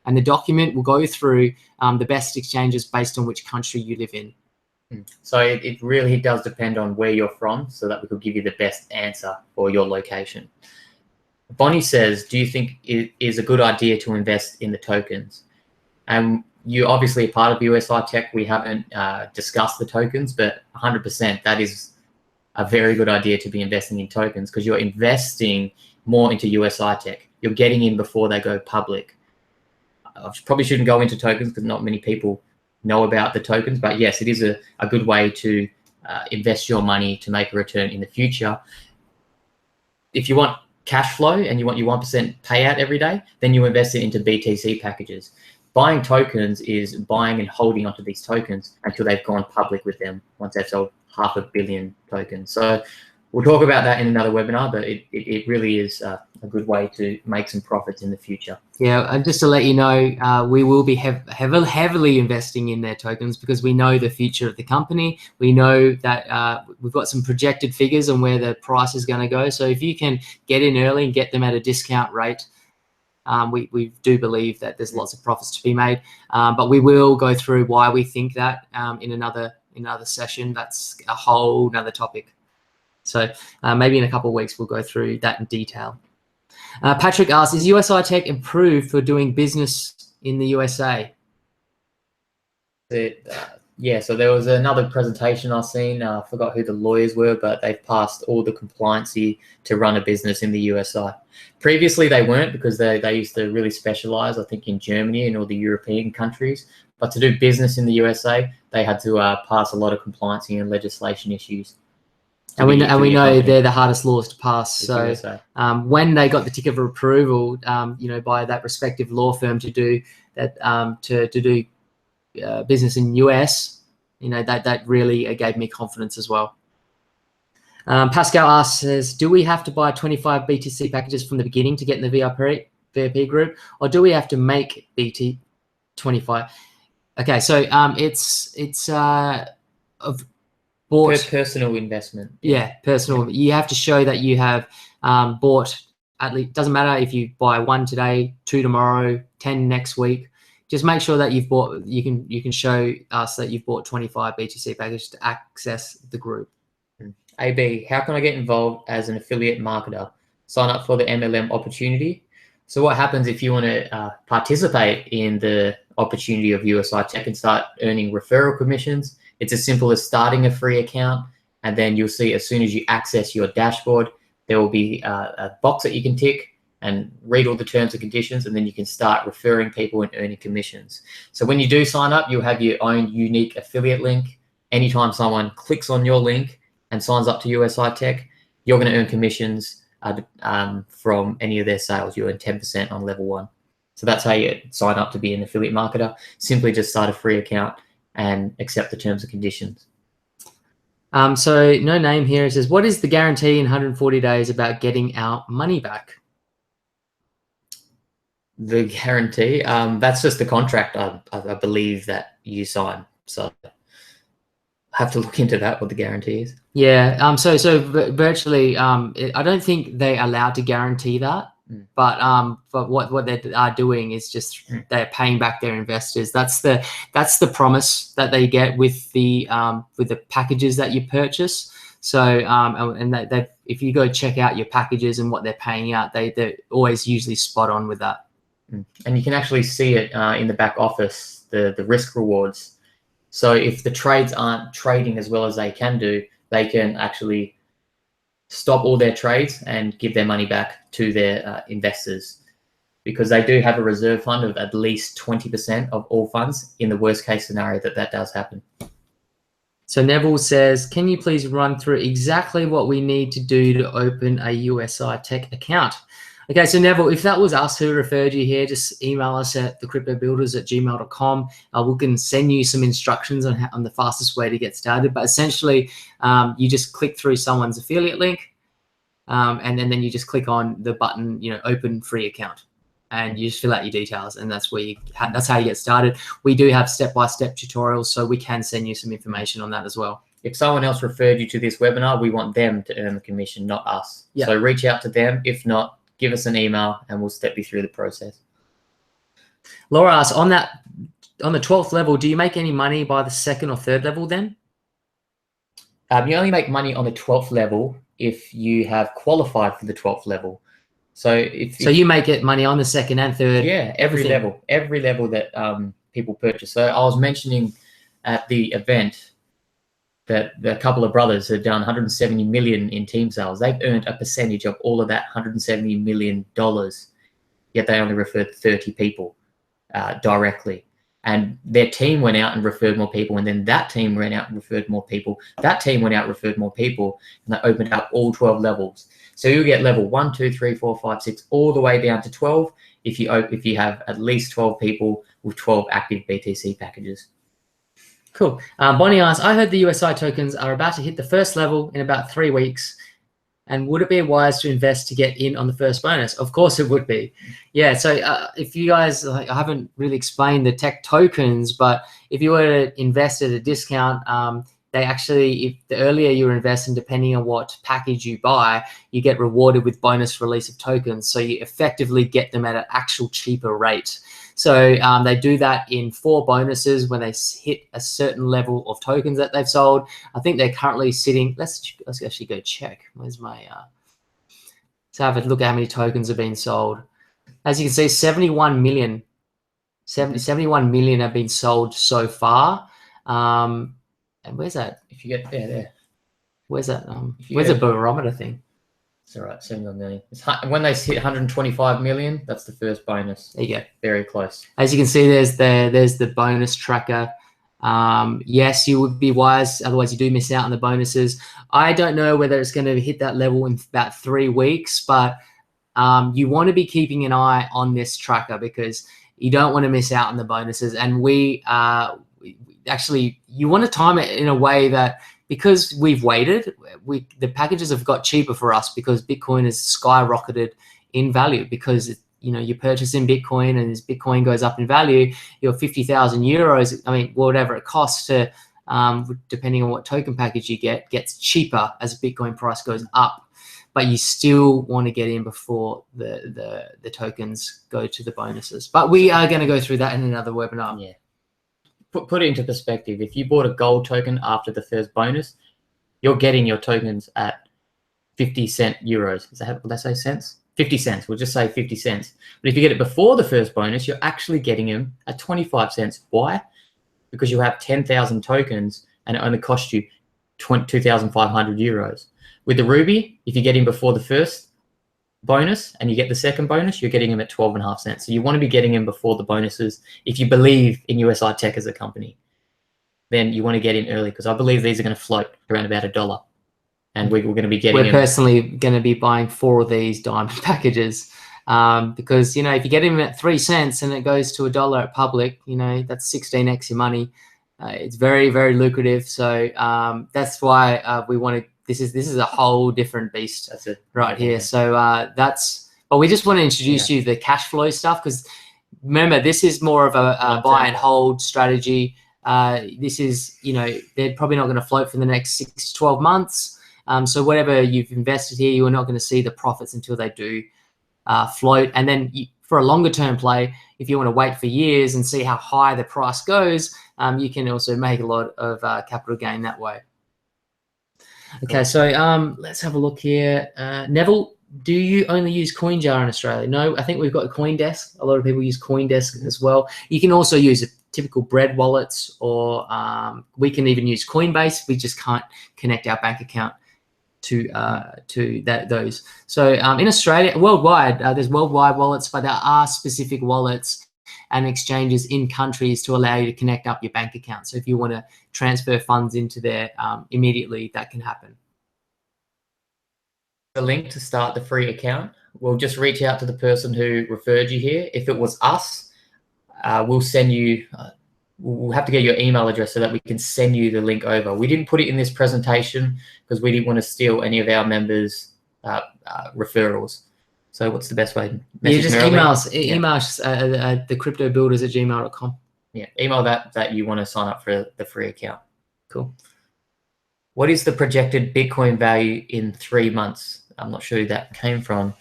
And the document will go through the best exchanges based on which country you live in. So it really does depend on where you're from, so that we could give you the best answer for your location. Bonnie says, do you think it is a good idea to invest in the tokens? And you obviously are part of USI Tech. We haven't discussed the tokens, but 100% that is a very good idea to be investing in tokens, because you're investing more into USI Tech. You're getting in before they go public. I probably shouldn't go into tokens because not many people know about the tokens, but yes, it is a good way to invest your money to make a return in the future. If you want cash flow and you want your 1% payout every day, then you invest it into BTC packages. Buying tokens is buying and holding onto these tokens until they've gone public with them, once they've sold 500 million tokens. So we'll talk about that in another webinar, but it really is a good way to make some profits in the future. Yeah, and just to let you know, we will be heavily investing in their tokens, because we know the future of the company. We know that we've got some projected figures on where the price is going to go. So if you can get in early and get them at a discount rate, we do believe that there's lots of profits to be made. But we will go through why we think that in another session. That's a whole nother topic. So maybe in a couple of weeks, we'll go through that in detail. Patrick asks, is USI Tech approved for doing business in the USA? Yeah, so there was another presentation I've seen. I forgot who the lawyers were, but they've passed all the compliancy to run a business in the USA. Previously, they weren't, because they used to really specialize, I think, in Germany and all the European countries. But to do business in the USA, they had to pass a lot of compliancy and legislation issues. And we know they're the hardest laws to pass. So when they got the ticket of approval, by that respective law firm to do that, to do business in US, that really gave me confidence as well. Pascal asks, says, do we have to buy 25 BTC packages from the beginning to get in the VIP group, or do we have to make BT 25? Okay, so it's bought personal investment. Yeah, personal. You have to show that you have bought at least. Doesn't matter if you buy 1 today, 2 tomorrow, 10 next week. Just make sure that you've bought. You can show us that you've bought 25 BTC packages to access the group. AB, how can I get involved as an affiliate marketer? Sign up for the MLM opportunity. So what happens if you want to participate in the opportunity of USI Tech and start earning referral commissions? It's as simple as starting a free account, and then you'll see as soon as you access your dashboard, there will be a box that you can tick, and read all the terms and conditions, and then you can start referring people and earning commissions. So when you do sign up, you'll have your own unique affiliate link. Anytime someone clicks on your link and signs up to USI Tech, you're going to earn commissions from any of their sales. You earn 10% on level 1. So that's how you sign up to be an affiliate marketer. Simply just start a free account and accept the terms and conditions. So no name here. It says, what is the guarantee in 140 days about getting our money back? The guarantee, that's just the contract, I believe, that you sign. So I have to look into that, what the guarantee is. Yeah. So virtually, I don't think they're allowed to guarantee that. But what they are doing is just they're paying back their investors. That's the promise that they get with the packages that you purchase. So and they if you go check out your packages and what they're paying out, they're always usually spot on with that. And you can actually see it in the back office, the risk rewards. So if the trades aren't trading as well as they can do, they can actually stop all their trades and give their money back to their investors, because they do have a reserve fund of at least 20% of all funds in the worst case scenario that does happen. So Neville says, can you please run through exactly what we need to do to open a USI Tech account? Okay, so Neville, if that was us who referred you here, just email us at thecryptobuilders@gmail.com. We can send you some instructions on the fastest way to get started. But essentially, you just click through someone's affiliate link, and then you just click on the button, open free account, and you just fill out your details, and that's where that's how you get started. We do have step-by-step tutorials, so we can send you some information on that as well. If someone else referred you to this webinar, we want them to earn the commission, not us. Yeah. So reach out to them. If not, give us an email and we'll step you through the process. Laura asks, on the 12th level, do you make any money by the 2nd or 3rd level then? You only make money on the 12th level if you have qualified for the 12th level. So you make it money on the 2nd and 3rd? Yeah, every level that people purchase. So I was mentioning at the event that a couple of brothers had done 170 million in team sales. They've earned a percentage of all of that $170 million, yet they only referred 30 people directly. And their team went out and referred more people, and then that team went out and referred more people. That team went out and referred more people, and they opened up all 12 levels. So you get level 1, 2, 3, 4, 5, 6, all the way down to 12 if you have at least 12 people with 12 active BTC packages. Cool. Bonnie asks, I heard the USI tokens are about to hit the first level in about 3 weeks. And would it be wise to invest to get in on the first bonus? Of course it would be. Yeah, so if you guys, I haven't really explained the tech tokens, but if you were to invest at a discount, they actually, if the earlier you invest and depending on what package you buy, you get rewarded with bonus release of tokens. So you effectively get them at an actual cheaper rate. So they do that in 4 bonuses when they hit a certain level of tokens that they've sold. I think they're currently sitting, let's actually go check. Where's my, let's have a look at how many tokens have been sold. As you can see, 71 million have been sold so far. And where's that? If you get there. Where's that? Where's the barometer thing? It's all right, 71 million. When they hit 125 million, that's the first bonus. There you go. Very close. As you can see, there's the bonus tracker. Yes, you would be wise. Otherwise, you do miss out on the bonuses. I don't know whether it's going to hit that level in about 3 weeks, but you want to be keeping an eye on this tracker because you don't want to miss out on the bonuses. And actually, you want to time it in a way that, because we've waited, the packages have got cheaper for us because Bitcoin has skyrocketed in value because, you purchase in Bitcoin and as Bitcoin goes up in value, your 50,000 euros, whatever it costs to, depending on what token package you get, gets cheaper as Bitcoin price goes up. But you still want to get in before the tokens go to the bonuses. But we are going to go through that in another webinar. Yeah. Put it into perspective. If you bought a gold token after the first bonus, you're getting your tokens at 50 cent euros. Is that, will that say cents? 50 cents. We'll just say 50 cents. But if you get it before the first bonus, you're actually getting them at 25 cents. Why? Because you have 10,000 tokens and it only costs you 2,500 euros. With the Ruby, if you get in before the first bonus and you get the second bonus, you're getting them at 12.5 cents. So you want to be getting them before the bonuses. If you believe in USI Tech as a company, then you want to get in early, because I believe these are going to float around about $1. And we're going to be getting We're them. personally going to be buying 4 of these diamond packages, because, you know, if you get them at 3 cents and it goes to $1 at public, you know, that's 16x your money. It's very, very lucrative. So that's why we want to. This is a whole different beast. That's it right here. So but we just want to introduce you to the cash flow stuff, because remember, this is more of a buy and hold strategy. This is, you know, they're probably not going to float for the next 6 to 12 months. So whatever you've invested here, you are not going to see the profits until they do float. And then for a longer term play, if you want to wait for years and see how high the price goes, you can also make a lot of capital gain that way. Okay, so let's have a look here. Neville, do you only use CoinJar in Australia? No, I think we've got CoinDesk. A lot of people use CoinDesk as well. You can also use a typical bread wallets, or we can even use Coinbase. We just can't connect our bank account to those. So in Australia, worldwide, there's worldwide wallets, but there are specific wallets and exchanges in countries to allow you to connect up your bank account. So if you want to transfer funds into there immediately, that can happen. The link to start the free account, we'll just reach out to the person who referred you here. If it was us, we'll send you, we'll have to get your email address so that we can send you the link over. We didn't put it in this presentation because we didn't want to steal any of our members' referrals. So what's the best way? Yeah, just email the cryptobuilders@gmail.com. Yeah, email that you want to sign up for the free account. Cool. What is the projected Bitcoin value in 3 months? I'm not sure who that came from.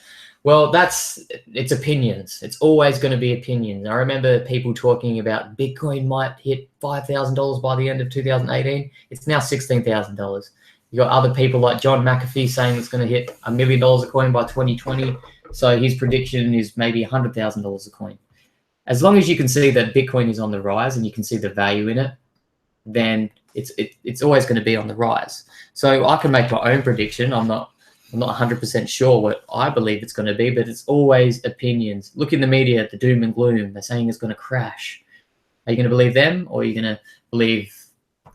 Well, it's opinions. It's always going to be opinions. I remember people talking about Bitcoin might hit $5,000 by the end of 2018. It's now $16,000. You got other people like John McAfee saying it's going to hit $1 million a coin by 2020. So his prediction is maybe $100,000 a coin. As long as you can see that Bitcoin is on the rise and you can see the value in it, then it's always going to be on the rise. So I can make my own prediction. I'm not 100% sure what I believe it's going to be, but it's always opinions. Look in the media, the doom and gloom. They're saying it's going to crash. Are you going to believe them, or are you going to believe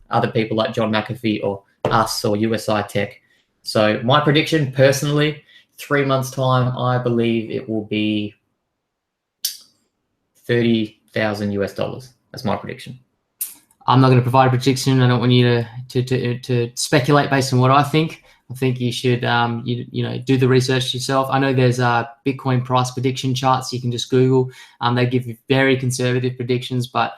other people like John McAfee or us or USI Tech? So my prediction, personally, 3 months' time, I believe it will be $30,000 US. That's my prediction. I'm not going to provide a prediction. I don't want you to speculate based on what I think. I think you should you know, do the research yourself. I know there's Bitcoin price prediction charts you can just Google. They give you very conservative predictions, but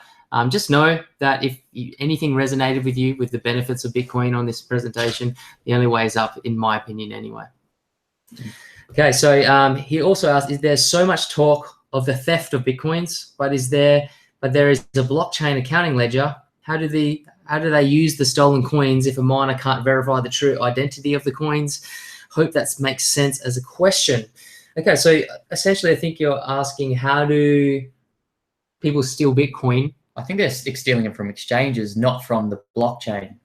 just know that if anything resonated with you with the benefits of Bitcoin on this presentation, the only way is up, in my opinion, anyway. Okay, so he also asked, is there so much talk of the theft of Bitcoins, but there is a blockchain accounting ledger? How do they use the stolen coins if a miner can't verify the true identity of the coins? Hope that makes sense as a question. Okay, so essentially I think you're asking, how do people steal Bitcoin? I think they're stealing them from exchanges, not from the blockchain.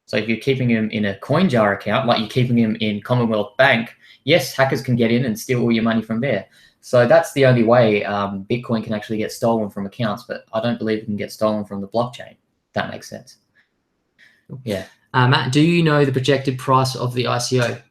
So if you're keeping them in a CoinJar account, like you're keeping them in Commonwealth Bank, yes, hackers can get in and steal all your money from there. So that's the only way Bitcoin can actually get stolen from accounts, but I don't believe it can get stolen from the blockchain. That makes sense. Yeah. Matt, do you know the projected price of the ICO?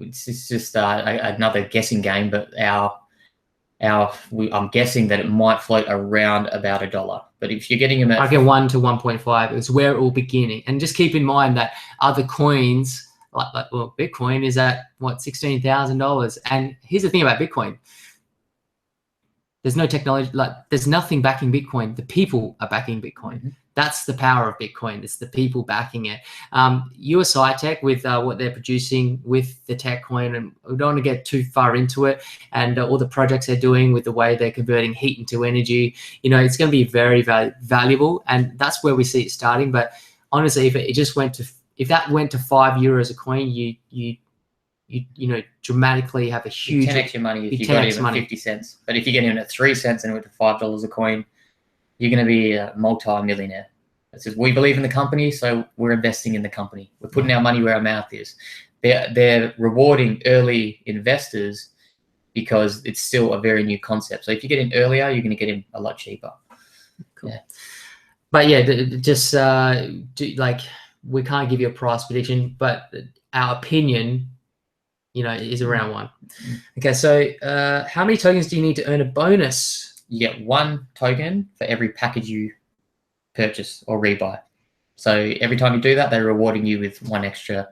It's just another guessing game, but I'm guessing that it might float around about $1. But if you're getting them at, I get 1 to 1.5. It's where it will begin. And just keep in mind that other coins, well, Bitcoin is at what, $16,000. And here's the thing about Bitcoin: there's no technology, there's nothing backing Bitcoin. The people are backing Bitcoin. Mm-hmm. That's the power of Bitcoin. It's the people backing it. USI Tech, with what they're producing with the tech coin, and we don't want to get too far into it, and all the projects they're doing with the way they're converting heat into energy, you know, it's going to be very, very valuable, and that's where we see it starting. But honestly, if that went to €5 a coin, you know, dramatically have a huge 10x your money if you got even 50 cents. But if you're getting it at 3 cents and it went to $5 a coin, you're going to be a multi-millionaire. It says we believe in the company, so we're investing in the company. We're putting our money where our mouth is. they're rewarding early investors because it's still a very new concept. So if you get in earlier, you're going to get in a lot cheaper. Cool. Yeah. But yeah, just like, we can't give you a price prediction, but our opinion, is around 1. Okay, so how many tokens do you need to earn a bonus? You get 1 token for every package you purchase or rebuy. So every time you do that, they're rewarding you with one extra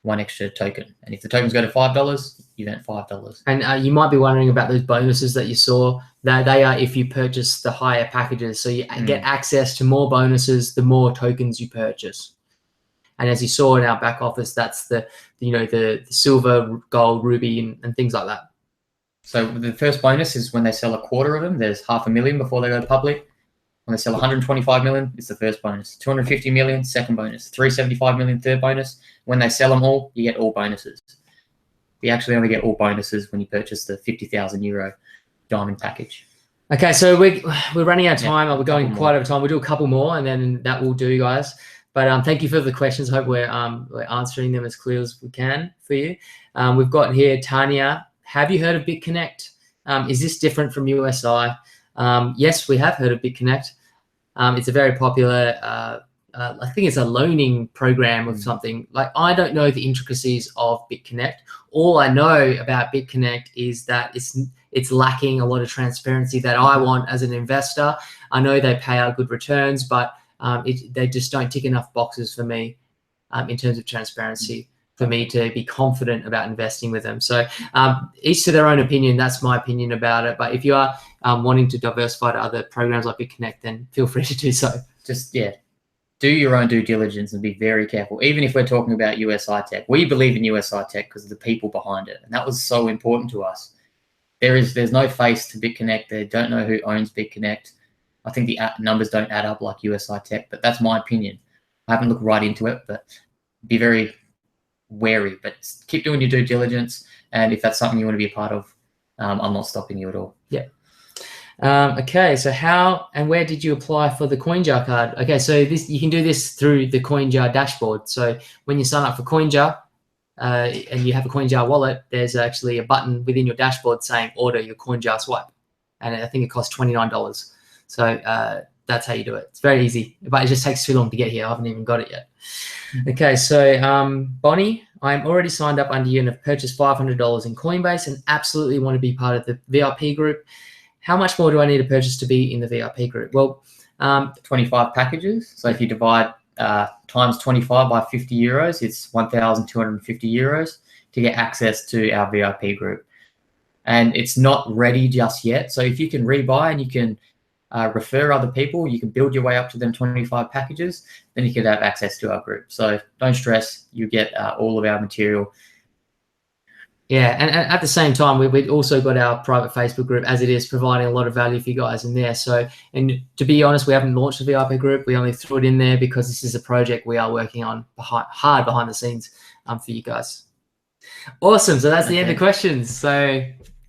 token. And if the tokens go to $5, you earn $5. And you might be wondering about those bonuses that you saw. They are if you purchase the higher packages. So you get access to more bonuses the more tokens you purchase. And as you saw in our back office, that's the silver, gold, ruby, and things like that. So the first bonus is when they sell a quarter of them. There's $500,000 before they go public. When they sell 125 million, it's the first bonus. 250 million, second bonus. 375 million, third bonus. When they sell them all, you get all bonuses. You actually only get all bonuses when you purchase the €50,000 diamond package. Okay, so we're running out of time. We're going quite over time. We'll do a couple more, and then that will do, guys. But thank you for the questions. I hope we're answering them as clear as we can for you. We've got here Tanya. Have you heard of BitConnect? Is this different from USI? Yes, we have heard of BitConnect. It's a very popular, I think it's a loaning program of something. Like, I don't know the intricacies of BitConnect. All I know about BitConnect is that it's lacking a lot of transparency that I want as an investor. I know they pay out good returns, but they just don't tick enough boxes for me in terms of transparency for me to be confident about investing with them. So each to their own opinion. That's my opinion about it. But if you are wanting to diversify to other programs like BitConnect, then feel free to do so. Just, do your own due diligence and be very careful. Even if we're talking about USI Tech, we believe in USI Tech because of the people behind it. And that was so important to us. There's no face to BitConnect. They don't know who owns BitConnect. I think the numbers don't add up like USI Tech, but that's my opinion. I haven't looked right into it, but be very wary. But keep doing your due diligence, and if that's something you want to be a part of, I'm not stopping you at all. Yeah. Okay, so how and where did you apply for the CoinJar card? Okay, so you can do this through the CoinJar dashboard. So when you sign up for CoinJar and you have a CoinJar wallet, there's actually a button within your dashboard saying order your CoinJar swipe, and I think it costs $29. So that's how you do it. It's very easy, but it just takes too long to get here. I haven't even got it yet. Okay, so Bonnie, I'm already signed up under you and have purchased $500 in Coinbase and absolutely want to be part of the VIP group. How much more do I need to purchase to be in the VIP group? Well, 25 packages. So if you divide times 25 by €50, it's €1,250 to get access to our VIP group. And it's not ready just yet. So if you can rebuy and you can refer other people, you can build your way up to them 25 packages, then you can have access to our group. So don't stress, you get all of our material. Yeah, and at the same time, we've also got our private Facebook group as it is, providing a lot of value for you guys in there. So, and to be honest, we haven't launched the VIP group. We only threw it in there because this is a project we are working on hard behind the scenes for you guys. Awesome. So that's the end of questions. So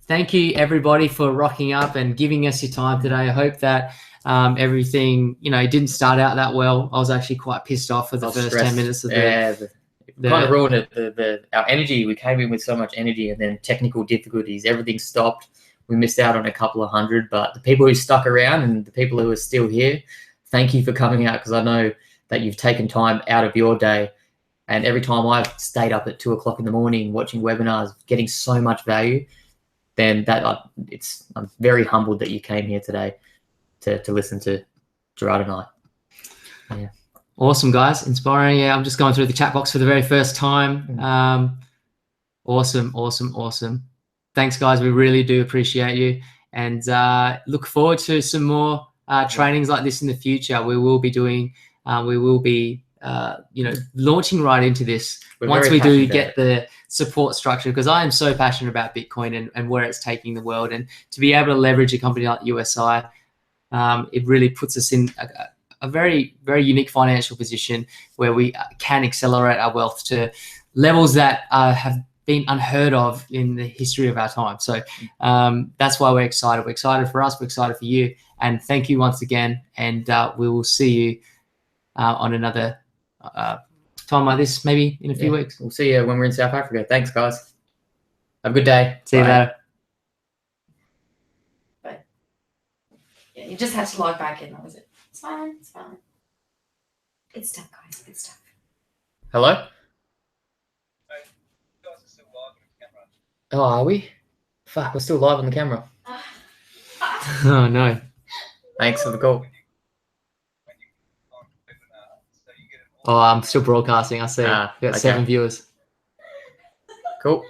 thank you, everybody, for rocking up and giving us your time today. I hope that everything, it didn't start out that well. I was actually quite pissed off for the first 10 minutes of kind of ruined it. Our energy, we came in with so much energy, and then technical difficulties, everything stopped. We missed out on a couple of hundred, but the people who stuck around and the people who are still here, thank you for coming out, because I know that you've taken time out of your day. And every time I've stayed up at 2 o'clock in the morning watching webinars, getting so much value, then I'm very humbled that you came here today to listen to Gerard and I. Yeah. Awesome, guys. Inspiring. Yeah, I'm just going through the chat box for the very first time. Awesome. Thanks, guys. We really do appreciate you, and look forward to some more trainings like this in the future. We will be doing, launching right into this once we do get the support structure, because I am so passionate about Bitcoin and where it's taking the world, and to be able to leverage a company like USI, it really puts us in a very, very unique financial position where we can accelerate our wealth to levels that have been unheard of in the history of our time. So that's why we're excited. We're excited for us. We're excited for you. And thank you once again. And we will see you on another time like this, maybe in a few Yeah. weeks. We'll see you when we're in South Africa. Thanks, guys. Have a good day. See you Bye. later. Yeah, you just had to log back in, that was it. It's fine, it's fine. Good stuff, guys, good stuff. Hello? Oh, are we? Fuck, we're still live on the camera. Oh no. Thanks for the call. Oh, I'm still broadcasting. I see. Ah, We got okay. 7 viewers. Cool.